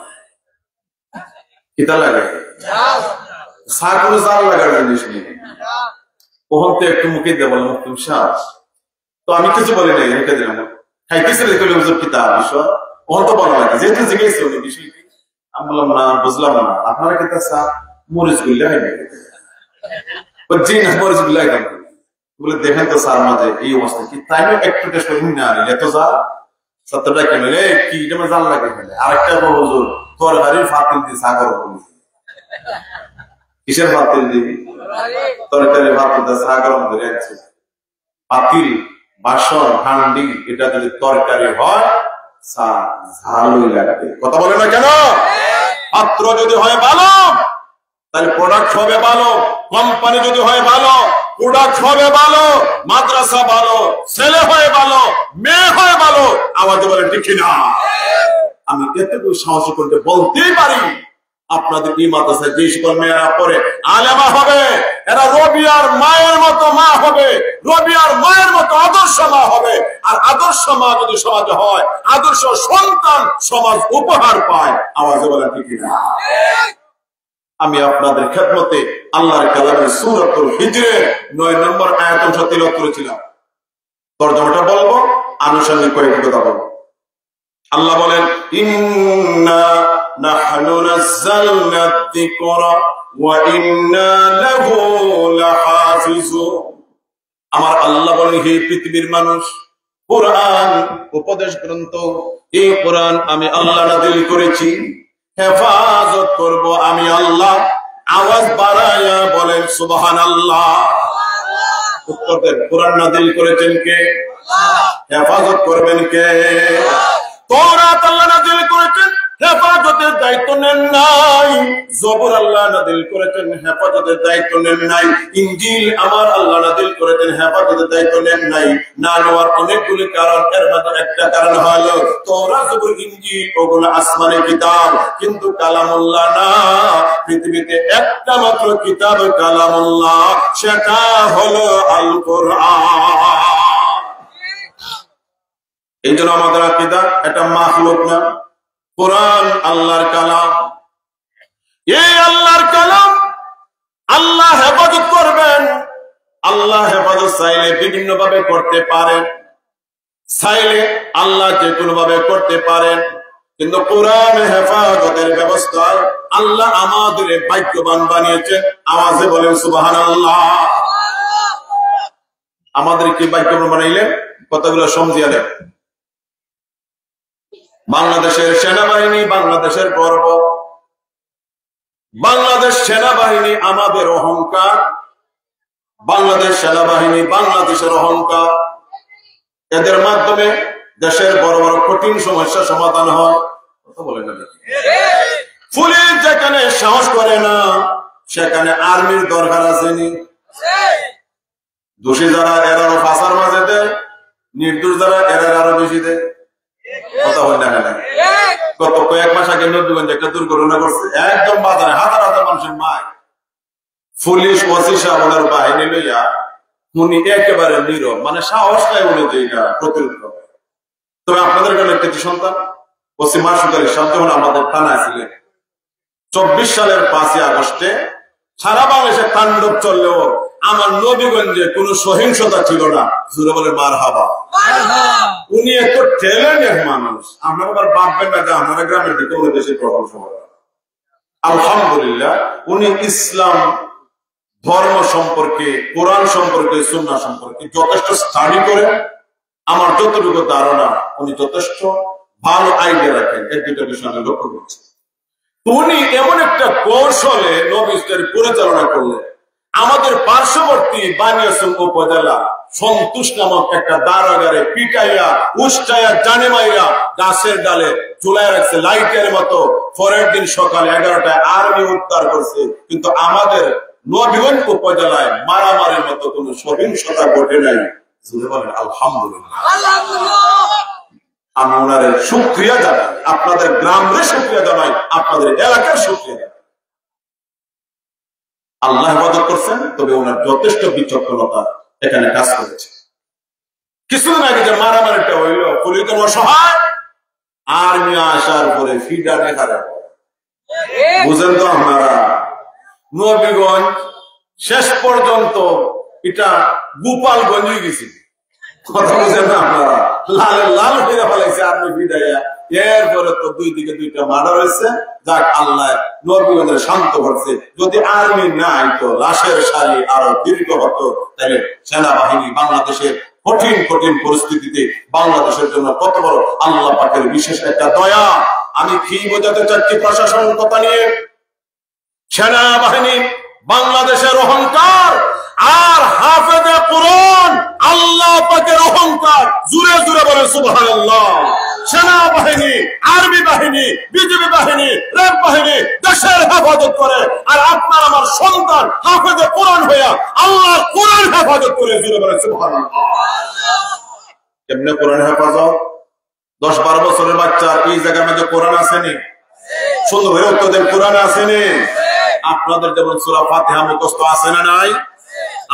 কিতা লাগে? চা কোনো জাল লাগার জিনিস নেই। ওখান থেকে একটু মুখে দিয়ে বললাম মুফতি সাহেব, তো আমি কিছু বলি নাই, হেঁটে দিলাম। খাইতেছে দেখলে হুজুর কিতা বিষয়, ওখান তো বলা লাগে যেহেতু জিজ্ঞেস উনি বিষয় কি। আমি বললাম না, বুঝলাম না, আপনারা কিতা চা মরিচ গুল্লা জি না, মরিচ গুল্লা বলে দেখেন তো স্যার মাঝে এই অবস্থা কি, তাই একটু টেস্ট করি না এত যা সত্যটা কেন রে কি এটা জাল লাগে ফেলে। আরেকটা হুজুর তরকারির ফাতিল দিয়ে চা করো, কিসের ফাতিল দিবি? তরকারির ফাতিল দিয়ে চা গরম করে আছে। পাতিল, বাসন, হান্ডি, এটা যদি তরকারি হয় চা ঝালই লাগবে। কথা বলে না কেন? পাত্র যদি হয় ভালো তাহলে প্রোডাক্ট হবে ভালো, কোম্পানি যদি হয় ভালো প্রোডাক্ট হবে ভালো, মাদ্রাসা ভালো, ছেলে হয় ভালো, মেয়ে হয় ভালো। আওয়াজে বলে ঠিক না? আমি এতটুকু সাহস করতে বলতেই পারি, আপনাদের এই মাদ্রাসায় যে সকল মেয়েরা পড়ে আলেমা হবে, এরা রবিয়ার মায়ের মতো মা হবে, রবিয়ার মায়ের মতো আদর্শ মা হবে। আর আদর্শ মা যদি সমাজে হয়, আদর্শ সন্তান সমাজ উপহার পায়। আওয়াজে বলে ঠিক না? আমি আপনাদের খেদমতে আল্লাহর কালামের সূরাতুল হিজরের 9 নম্বর আয়াত অংশ তিলাওয়াত করেছিলাম। তরজমাটা বলবো, আনুষঙ্গিক কয়েকটি কথা বলবো। আল্লাহ বলেন, ইন্না নাহনু নাযালনা যিকরা ওয়া ইন্না লাহু লাহাফিজুন। আমার আল্লাহ বলেন, হে পৃথিবীর মানুষ, কোরআন উপদেশ গ্রন্থ, এই কোরআন আমি আল্লাহ নাযিল করেছি, হেফাজত করব আমি আল্লাহ। আওয়াজ বাড়ায়া বলেন সুবহানাল্লাহ। উত্তর দেন, কোরআন নাযিল করেছেন কে? হেফাজত করবেন কে? তাওরাত আল্লাহ নাযিল করেছেন, হেফাজতের দায়িত্ব নেন নাই। জবুর আল্লাহ নাযিল করেছেন, হেফাজতের দায়িত্ব নেন নাই। ইনজিল আমার আল্লাহ নাযিল করেছেন, হেফাজতের দায়িত্ব নেন নাই। না নেওয়ার অনেকগুলি কারণ, এর মধ্যে একটা কারণ হলো তাওরাত, জবুর, ইনজিল ওগুলো আসমানি কিতাব, কিন্তু কালামুল্লাহ না। পৃথিবীতে একটা মাত্র কিতাব কালামুল্লাহ, সেটা হলো আল কোরআন। এই জন্য আমাদের আকীদা এটা মাখলুক না, কোরআন আল্লাহর কালাম। এই আল্লাহর কালাম আল্লাহ হেফাজত করবেন। আল্লাহ হেফাজত চাইলে বিভিন্ন ভাবে করতে পারেন, চাইলে আল্লাহ যে কোনো ভাবে করতে পারেন, কিন্তু কোরআন হেফাজতের ব্যবস্থা আল্লাহ আমাদের ভাগ্যবান বানিয়েছেন। আওয়াজে বলেন সুবহানাল্লাহ। আমাদের কি ভাগ্যবান বানাইলেন? কতগুলো সমঝিয়া দেন। বাংলাদেশের সেনাবাহিনী বাংলাদেশের গর্ব, বাংলাদেশ সেনাবাহিনী আমাদের অহংকার, বাংলাদেশ সেনাবাহিনী বাংলাদেশের অহংকার। এদের মাধ্যমে দেশের বড় বড় কঠিন সমস্যা সমাধান হয়। কথা বলেন না? পুলিশ যেখানে সাহস করে না, সেখানে আর্মির দরকার আসেনি। দোষী যারা এরারও ফাঁসার মাঝে দেয়, নির্দোষ যারা এরার আরো বেশি দেয়। কথা হয় না? গত কয়েক মাস আগে নবীগঞ্জে একটা দুর্ঘটনা করছে, একদম বাজারে হাজার হাজার মানুষের মায়। পুলিশ ওসি সাহেবের বাহিনী লইয়া উনি একেবারে নীরব, মানে সাহস নাই উনি যে এটা প্রতিরোধ করবে। তবে আপনাদের কাছে একটি সন্তান ওসি মাসুদ আলী সাহেব যখন আমাদের থানায় ছিলেন, 24 সালের 5 আগস্টে সারা বাংলাদেশে তাণ্ডব চললেও আমার নবীগঞ্জে কোন সহিংসতা ছিল না। জুড়ে বলে মারহাবা। উনি এত ট্যালেন্টেড মানুষ, আমরা আবার ভাববেন না যে আমার গ্রামের দিকে উনি বেশি প্রশংসা করেন। আলহামদুলিল্লাহ, উনি ইসলাম ধর্ম সম্পর্কে, কোরআন সম্পর্কে, সুন্নাহ সম্পর্কে যথেষ্ট স্টাডি করে। আমার যতটুকু ধারণা উনি যথেষ্ট ভালো আইডিয়া রাখেন। এর দুটো বিষয় আমি লক্ষ্য করছি। উনি এমন একটা কৌশলে নবীদের পরিচালনা করলেন, আমাদের পার্শ্ববর্তী বানিয়াচং উপজেলা সন্তোষ নামক একটা দারাগারে পিটাইয়া উষ্টাইয়া জানে মাইয়া গাছের ডালে ঝুলাই রাখছে লাইটের মতো। পরের দিন সকালে 11টায় আর্মি উদ্ধার করছে। কিন্তু আমাদের নবীগঞ্জ উপজেলায় মারামারির মতো কোন সহিংসতা ঘটে নাই। আলহামদুলিল্লাহ। আমি ওনারে শুকরিয়া জানাই, আপনাদের গ্রামের শুকরিয়া জানাই, আপনাদের এলাকার শুকরিয়া জানাই। আল্লাহ ইবাদত করছেন, তবে ওনার যথেষ্ট বিচক্ষণতা এখানে কাজ করেছে। কিছুদিন আগে যে মারামারিটা হইল, পুলিশ অসহায়, আর্মি আসার পরে ফিডা দেখা যায়। বুঝেন তো আপনারা, নবীগঞ্জ শেষ পর্যন্ত এটা গোপালগঞ্জ হয়ে গেছে। কথা বুঝেন না আপনারা? লাল লাল হয়ে ফেলাইছে আর্মি ফিডাইয়া। এরপরে তো দুই দিকে দুইটা মার্ডার হয়েছে। যাক, আল্লাহ নবীগঞ্জের শান্ত করছে। যদি আর্মি নাই তো লাশের সারি আরো দীর্ঘ হতো। তাহলে সেনাবাহিনী বাংলাদেশের কঠিন কঠিন পরিস্থিতিতে বাংলাদেশের জন্য কত বড় আল্লাহ পাকের বিশেষ একটা দয়া। আমি কি বোঝাতে চাচ্ছি প্রশাসন কথা নিয়ে? সেনাবাহিনী বাংলাদেশের অহংকার, আর হাফেজে কোরআন আল্লাহ পাকের অহংকার। জুড়ে জুড়ে বলে সুবহানাল্লাহ। সেনাবাহিনী, আর্মি বাহিনী, বিজিবি বাহিনী, র্যাব বাহিনী দেশের হেফাজত করে, আর আপনার আমার সন্তান হাফেজে কোরআন হইয়া আল্লাহ কোরআন হেফাজত করে। জুড়ে বলে সুবহানাল্লাহ। কেমনে কোরআন হেফাজত? 10-12 বছরের বাচ্চার এই জায়গার মধ্যে কোরআন আসেনি? সুন্দর হয়ে উত্তর দেন, কোরআন আসেনি? আপনাদের যেমন সূরা ফাতিহা মুখস্থ আছে না নাই?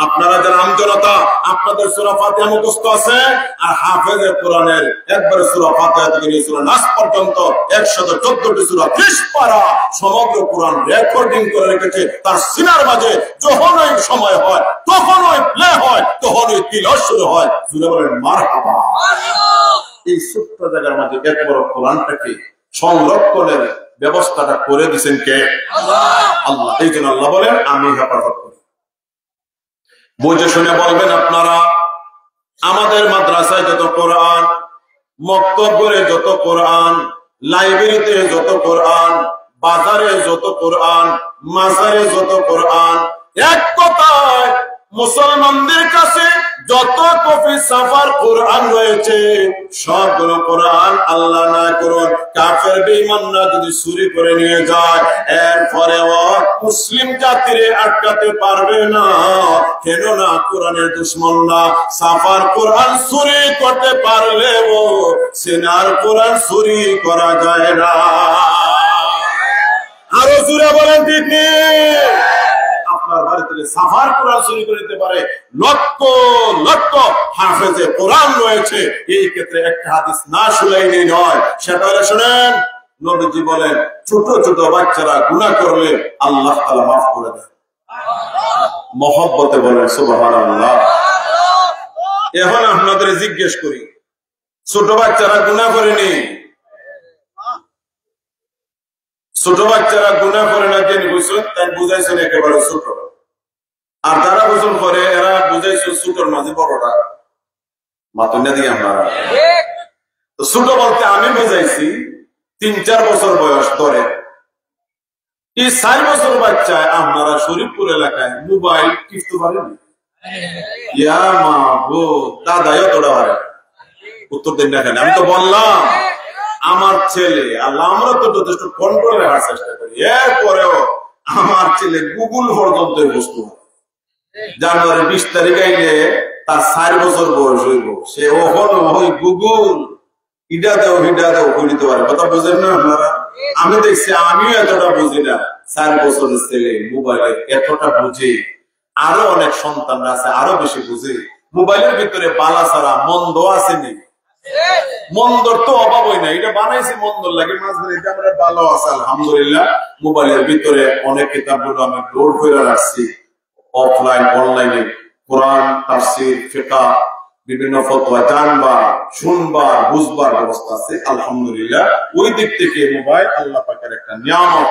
আপনারা যারা আমজনতা, আপনাদের সূরা ফাতিহা মুখস্থ আছে। আর হাফেজে কোরআনের একবারে সূরা ফাতিহা থেকে নিয়ে সূরা নাস পর্যন্ত 114টি সূরা 30 পারা সমগ্র কোরআন রেকর্ডিং করে রেখেছে তার সিনার মাঝে। যখনই সময় হয়, তখনই প্লে হয়, তখনই তিলাওয়াত শুরু হয়। জুড়ে বলেন মারহাবা। এই ছোট্ট জায়গার মাঝে এত বড় কোরআনটাকে সংরক্ষণের ব্যবস্থাটা করে দিয়েছেন কে? আল্লাহ। এই জন্য আল্লাহ বলেন, আমি হেফাজত করি। বুঝে শুনে বলবেন আপনারা, আমাদের মাদ্রাসায় যত কোরআন, মক্তবে যত কোরআন, লাইব্রেরিতে যত কোরআন, বাজারে যত কোরআন, মাজারে যত কোরআন, এক কথায় মুসলমানদের কাছে যত কপি সাফার কোরআন রয়েছে সবগুলো কোরআন আল্লাহ না করুন কাফের বেঈমানরা যদি চুরি করে নিয়ে যায়, এরপরেও মুসলিম জাতিরে আটকাতে পারবে না। কেননা কোরআনের দুশমনরা সাফার কোরআন চুরি করতে পারলেও সিনার কোরআন চুরি করা যায় না। আরো জোরে বলেন ঠিক নেই? আপনার বাড়ি থেকে সাফার কোরআন চুরি করে নিতে পারে লক্ষ লক্ষ হাফেজে কোরআন রয়েছে। এই ক্ষেত্রে একটা হাদিস না শুনাইলেই নয়, সেটা হলে শুনেন, নবীজি বলেন ছোট ছোট বাচ্চারা গুনাহ করলে আল্লাহ তাআলা মাফ করে দেন। মহব্বতে বলেন সুবহানাল্লাহ। এখন আপনাদের জিজ্ঞেস করি, ছোট বাচ্চারা গুনাহ করেনি? ছোট বাচ্চারা গুনাহ করে না জেনে বুঝছেন, তাই বুঝাইছেন একেবারে ছোট। আর যারা গোসল করে এরা বুঝাইছে ছোটর মাঝে বড়টা মাতুন না দিয়ে আমরা ছোট বলতে আমি বুঝাইছি 3-4 বছর বয়স ধরে। এই 4 বছর বাচ্চায় আপনারা শরীফপুর এলাকায় মোবাইল টিপতে পারেন? ইয়া মা গো, দাদাও তোড়া পারে। উত্তর দিন না কেন? আমি তো বললাম আমার ছেলে, আল্লাহ আমরা তো যথেষ্ট কন্ট্রোল রাখার চেষ্টা করি, এরপরেও আমার ছেলে গুগল পর্যন্ত বস্তু জানুয়ারি 20 তারিখ আইলে তার 4 বছর বয়স হইব, সে ওখানে ওই গুগল ইডা দেও হিডা দেও করিতে পারে। কথা বুঝেন না আপনারা? আমি দেখছি আমিও এতটা বুঝি না, 4 বছরের ছেলে মোবাইলে এতটা বুঝে। আরো অনেক সন্তানরা আছে আরো বেশি বুঝে। মোবাইলের ভিতরে বালা ছাড়া মন্দ আসেনি, মন্দর তো অভাবই নাই। এটা বানাইছি মন্দর লাগে, মাঝখানে এটা আমরা ভালো আছে আলহামদুলিল্লাহ। মোবাইলের ভিতরে অনেক কিতাবগুলো আমি লোড করে রাখছি, অফলাইন অনলাইনে। কোরআন, তাফসীর, ফিকহ, বিভিন্ন ফতোয়া জানবার, শুনবার, বুঝবার ব্যবস্থা আছে আলহামদুলিল্লাহ। ওই দিক থেকে মোবাইল আল্লাহ পাকের একটা নিয়ামত।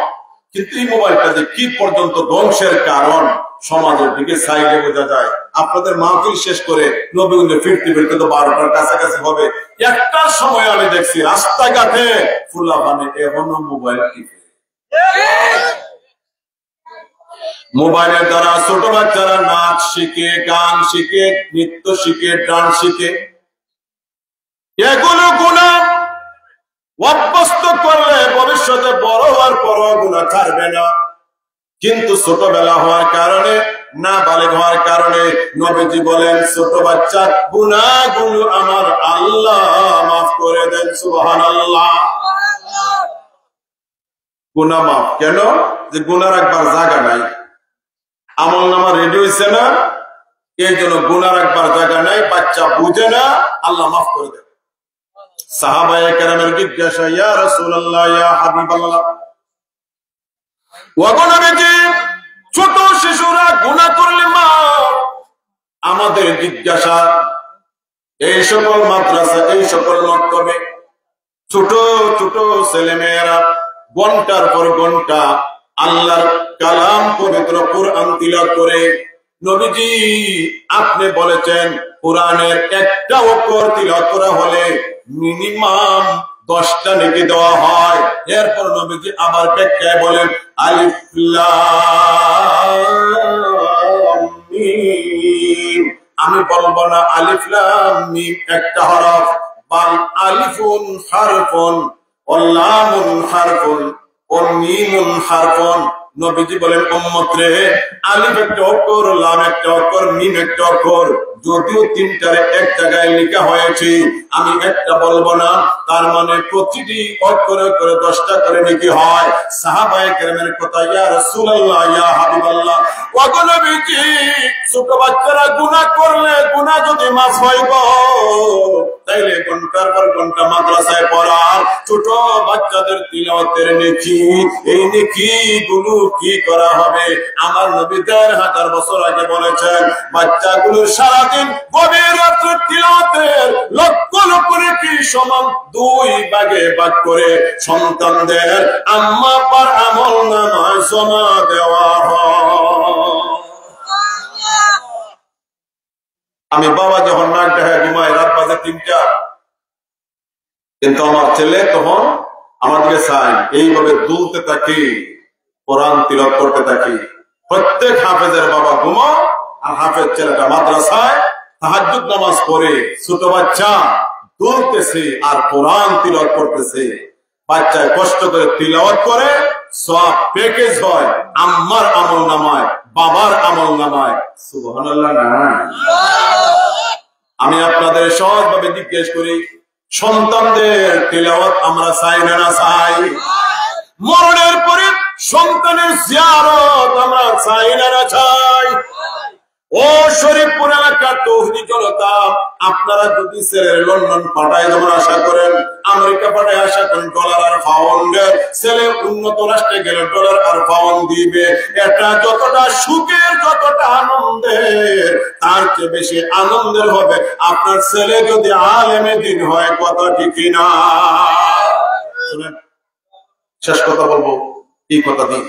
কিন্তু এই মোবাইলটা যে কি পর্যন্ত ধ্বংসের কারণ সমাজের দিকে চাইলে বোঝা যায়। আপনাদের মাহফিল শেষ করে নবীগঞ্জে ফিরতে ফিরতে তো 12টার কাছাকাছি হবে। একটার সময় আমি দেখছি রাস্তাঘাটে ফুলাফানে এখনো মোবাইল টিপে। মোবাইলের দ্বারা ছোট বাচ্চারা নাচ শিখে, গান শিখে, নৃত্য শিখে, ডান্স শিখে। এগুলো গুনাহ অভ্যস্ত করলে ভবিষ্যতে বড় হওয়ার পরও গুনাহ ছাড়বে না। কিন্তু ছোটবেলা হওয়ার কারণে, না বালেগ হওয়ার কারণে নবীজি বলেন ছোট বাচ্চার গুনাহগুলো আমার আল্লাহ মাফ করে দেন। সুবহানাল্লাহ। গুনাহ মাফ কেন? যে গুনাহ রাখবার জায়গা নাই, আমলনামা রেডি হইছে না, এই জন্য গুনাহ রাখবার জায়গা নাই, বাচ্চা বুঝে না, আল্লাহ মাফ করে দেন। সাহাবায়ে কেরামের জিজ্ঞাসা, ইয়া রাসূলুল্লাহ, ইয়া হাবিবাল্লাহ, ওগো নবীজি, ছোট শিশুরা গুনাহ করলে মা, আমাদের জিজ্ঞাসা, এই সকল মাদ্রাসা, এই সকল মক্তবে ছোট ছোট ছেলে মেয়েরা ঘন্টার পর ঘন্টা আল্লাহর কালাম পবিত্র কোরআন তিলাওয়াত করে। নবীজি আপনি বলেছেন কোরআনের একটা অক্ষর তিলাওয়াত করা হলে মিনিমাম 10টা নেকি দেওয়া হয়। এরপর নবীজি আবার ব্যাখ্যায় বলেন আলিফ লাম মিম। আমি বলবো না আলিফ লাম মিম একটা হরফ, বাল আলিফুন হারফুন ওয়া লামুন হারফুন ওয়া মিমুন হারফুন। নবীজি বলেন উম্মত রে, আলিফ একটা অক্ষর, লাম একটা অক্ষর, মিম একটা অক্ষর, যদিও 3টারে এক জায়গায় লেখা হয়েছে, আমি একটা বলবো না, তার মানে প্রতিটি অক্ষরে করে 10টা করে নেকি হয়। সাহাবায়ে কেরামের কথা, ইয়া রাসূলুল্লাহ, ইয়া হাবিবাল্লাহ, ওগো নবীজি, ছোট বাচ্চারা গুনাহ করলে গুনাহ যদি মাফ হয় গো, তাইলে ঘন্টার পর ঘন্টা মাদ্রাসায় পড়ার ছোট বাচ্চাদের তিলাওয়াতের নেকি, এই নেকি গুলো কি করা হবে? আমার নবী 1000 বছর আগে বলেছেন বাচ্চাগুলো সারাদিন গভীর রাত্রে তিলাওয়াতের লক্ষ লক্ষ নেকি সমান 2 ভাগে ভাগ করে সন্তানদের আম্মা পার আমলনামায় জমা দেওয়া হয়। আমি বাবা যখন নাক ডাকা ঘুমাই, রাত বাজে 3টা, কিন্তু আমার ছেলে তখন আমাদেরকে চাই এইভাবে দুলতে থাকি, কোরআন তিলাওয়াত করতে থাকি। প্রত্যেক হাফেজের বাবা ঘুমাও আর হাফেজ ছেলেটা মাদ্রাসায় তাহাজ্জুদ নামাজ পড়ে, ছোট বাচ্চা তুলতেছে আর কোরআন তিলাওয়াত করতেছে। বাচ্চায় কষ্ট করে তিলাওয়াত করে, সব প্যাকেজ হয় আম্মার আমল নামায়, বাবার আমল নামায়। সুবহানাল্লাহ না? আমি আপনাদের সহজভাবে জিজ্ঞেস করি, সন্তানদের তিলাওয়াত আমরা চাই না না চাই? মরণের পরে সন্তানের জিয়ারত আমরা চাই না না চাই? ও শরীফপুর এলাকার তৌহিদি জনতা, আপনারা যদি ছেলের লন্ডন পাঠায় যেমন আশা করেন, আমেরিকা পাঠায় আশা করেন ডলার আর পাউন্ডের, ছেলে উন্নত রাষ্ট্রে গেলে ডলার আর পাউন্ড দিবে, এটা যতটা সুখের যতটা আনন্দের, তার চেয়ে বেশি আনন্দের হবে আপনার ছেলে যদি আলেমে দিন হয়। কথা ঠিক না? শুনেন, শেষ কথা বলবো এই কথা দিই,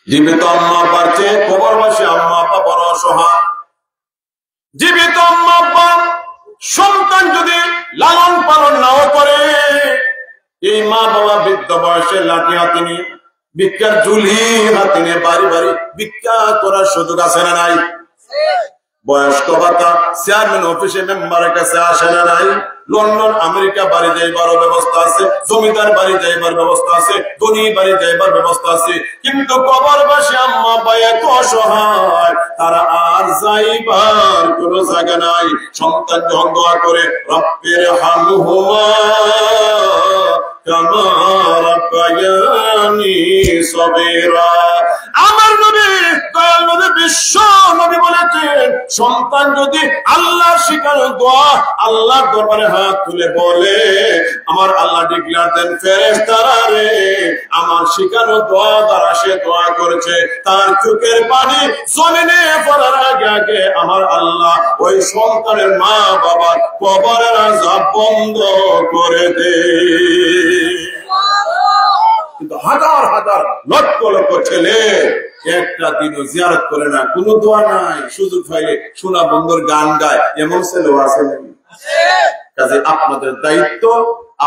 জীবিত আম্মা আব্বার চেয়ে কবরবাসী আম্মা আব্বা বড় অসহায়। জীবিত আম্মা আব্বা সন্তান যদি লালন পালন নাও করে, এই মা বাবা বৃদ্ধ বয়সে লাঠি হাতে নিয়ে, ভিক্ষার ঝুলি হাতে নিয়ে বাড়ি বাড়ি ভিক্ষা করার সুযোগ আছে না নাই? বয়স্ক ভাতা চেয়ারম্যান অফিসে মেম্বারের কাছে আসে না নাই? লন্ডন আমেরিকা বাড়ি যাইবার ব্যবস্থা আছে, জমিদার বাড়ি যাইবার ব্যবস্থা আছে, ধনী বাড়ি যাইবার ব্যবস্থা আছে, কিন্তু কবরবাসী আম্মা আব্বা এত অসহায়, তারা আর যাইবার কোন জায়গা নাই। সন্তান যখন দোয়া করে, রব্বির হামহুমা কামা রাব্বায়ানি সগীরা, আমার নবী দয়াল নবী বিশ্ব নবী বলেছেন, সন্তান যদি আল্লাহর শিখানো দোয়া আল্লাহর দরবারে হাত তুলে বলে, আমার আল্লাহ ডিক্লেয়ার দেন, ফেরেশতারা রে, আমার শিখানো দোয়া দ্বারা সে দোয়া করেছে, তার চোখের পানি জমিনে পড়ার আগে আগে আমার আল্লাহ ওই সন্তানের মা বাবার কবরের আযাব বন্ধ করে দে। কিন্তু হাজার হাজার লক্ষ লক্ষ ছেলে একটা দিনও জিয়ারত করে না, কোন দোয়া নাই, সুযোগ পাইলে সোনা বন্ধুর গান গায়, এমন ছেলেও আছে নাকি? কাজে আপনাদের দায়িত্ব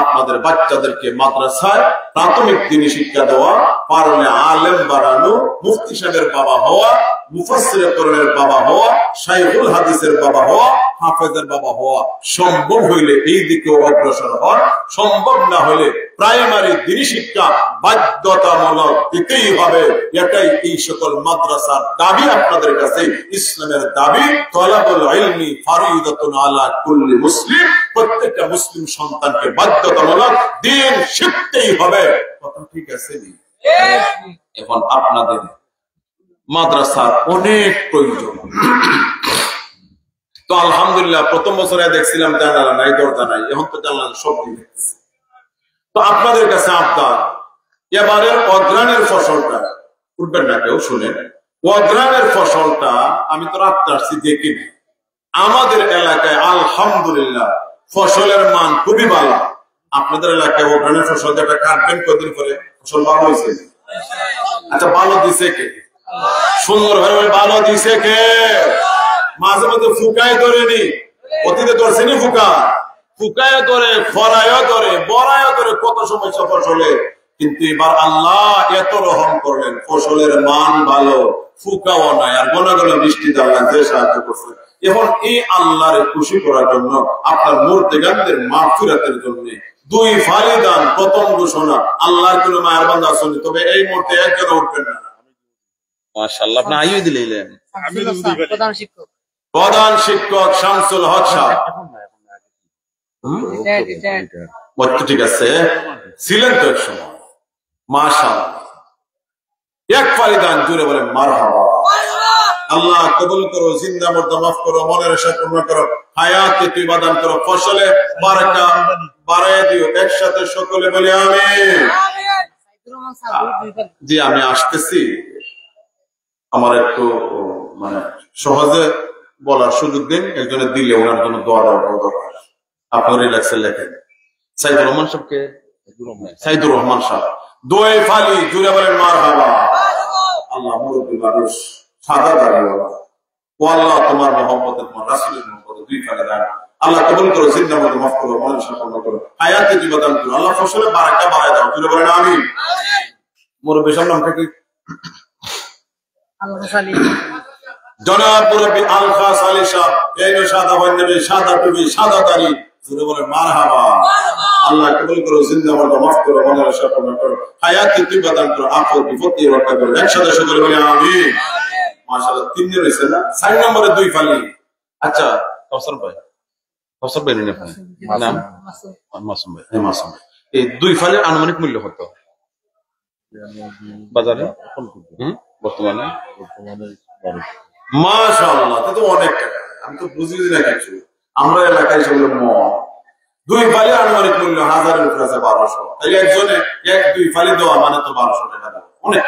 আপনাদের বাচ্চাদেরকে মাদ্রাসায় প্রাথমিক দিনী শিক্ষা দেওয়া, পারলে আলেম বাড়ানো, মুফতি সাহেবের বাবা হওয়া, মুফাসসিরে কোরআনের বাবা হওয়া, শাইখুল হাদিসের বাবা হওয়া, হাফেজের বাবা হওয়া। সম্ভব হইলে এই দিকে অগ্রসর হওয়া, সম্ভব না হলে প্রাইমারি দিনী শিক্ষা বাধ্যতামূলক দিতেই হবে। এটাই এই সকল মাদ্রাসার দাবি আপনাদের কাছে, ইসলামের দাবি। তলাবুল ইলমি ফারিদাতুন আলা কুল্লি মুসলিম, প্রত্যেকটা মুসলিম সন্তানকে বাধ্যতামূলক দিন শিখতেই হবে। কথা ঠিক আছে? এখন আপনাদের মাদ্রাসার অনেক প্রয়োজন। তো আলহামদুলিল্লাহ প্রথম বছরে দেখছিলাম জানালা নাই, দরজা নাই, এখন তো জানালা সব দেখতেছি। তো আপনাদের কাছে আবদার, এবারের অগ্রাণের ফসলটা উঠবেন না কেউ, শুনেন, অগ্রাণের ফসলটা আমি তো রাখতে আসছি দেখিনি, আমাদের এলাকায় আলহামদুলিল্লাহ ফসলের মান খুবই ভালো। আপনাদের এলাকায় অগ্রাণের ফসল যেটা কাটবেন কদিন পরে ফসল ভালো হয়েছে? আচ্ছা, ভালো দিছে কে? সুন্দর ভাবে ভালো দিছে কে? মাঝে মধ্যে ফুকায় ধরেনি, অতীতে ধরছেনি ফুকা, ফুকায় ধরে, খরায় ধরে, বড়ায় ধরে, কত সমস্যা ফসলে। কিন্তু এবার আল্লাহ এত রহম করলেন, ফসলের মান ভালো, ফুকাও নাই, আর গোনা গোনা বৃষ্টি দেওয়া যে সাহায্য করছে। এখন এই আল্লাহরে খুশি করার জন্য, আপনার মুর্তেগানদের মাগফিরাতের জন্য দুই ফালি দান, প্রথম ঘোষণা, আল্লাহর কোন মায়ের বান্দা আসেনি, তবে এই মুহূর্তে একজন উঠবেন না। মাশাআল্লাহ, আপনি আইও দিলেন। প্রধান শিক্ষক শামসুল হক সাহেব, ঠিক আছে, ছিলেন তো এক সময়। মাশাআল্লাহ, এক ফালি দান জুড়ে বলেন মারহাবা। আল্লাহ কবুল করো, জিন্দা মুর্দা মাফ করো, মনের আশা পূর্ণ করো, হায়াতে তুই বাদান করো, ফসলে বারাকা বাড়ায় দিও। একসাথে সকলে বলি আমিন। জি, আমি আসতেছি, আমার একটু মানে সহজে বলার সুযোগ দিন, একজনের দিলে ওনার জন্য দোয়া দেওয়া দরকার। আপনার রিল্যাক্সে লেখেন সাইদুর রহমান সাহেবকে, সাইদুর রহমান সাহেব, দোয়ে ফালি জুড়ে বলেন মারহাবা। আল্লাহ মুরব্বী মানুষ, সাদা দাঁড়িয়েওয়ালা, ও আল্লাহ তোমার মহব্বতে, তোমার রাসূলের মহব্বতে দুই ফালি দান। আল্লাহ কবুল করো, জিন্দা মুর্দা মাফ করো, মনের আশা পূর্ণ করো, হায়াতে তুই বাদান করো। আল্লাহ ফসলে বারাকা বাড়ায় দাও, জুড়ে বলেন আমিন। মুরব্বী সাহেব নামটা কি? জনাব মুরব্বী আলখাস আলী সাহেব, এই সাদা পাঞ্জাবি, সাদা টুপি, সাদা দাড়ি, জুড়ে বলেন মারহাবা। আল্লাহ কবুল করো, জিন্দা মরদা মাফ করো, মনের আশা পূর্ণ করো, হায়াতে তৈবা দান করো, আপদ বিপদ দিয়ে রক্ষা করো। একসাথে সকলে বলি আমিন। মাশাআল্লাহ, 3 জন হয়েছে না? 4 নম্বরে 2 ফালি। আচ্ছা, কাউসার ভাই, কাউসার ভাই নেন আপনি নাম মাসুম ভাই। মাসুম ভাই, এই 2 ফালের আনুমানিক মূল্য কত বাজারে বর্তমানে? মাশাআল্লাহ, তা তো অনেক টাকা। আমি তো বুঝি না কিছু। আমরা এলাকায় সেগুলো মন 2 ফালি আনুমানিক মূল্য 1000 এর উপরে আছে, 1200। তাহলে একজনে 1-2 ফালি দেওয়া মানে তো 1200 টাকা দেওয়া অনেক।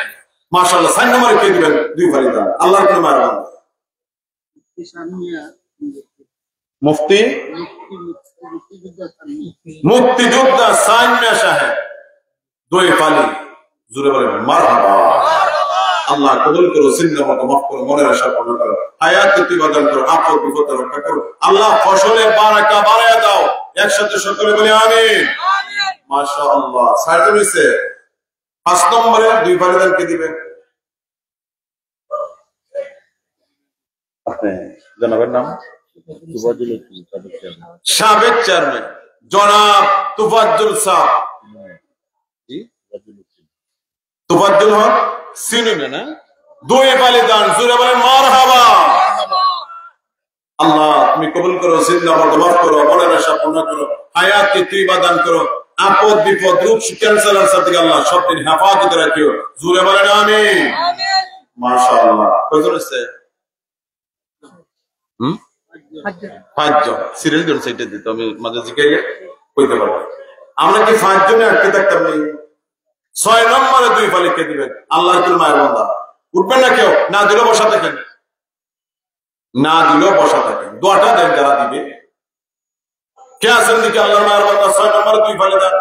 মাশাআল্লাহ, 4 নম্বরে কে দিবেন 2 ফালি দান? আল্লাহর কোন মেহরবানি। মুফতি মুক্তিযোদ্ধা সাইমিয়া সাহেব 2 ফালি, জোরে বলেন মারহাবা। আল্লাহ কবুল করো, জিন্দা মতো মাফ করো, মনের আশা পূর্ণ করো, হায়াতে তৈবা দান করো, আপদ বিপদ রক্ষা করো। আল্লাহ ফসলে বারাকা বাড়ায়া দাও। একসাথে সকলে বলি আমিন। মাশাআল্লাহ, 4 জন হইছে। 5 নম্বরে 2 ফালি দান কে দিবেন? আপনি জনাবের নাম? সাবেক চেয়ারম্যান জনাব তুফাজ্জল সাহেব। তুফাজ্জল হক সিনিয়র না? 2 ফালি দান, জোরে বলেন মারহাবা। আল্লাহ তুমি কবুল করো, জিন্দা মরদা মাফ করো, মনের আশা পূর্ণ করো, হায়াতে তৈবা দান করো, আপদ বিপদ রোগ ক্যান্সার থেকে আল্লাহ সব দিন হেফাজতে রাখিও। জোরে বলেন আমিন। মাশাআল্লাহ, কয়জন আছে? 5 জন। সিরিয়াল জন সাইডে দিত, আমি মাঝে জিজ্ঞাসা কইতে পারবো। আমরা কি 5 জনে আটকে থাকতাম না? 6 নম্বরে 2 ফালি কে দিবেন? আল্লাহর কোন মায়ের বান্দা। উঠবেন না কেউ? না দিলেও বসা থাকেন, না দিলেও বসা থাকেন। দোয়াটা দেন যারা দিবে। কে আছেন দিকে আল্লাহর মায়ের বান্দা? 6 নম্বরে 2 ফালি দেন।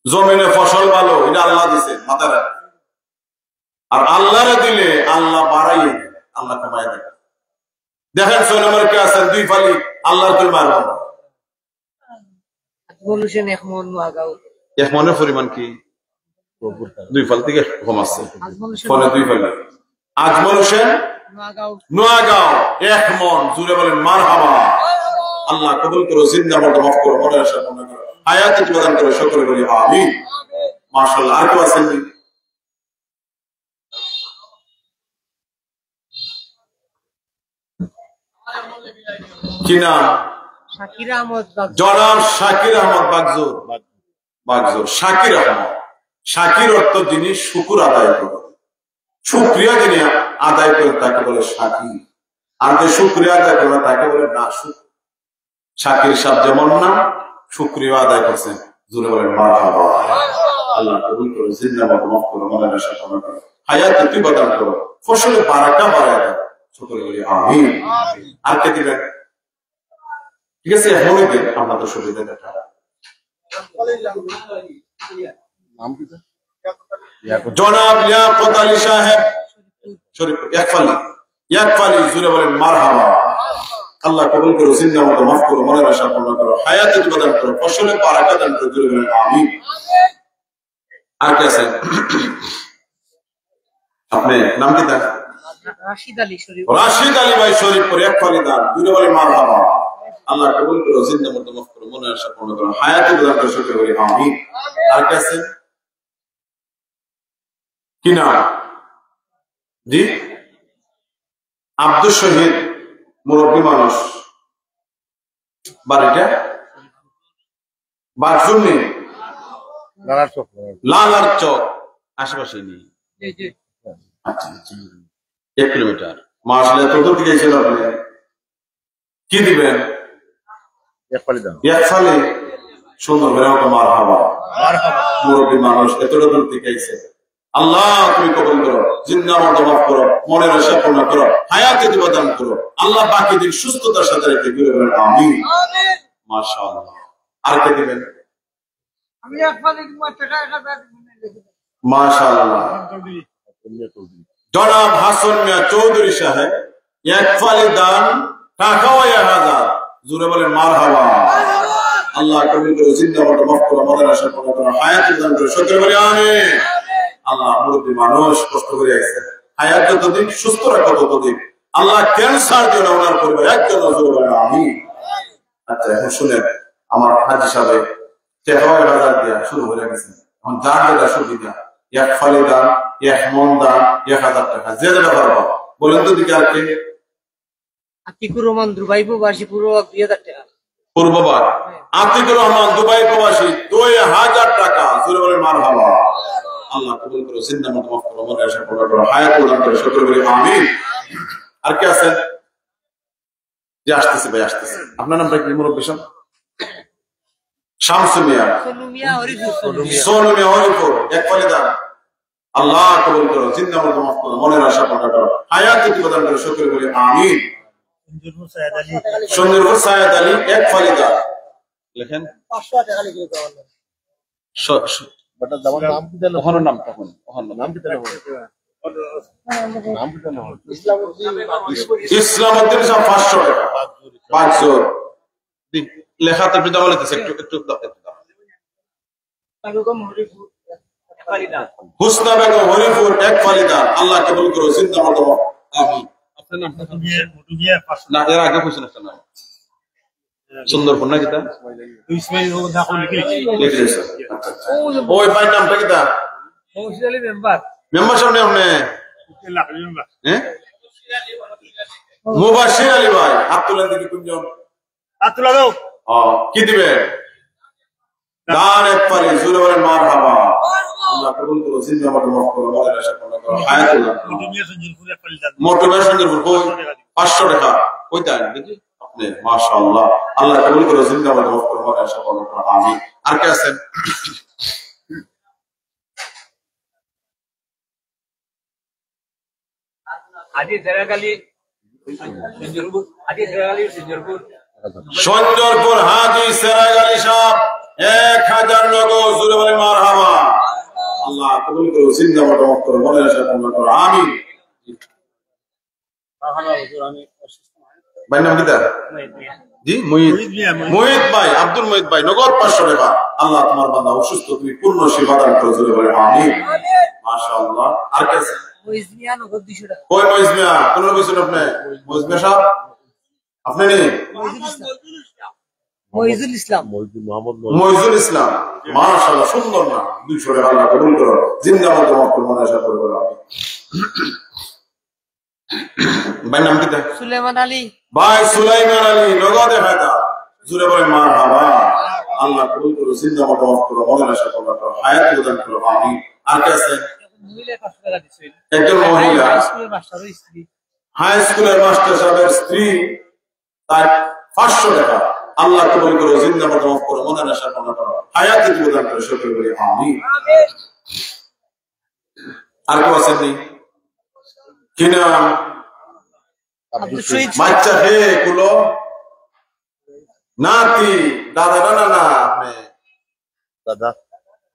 জমিনে ফসল ভালো, এটা আল্লাহ দিছে, মাথায় রাখেন। আর আল্লাহরে দিলে আল্লাহ বাড়াইয়ে দেন, আল্লাহ কমাই দেন। দেখেন 6 নম্বরে কে আছেন 2 ফালি, আল্লাহর কোন মায়ের বান্দা। এক মনের পরিমাণ কি? 2 ফাল থেকে কম আছে। ফলে 2 ফালি। আজমল হোসেন নোয়াগাঁও 1 মন, জুড়ে বলেন মারহাবা। আল্লাহ কবুল করো, জিন্দা মরদা মাফ করো, মনের আশা পূর্ণ করো, হায়াতে প্রদান করো, সকলে বলি আমিন। মাশাআল্লাহ, আর কেউ আছেন? কি নাম? জনাব শাকির আহমদ বাগজোর। শাকির আহমদ। শাকির অর্থ যিনি শুকুর আদায় করেন, শুকরিয়া যিনি আদায় করেন তাকে বলে শাকির। আর যে শুকরিয়া আদায় করে তাকে বলে না শুকর। শাকির সাহেব যেমন না, শুকরিয়া আদায় করছেন, জোরে বলেন মারহাবা। আল্লাহ কবুল করো, জিন্দা মতো মাফ করো, মনের আশা পূর্ণ করো, হায়াতে তৈবা দান করো, ফসলে বারাকা বাড়ায় দাও, সকলে বলি আমিন। আর কে দিবেন? ঠিক আছে, মনে দেন, আপনাদের সুবিধা দেখা। জনাব লিয়াকত আলী সাহেব শরীফপুর 1 ফালি, 1 ফালি, জুড়ে বলেন মারহাবা। আল্লাহ কবুল করো, জিন্দা মতো মাফ করো, মনের আশা পূর্ণ করো, হায়াতে তৈবা দান করো, ফসলে বারাকা দান করো, জুড়ে বলেন আমিন। আর কে আছেন? আপনি নাম কি? রাশিদ আলী ভাই শরীফপুর 1 ফালি দান, জুড়ে বলেন মারহাবা। আল্লাহ কবুল করো, জিন্দা মতো মাফ করো, মনের আশা পূর্ণ করো, হায়াতে তৈবা দান করো, সকলে বলি আমিন। আর কে আছেন? কি নাম? জি আব্দুল শহীদ, মুরব্বী মানুষ, বাড়িটা বারজুমনি লালার চক আশেপাশে নেই। আচ্ছা, 1 কিলোমিটার। মাশাআল্লাহ, এত দূর থেকে এসেছেন আপনি। কি দিবেন? 1 ফালি, সুন্দর করে মারহাবা। মুরব্বী মানুষ, এতটা দূর থেকে এসেছে। আল্লাহ তুমি কবুল করো, জিন্দা মরদা মাফ করো, মনের আশা পূর্ণ করো, হায়াতে তৈবা দান করো। আল্লাহ বাকি দিন সুস্থতার সাথে রেখে দিবেন, আমিন। মাশাআল্লাহ, আর কে দিবেন? মাশাআল্লাহ, জনাব হাসান মিয়া চৌধুরী সাহেব 1 ফালি দান, টাকাও 1000, জোরে বলেন মারহাবা। আল্লাহ কবুল করো, জিন্দা মরদা মাফ করো, মনের আশা পূর্ণ করো, হায়াতে দান করো, সকলে বলি আমিন। আল্লাহ মুরব্বী মানুষ কষ্ট করে আসছে, হায়াত যতদিন, সুস্থ রাখো ততদিন। আল্লাহ ক্যান্সার দিও না ওনার পরিবার, একজন আমি। আচ্ছা এখন শুনেন, আমার হাজি সাহেব 10,000 দিয়া শুরু হয়ে গেছে। এখন যার যেটা সুবিধা, এক ফালি দান, এক মন দান, 1,000 টাকা, যে যেটা পারবো বলেন তো দিকে। আর কে? আতিকুর রহমান দুবাই প্রবাসী, পুরো 2,000 টাকা। পূর্ববার আতিকুর রহমান দুবাই প্রবাসী 2,000 টাকা। জোরে বলে মারহাবা। আল্লাহ কবুল করো, জিন্দা মত মাফ করো, মনে আশা পূর্ণ করো, হায়াত প্রদান করো, শুকর করি আমিন। আর কে আছেন? যে আসতেছে ভাই, আসতেছে। আপনার নামটা কি মুরব্বী সাহেব? শামসু মিয়া, সোনু মিয়া, হরিপুর। সোনু মিয়া, হরিপুর, এক ফালি দান। আল্লাহ কবুল করো, জিন্দা মত মাফ করো, মনের আশা পূর্ণ করো, হায়াত প্রদান করো, শুকর করি আমিন। সুন্দরপুর সায়েদ আলী, এক ফালি দান। লেখেন 500 টাকা লিখে দাও। ইসলামউদ্দিন সাহেব 500 টাকা। 500 লেখাতে পিতা বলেছে একটু একটু হুসনা বেগম হরিপুর, এক ফালি দান। আল্লাহ কবুল করো, জিন্দা মত আমিন। আপনার নামটা না, এর আগে কইছেন একটা নাম সুন্দরপুর না কিতা লিখেছে। ওই ভাই নামটা কিতা? মেম্বার মেম্বার সামনে আপনি মুবাশির আলী ভাই, হাত তুলেন দেখি কোনজন। হাত তুলা দাও। কি দিবে? দান এক পারি, জোরে বলেন মারহাবা। আল্লাহ কবুল করো, জিন্দা মত মাফ করো, মনের আশা পূর্ণ করো, হায়াত প্রদান করো। মোটিভেশন 500 টাকা। কইতা দেখি আপনি, মাশাআল্লাহ। আল্লাহ কবুল করো, জিন্দা মত মাফ করো, মনের আশা পূর্ণ করো আমিন। আর কে আছেন? সঞ্জরপুর হাজি সেরাগ আলী সাহেব 1,000 নগদ। জোরে বলেন মারহাবা। আল্লাহ কবুল করো, জিন্দা মত মাফ করো, মনের আশা পূর্ণ করো আমিন। ভাই নাম কিতা? জি মুহিত ভাই, আব্দুল মুহিত ভাই, নগদ 500 টাকা। আল্লাহ তোমার বান্দা অসুস্থ, তুমি পূর্ণ সেবা দান করো, জোরে বলেন আমিন। মাশাআল্লাহ। আর কে আছে? মইজ মিয়া, নগদ 200 টাকা। কই মইজ মিয়া? কোন বলছেন আপনি? মইজ মিয়া সাহেব আপনি নেই? মইজুল ইসলাম। মইজুল ইসলাম, মাশাআল্লাহ, সুন্দর না। 200 টাকা। আল্লাহ কবুল করো, জিন্দা মত মাফ করো, মনের আশা পূর্ণ করো আমিন। ভাই নাম কিতা? সুলাইমান আলী। ভাই সুলাইমান আলী, নগদ 1,000। জোরে বলেন মারহাবা। আল্লাহ কবুল করো, জিন্দা মত মাফ করো, মনের আশা পূর্ণ করো, হায়াত প্রদান করো আমিন। আর কে আছে? মহিলা 500 টাকা দিছেন। একজন মহিলা, স্কুলের মাস্টারের স্ত্রী। হাই স্কুলের মাস্টার সাহেবের স্ত্রী, তার 500 টাকা। আল্লাহ কবুল করো, জিন্দা মত মাফ করো, মনের আশা পূর্ণ করো, হায়াত প্রদান করো, শুকর করি আমিন। আর কেউ আছেননি? কি নাম? আব্দুল শহীদ। বাচ্চা হে কুলো নাতি, দাদা না না আপনি দাদা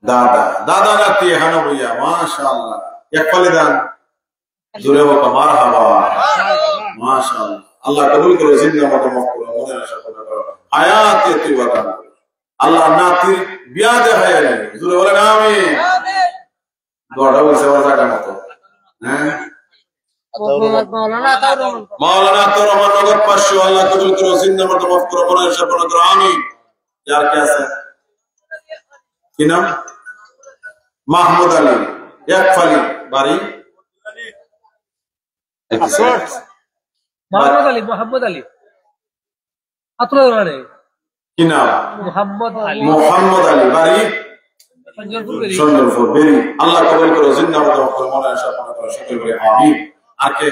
দাদা দাদা নাতি হানো ভইয়া, মাশাআল্লাহ। এক ফালি দান। জোরে বলো মারহাবা। মাশাআল্লাহ। আল্লাহ কবুল করো, জিন্দা মত মাফ করো, মনের আশা পূর্ণ করো, হায়াত প্রদান করো। আল্লাহ নাতির বিয়া দেখায় নেই। জোরে বলেন আমিন। দোয়াটা বলছে আমার জায়গা মতো। হ্যাঁ, মাওলানা আতাউর রহমান। মাওলানা আতাউর রহমান, নগদ 500। আল্লাহ কবুল করো, জিন্দা মত মাফ করো, মনের আশা পূর্ণ করো আমিন। যার কে আছে? কি নাম? মাহমুদ আলী, এক ফালি, বাড়ি মোহাম্মদ আলী আতুল রানে। কি নাম? মোহাম্মদ আলী। মোহাম্মদ আলী, বাড়ি সঞ্জরপুর বেরি। সঞ্জরপুর বেরি। আল্লাহ কবুল করো, জিন্দা মত মাফ করো, মনের আশা পূর্ণ করো, শুকর করি আমিন। আর কে?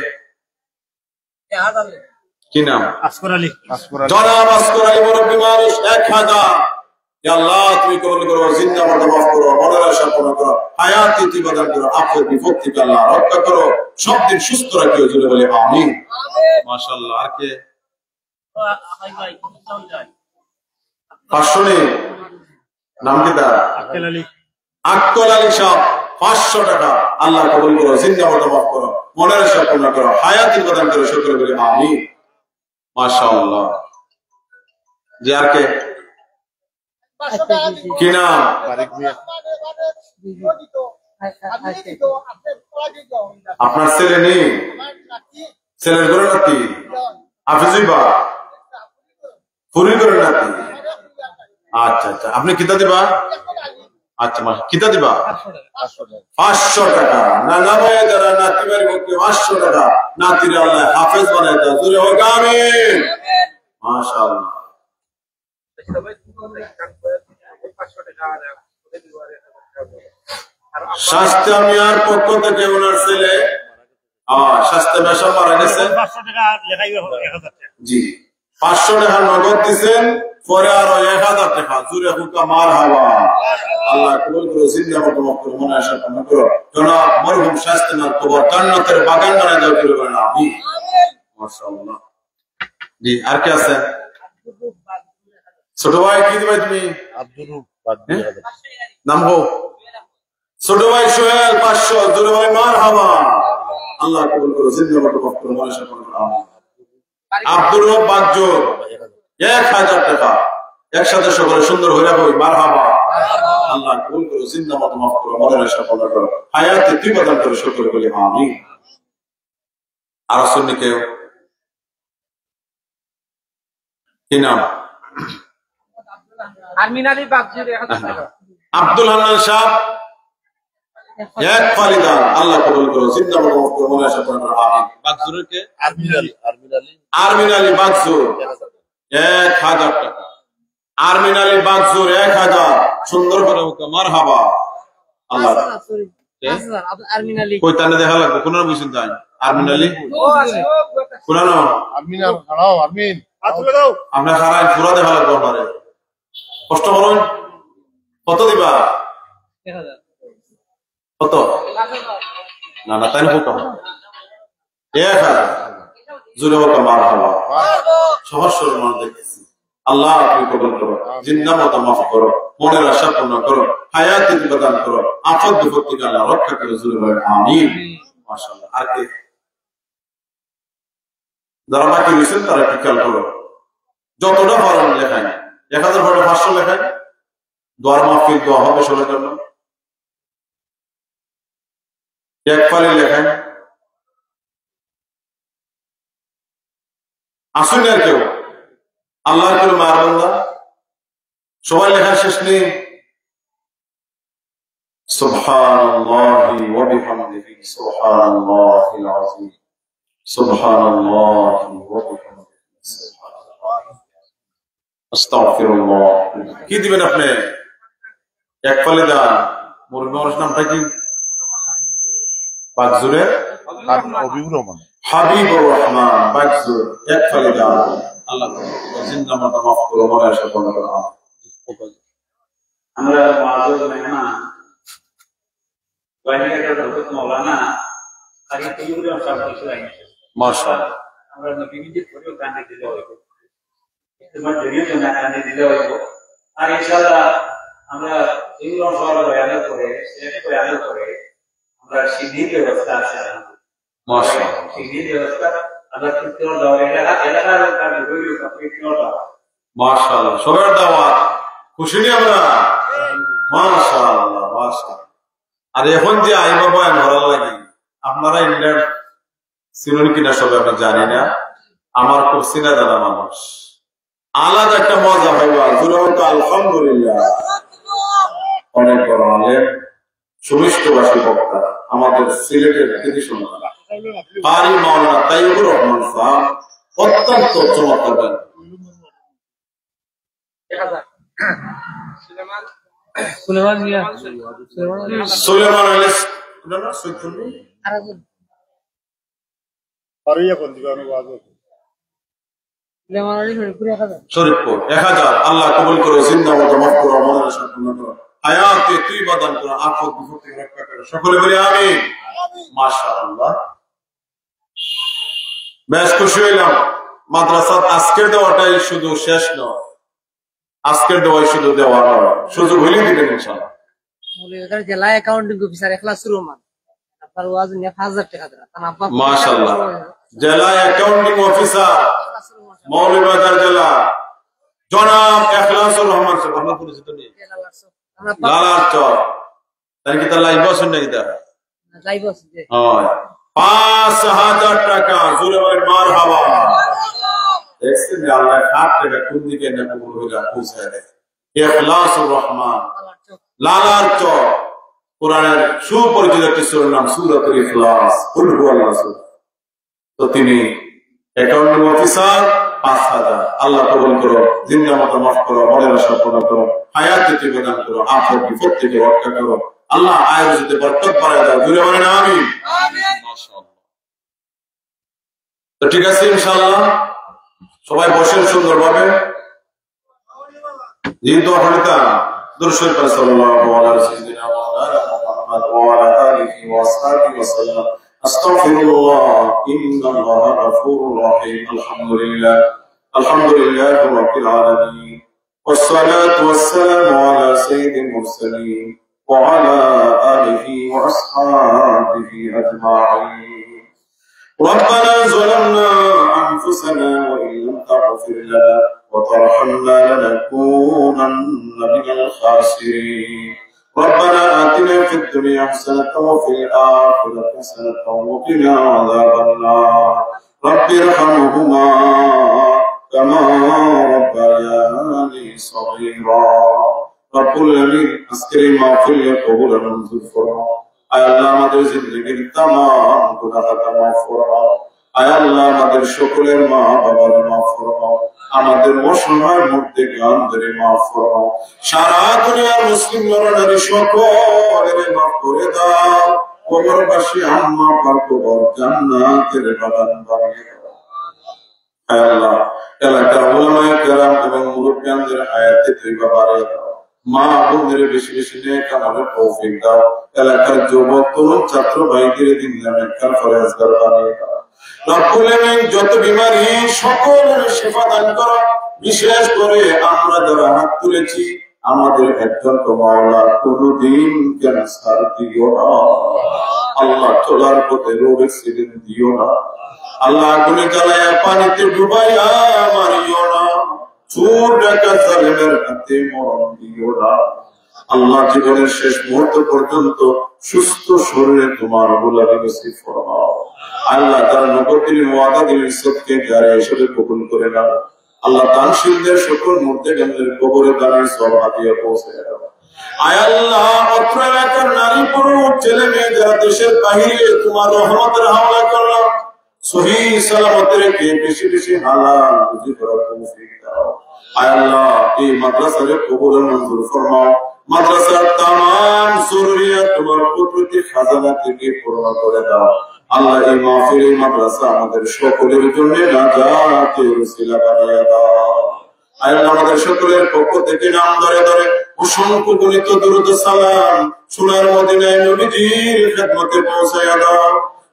কি নাম? আসকর আলী। জনাব আসকর আলী, মুরব্বী মানুষ, 1,000। ইয়া আল্লাহ তুমি কবুল করো, জিন্দা মত মাফ করো, মনের আশা পূর্ণ করো, হায়াত প্রদান করো, আপদ বিপদ থেকে আল্লাহ রক্ষা করো, সব দিন সুস্থ রাখিও, জুড়ে বলে আমিন। মাশাআল্লাহ। আর কে? 500 নেই? নাম কি তার? আক্কেল আলী। আক্কেল আলী সাহেব 500 টাকা। আল্লাহ কবুল করো, জিন্দা মত মাফ করো, মনের আশা পূর্ণ করো, হায়াত প্রদান করো, শুকর বলে আমিন। মাশাআল্লাহ। জি আর কে? কি নাম? আপনার ছেলে নেই, ছেলের করে নাতি হাফিজুই বা ফুরি করে নাতি। আচ্ছা আচ্ছা, আপনি কিতা দিবা? আচ্ছা মা কিতা দিবা? 500 টাকা। না না ভাই যারা নাতি বাড়ি করতে 500 টাকা নাতির আল্লাহ হাফেজ বানাই দাও। জোরে হোক আমিন। মাশাআল্লাহ। শাস্তি মিয়ার পক্ষ থেকে ওনার ছেলে শাস্তি মেশা মারা গেছে। 500 টাকা লেখাই 1000 টাকা। জি 500 টাকা নগদ দিচ্ছেন, পরে আরো 1000 টাকা। জুড়ে হুকা মার হাওয়া। আল্লাহ কবুল করো, জিন্দা মতো মক্ত মনে আশা পূর্ণ করো। জনাব মরহুম শাস্তিনার কবর জান্নাতের বাগান বানায় দাও করে বলেন আমিন। মাশাআল্লাহ। জি আর কে আছেন? ছোট ভাই কি দিবে তুমি? আব্দুল রূপ নাম গো ছোট ভাই সোহেল 500। জোরে ভাই মার হাওয়া। আল্লাহ কবুল করো, জিন্দা মতো মক্ত মনে আশা পূর্ণ করো আমিন। আব্দুর রব বাগজোর 1000 টাকা। একসাথে সকলে সুন্দর হয়ে রাখো মারহাবা। আল্লাহ কবুল করো, জিন্দা মত মাফ করো, মনের আশা পূর্ণ করো, হায়াতে তুই প্রদান করে সকলে বলি আমিন। আর শুননি কেউ? কি নাম? আরমিন আলী বাগজুর 1000 টাকা। আব্দুল হান্নান সাহেব এক ফালিদান। আল্লাহ কবুল করো, জিন্দা মত মাফ করো, মনের আশা পূর্ণ করো আমিন। বাগজুরের কে? আরমিন আলী বাগজুর 1000 টাকা। আরমিন আলী বাগজুর 1000। সুন্দর করে মারহাবা। আল্লাহ আরমিন আলী কই তানে দেখা লাগবে কোন বুঝছেন তাই? আরমিন আলী কোন নাম? আরমিন খাড়াও আরমিন আতুলে দাও। আমরা খারাই পুরা দেখা লাগবে আমারে। কষ্ট করুন। কত দিবা? 1000 কত? না না তাই কত? 1000। জোরে বলো মারহাবা। সহজ সরল মানুষ দেখতেছি। আল্লাহ আপনি কবুল করো, জিন্দা মতো মাফ করো, মনের আশা পূর্ণ করো, হায়াতে প্রদান করো, আফত বিপদ থেকে আল্লাহ রক্ষা করে। জোরে বলেন আমিন। মাশাআল্লাহ। আর কে? যারা বাকি রয়েছেন তারা একটু খেয়াল করো। যতটা পারেন লেখায় 1000 পরে 500 লেখায় দোয়ার মাহফিল দোয়া হবে সবার জন্য। এক পারে লেখায় আসুন আর কেউ আল্লাহর করে মার বান্দা সবাই লেখা শেষ নেই। সুবহানাল্লাহি ওয়া বিহামদিহি সুবহানাল্লাহিল আযীম সুবহানাল্লাহি ওয়া বিহামদিহি আস্তাগফিরুল্লাহ। কি দিবেন আপনি? এক পালে দান। মুরব্বির নামটা কি? বাগজুরে হাবিবুর রহমান হাবিবুর রহমান বাগজুর এক পালে দান। আল্লাহ জিন্দা মতো মাফ করো, মনে আশা পূর্ণ করো। আমরা মাযুর মেহমান ওয়াহিদাতুল হযরত মাওলানা আগে তিউরে সাহেব ছিলেন। মাশাআল্লাহ। আমরা নবীজি পরিও গানে দিলে হইব, তোমার জড়িয়ে জনা গানে দিলে হইব। আর ইনশাআল্লাহ আমরা তিউরে সাহেব বয়ানের পরে শেষ বয়ানের পরে আমরা সিদ্ধির ব্যবস্থা আছে। মাশাআল্লাহ। সিদ্ধির ব্যবস্থা আমরা তিউরে দাও এলাকার কাছে রইল তিউরে দাও। মাশাআল্লাহ। সবার দাওয়াত খুশি নি আমরা? মাশাআল্লাহ মাশাআল্লাহ। আর এখন যে আইবা বয়ান ভালো লাগে। আপনারা ইংল্যান্ড চিনেন কিনা সবাই আমরা জানি না। আমার খুব চিনা জানা মানুষ। আলাদা একটা মজা পাইবা। জুড়ে আলহামদুলিল্লাহ। অনেক বড় আলেম, সুমিষ্টভাষী বক্তা, আমাদের সিলেটের কৃতি সন্তান কারি মাওলানা তাইয়ুবুর রহমান সাহেব অত্যন্ত চমৎকার গান। 1000 সুলেমান মিয়া সুলেমান আলী না না সুলতান পারিয়া কোন দিবানো বাজো সুলেমান আলী শরীফপুর 1000 শরীফপুর 1000। আল্লাহ কবুল করো, জিন্দা মতো মাফ করো, মনের আশা পূর্ণ করো, হায়াতে তুই বাদান করো, আফত বিপদ থেকে রক্ষা করো। সকলে বলি আমিন। মাশাআল্লাহ। বেশ খুশি হইলাম। মাদ্রাসার আজকের দেওয়াটাই শুধু শেষ নয়, আজকের দেওয়াই শুধু দেওয়া নয়, সুযোগ হইলে দিবেন ইনশাআল্লাহ। মৌলভীবাজার জেলা অ্যাকাউন্টিং অফিসার ইখলাসুর রহমান আপনার ওয়াজ নিয়ে 1000 টাকা দেন। মাশাআল্লাহ। জেলা অ্যাকাউন্টিং অফিসার মৌলভীবাজার জেলা জনাব ইখলাসুর রহমান সাহেব। আপনার পরিচিত নেই? লালার চর তাহলে কি তার লাইফ বসেন নাকি তার লাইভ আছে যে 5,000 টাকা জোরে বলেন মারহাবা। দেখছেন যে আল্লাহ হাত থেকে কোন দিকে না কবুল হইলা পৌঁছায় দেয়। ইখলাসুর রহমান লালার চক কোরআনের সুপরিচিত একটি সূরার নাম সূরাতুল ইখলাস কুল হুয়াল্লাহু আহাদ। তো তিনি অ্যাকাউন্টিং অফিসার 5,000 আল্লাহ কবুল করো, জিন্দা মতো মাফ করো, মনের আশা পূর্ণ করো, হায়াত প্রদান করো, আফত বিপদ থেকে রক্ষা করো, আল্লাহ আয়ের যদি বরকত বাড়ায় দাও। জুড়ে বলেন আমিন। মাশাআল্লাহ। তো ঠিক আছে ইনশাআল্লাহ সবাই বসেন সুন্দরভাবে। যেহেতু আপনারা দুরূদ শরীফ সাল্লাল্লাহু আলাইহি সাল্লাম মাওলানা মুহাম্মদ ওয়া আলা আলিহি ওয়া আসহাবিহি ওয়া সাল্লাম। আস্তাগফিরুল্লাহ ইন্নাল্লাহা গফুরুর রহিম। আলহামদুলিল্লাহ আলহামদুলিল্লাহি রাব্বিল আলামিন ওয়াস সালাতু ওয়াস সালামু আলা সাইয়্যিদিল মুরসালিন ওয়া আলা আলিহি ওয়া আসহাবিহি আজমাইন। ربنا ظلمنا أنفسنا وإن لم تغفر لنا وترحمنا لنكونن من الخاسرين. ربنا آتنا في الدنيا حسنة وفي الآخرة حسنة وقنا عذاب النار. رب ارحمهما كما ربياني صغيرا. رب العالمين أسكري মাহফিল কবুল মঞ্জুর ফরমাও। আয় আল্লাহ আমাদের জিন্দেগীর तमाम গুনাহ মাফ ফরমাও। আয় আল্লাহ আমাদের সকলের মা বাবার মাফ ফরমাও, আমাদের অসহায় মধ্যে জ্ঞান ধরে মাফ ফরমাও। সারা দুনিয়ার মুসলিম নরনারী সকলের মাফ করে দাও। কবরবাসী আম্মা পার কবর জান্নাতের বাগান বানিয়ে দাও। আয় আল্লাহ এলাকার উলামায়ে কেরাম এবং মুরব্বিয়ানদের হায়াতে তৈবা বাড়িয়ে দাও। মা বোনদের বেশি বেশি নেক আমলের তৌফিক দাও। এলাকার যুবক তরুণ ছাত্র ভাইদের দিনের নেককার ফরজগার বানিয়ে দাও। রব্বুল আলামিন যত বিমারি সকলের শিফা দান করো। বিশেষ করে আমরা যারা হাত তুলেছি আমাদের একজন তো মাওলা কোনদিন ক্যান্সার দিও না আল্লাহ, চলার পথে রোগ অ্যাক্সিডেন্ট দিও না আল্লাহ, আগুনে জ্বালায়া পানিতে ডুবাইয়া মারিও না, চোর ডাকাত জালেমের হাতে মরণ দিও না আল্লাহ। জীবনের শেষ মুহূর্ত পর্যন্ত সুস্থ শরীরে তোমার গোলামি নসিব ফরমাও আল্লাহ। তারা নগরীর ওয়াদা দিলেন সবকে যারা এসবে কবুল করে নাও আল্লাহ। দানশীলদের সকল মুর্তেগানদের কবরে দানের সওয়াব হাদিয়া পৌঁছে দাও আয় আল্লাহ। অত্র এলাকার নারী পুরুষ ছেলে মেয়ে যারা দেশের বাহিরে তোমার রহমতের হাওলা করলো সহি সালামত রেখে বেশি বেশি হালাল রুজি করার তৌফিক দাও আয় আল্লাহ। এই মাদ্রাসার কবুল মঞ্জুর ফরমাও। মাদ্রাসার तमाम জরুরিয়াত তোমার কুদরতি খাজানা থেকে পূর্ণ করে দাও আল্লাহ। এই মাহফিল মাদ্রাসা আমাদের সকলের জন্য নাজাতের ওসিলা বানিয়ে দাও আয় আল্লাহ। আমাদের সকলের পক্ষ থেকে নাম ধরে ধরে অসংখ্য গণিত দুরূদ সালাম সোনার মদিনায় নবীজির খেদমতে পৌঁছায়া দাও।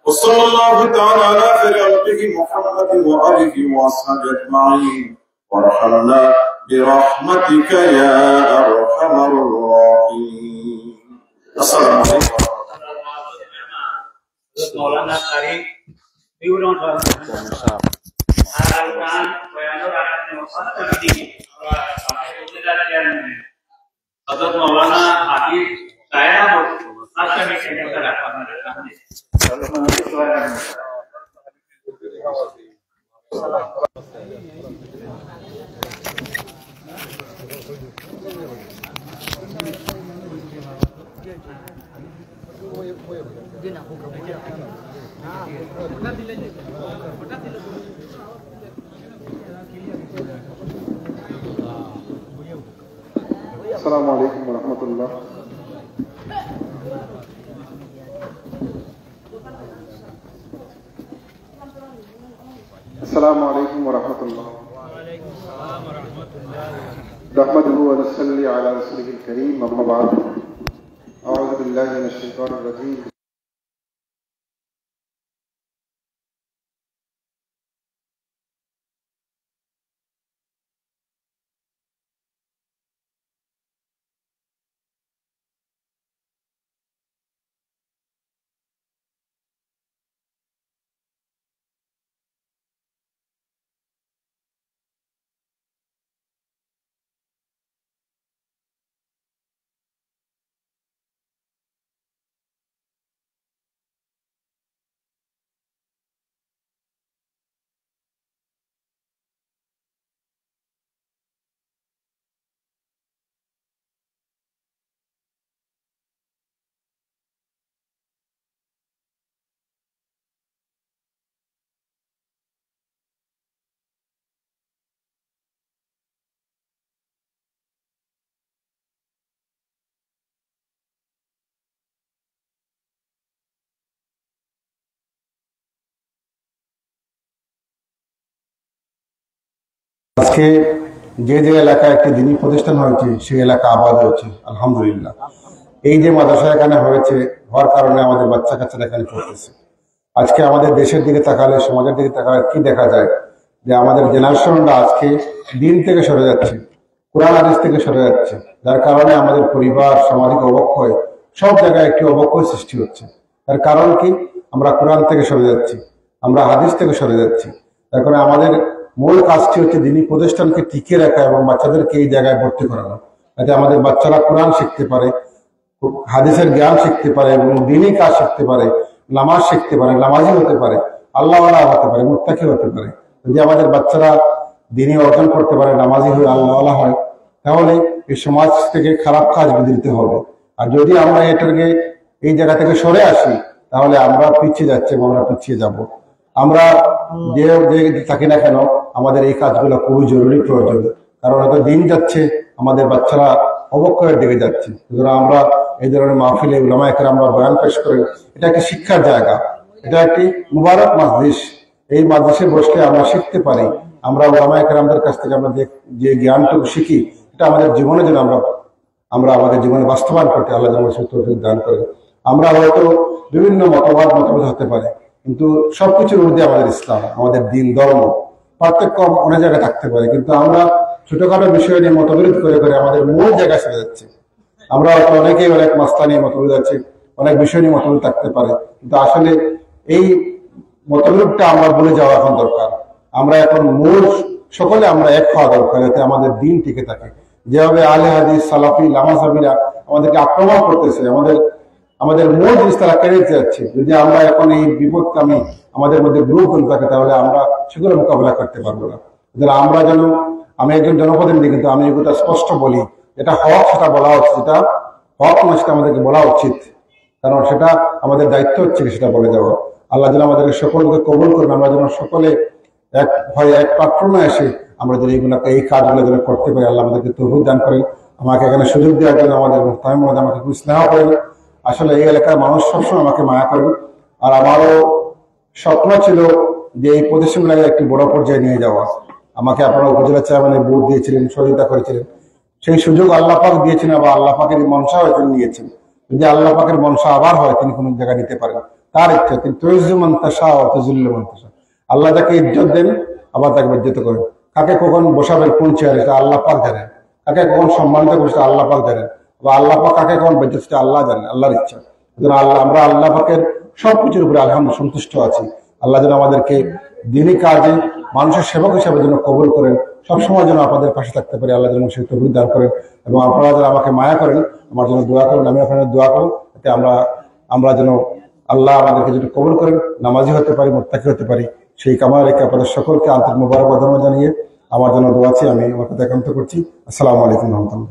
ওয়াসাল্লাল্লাহু তাআলা আলা খায়রি মুহাম্মাদিন ওয়া আলিহি ওয়া আসহাবিহি আজমাইন ওয়ারহামনা বিরহমাতিকা ইয়া আরহামার রাহিম। আসসালামু আলাইকুম। मौलाना तारीख बिउरों का आराम बयानों राखने वफात कर दी और हमें उम्मीद है हज़रत मौलाना आतिफ साया वफात करने के लिए रखा हमारे सामने السلام عليكم ورحمة الله. السلام عليكم ورحمة الله. نحمده ونصلي على رسوله الكريم. أما بعد أعوذ بالله من الشيطان الرجيم. আজকে যে যে এলাকায় একটি দিনী প্রতিষ্ঠান হয়েছে সেই এলাকা আবাদ হয়েছে আলহামদুলিল্লাহ। এই যে মাদ্রাসা এখানে হয়েছে হওয়ার কারণে আমাদের বাচ্চা কাচ্চারা এখানে পড়তেছে। আজকে আমাদের দেশের দিকে তাকালে, সমাজের দিকে তাকালে কি দেখা যায় যে আমাদের জেনারেশনরা আজকে দিন থেকে সরে যাচ্ছে, কোরআন হাদিস থেকে সরে যাচ্ছে, যার কারণে আমাদের পরিবার, সামাজিক অবক্ষয়, সব জায়গায় একটি অবক্ষয় সৃষ্টি হচ্ছে। তার কারণ কি? আমরা কোরআন থেকে সরে যাচ্ছি, আমরা হাদিস থেকে সরে যাচ্ছি। তার কারণে আমাদের মূল কাজটি হচ্ছে দিনী প্রতিষ্ঠানকে টিকিয়ে রাখা এবং বাচ্চাদেরকে এই জায়গায় ভর্তি করানো, যাতে আমাদের বাচ্চারা কোরআন শিখতে পারে, হাদিসের জ্ঞান শিখতে পারে এবং দিনই কাজ শিখতে পারে, নামাজ শিখতে পারে, নামাজি হতে পারে, আল্লাহওয়ালা হতে পারে, মুত্তাকি হতে পারে। যদি আমাদের বাচ্চারা দিনই অর্জন করতে পারে, নামাজি হয়ে আল্লাহওয়ালা হয়, তাহলে এই সমাজ থেকে খারাপ কাজ বিধৃত হবে। আর যদি আমরা এটাকে এই জায়গা থেকে সরে আসি, তাহলে আমরা পিছিয়ে যাচ্ছি এবং আমরা পিছিয়ে যাব। আমরা যে থাকি না কেন, আমাদের এই কাজগুলো খুবই জরুরি, প্রয়োজন। কারণ এত দিন যাচ্ছে, আমাদের বাচ্চারা অবক্ষয়ের দিকে যাচ্ছে। সুতরাং আমরা এই ধরনের মাহফিলে উলামায়ে কেরামরা বয়ান পেশ করেন, এটা একটি শিক্ষার জায়গা, এটা একটি মুবারক মাজলিস। এই মাজলিসে বসলে আমরা শিখতে পারি, আমরা উলামায়ে কেরামদের কাছ থেকে আমরা যে জ্ঞানটুকু শিখি, এটা আমাদের জীবনে যেন আমরা আমাদের জীবনে বাস্তবায়ন করতে আল্লাহ যেন তৌফিক দান করে। আমরা হয়তো বিভিন্ন মতভেদ হতে পারে, কিন্তু সবকিছুর ঊর্ধ্বে আমাদের ইসলাম, আমাদের দিন, ধর্ম। পার্থক্য অনেক জায়গায় থাকতে পারে, কিন্তু আমরা ছোটখাটো বিষয় নিয়ে মতবিরোধ করে করে আমাদের মূল জায়গায় চলে যাচ্ছে। আমরা হয়তো অনেকেই অনেক মাসলা নিয়ে মতবিরোধ আছে, অনেক বিষয় নিয়ে মতবিরোধ থাকতে পারে, কিন্তু আসলে এই মতবিরোধটা আমরা ভুলে যাওয়া এখন দরকার। আমরা এখন মূল সকলে আমরা এক হওয়া দরকার, যাতে আমাদের দিন টিকে থাকে। যেভাবে আলে হাদিস, সালাফি, লামাজাবিরা আমাদেরকে আক্রমণ করতেছে, আমাদের মূল জিনিস তারা কেড়ে যাচ্ছে। যদি আমরা এখন এই বিপদকামী আমাদের মধ্যে গ্রুপ থাকে, তাহলে আমরা সেগুলো মোকাবেলা করতে পারবো না। আমরা যেন, আমি একজন জনপ্রতিনিধি, কিন্তু আমি এগুলো স্পষ্ট বলি, যেটা হক সেটা বলা উচিত, যেটা হক নয় সেটা আমাদেরকে বলা উচিত, কারণ সেটা আমাদের দায়িত্ব হচ্ছে সেটা বলে যাওয়া। আল্লাহ যেন আমাদেরকে সকলকে কবুল করেন, আমরা যেন সকলে এক প্ল্যাটফর্মে এসে আমরা যদি এই কাজগুলো যেন করতে পারি। আল্লাহ আমাদেরকে তৌফিক দান করেন। আমাকে এখানে সুযোগ দেওয়ার জন্য আমাদের আমাকে খুব স্নেহ করেন। আসলে এই এলাকার মানুষ সবসময় আমাকে মায়া করেন, আর আমারও স্বপ্ন ছিল যে এই প্রতিষ্ঠানগুলোকে একটি বড় পর্যায়ে নিয়ে যাওয়া। আমাকে আপনারা উপজেলা চেয়ারম্যানের ভোট দিয়েছিলেন, সহযোগিতা করেছিলেন, সেই সুযোগ আল্লাহ পাক দিয়েছেন, আবার আল্লাহ পাকের মনসা হয়তো নিয়েছেন। যদি আল্লাহ পাকের মনসা আবার হয়, তিনি কোন জায়গায় নিতে পারেন, তার ইচ্ছা। তিনি তুইজ্জু মান তাশা ওয়া তুযিল্লু মান তাশা। আল্লাহ যাকে ইজ্জত দেন, আবার তাকে বজ্জিত করেন। কাকে কখন বসাবেন কোন চেয়ারে, সেটা আল্লাহ পাক জানেন। কাকে কখন সম্মানিত করছে আল্লাহ পাক জানেন, বা আল্লাহ পাক কাকে কখন বজ্জিত, সেটা আল্লাহ জানেন, আল্লাহর ইচ্ছা। আমরা আল্লাহ পাকের সবকিছুর উপরে আলহামদুলিল্লাহ সন্তুষ্ট আছি। আল্লাহ যেন আমাদেরকে দিনী কাজে মানুষের সেবক হিসাবে যেন কবুল করেন, সবসময় যেন আপনাদের পাশে থাকতে পারে। আল্লাহ যেন সেই তৌফিক দান করেন, এবং আপনারা যেন আমাকে মায়া করেন, আমার জন্য দোয়া করেন, আমি আপনাদের দোয়া করব, যাতে আমরা যেন আল্লাহ আমাদেরকে যেন কবুল করেন, নামাজি হতে পারি, মুত্তাকি হতে পারি। সেই কামনা রেখে আপনাদের সকলকে আন্তরিক মোবারকবাদ জানিয়ে আমার জন্য দোয়া আছে, আমি আমার কথা একান্ত করছি। আসসালামু আলাইকুম ওয়া রাহমাতুল্লাহ।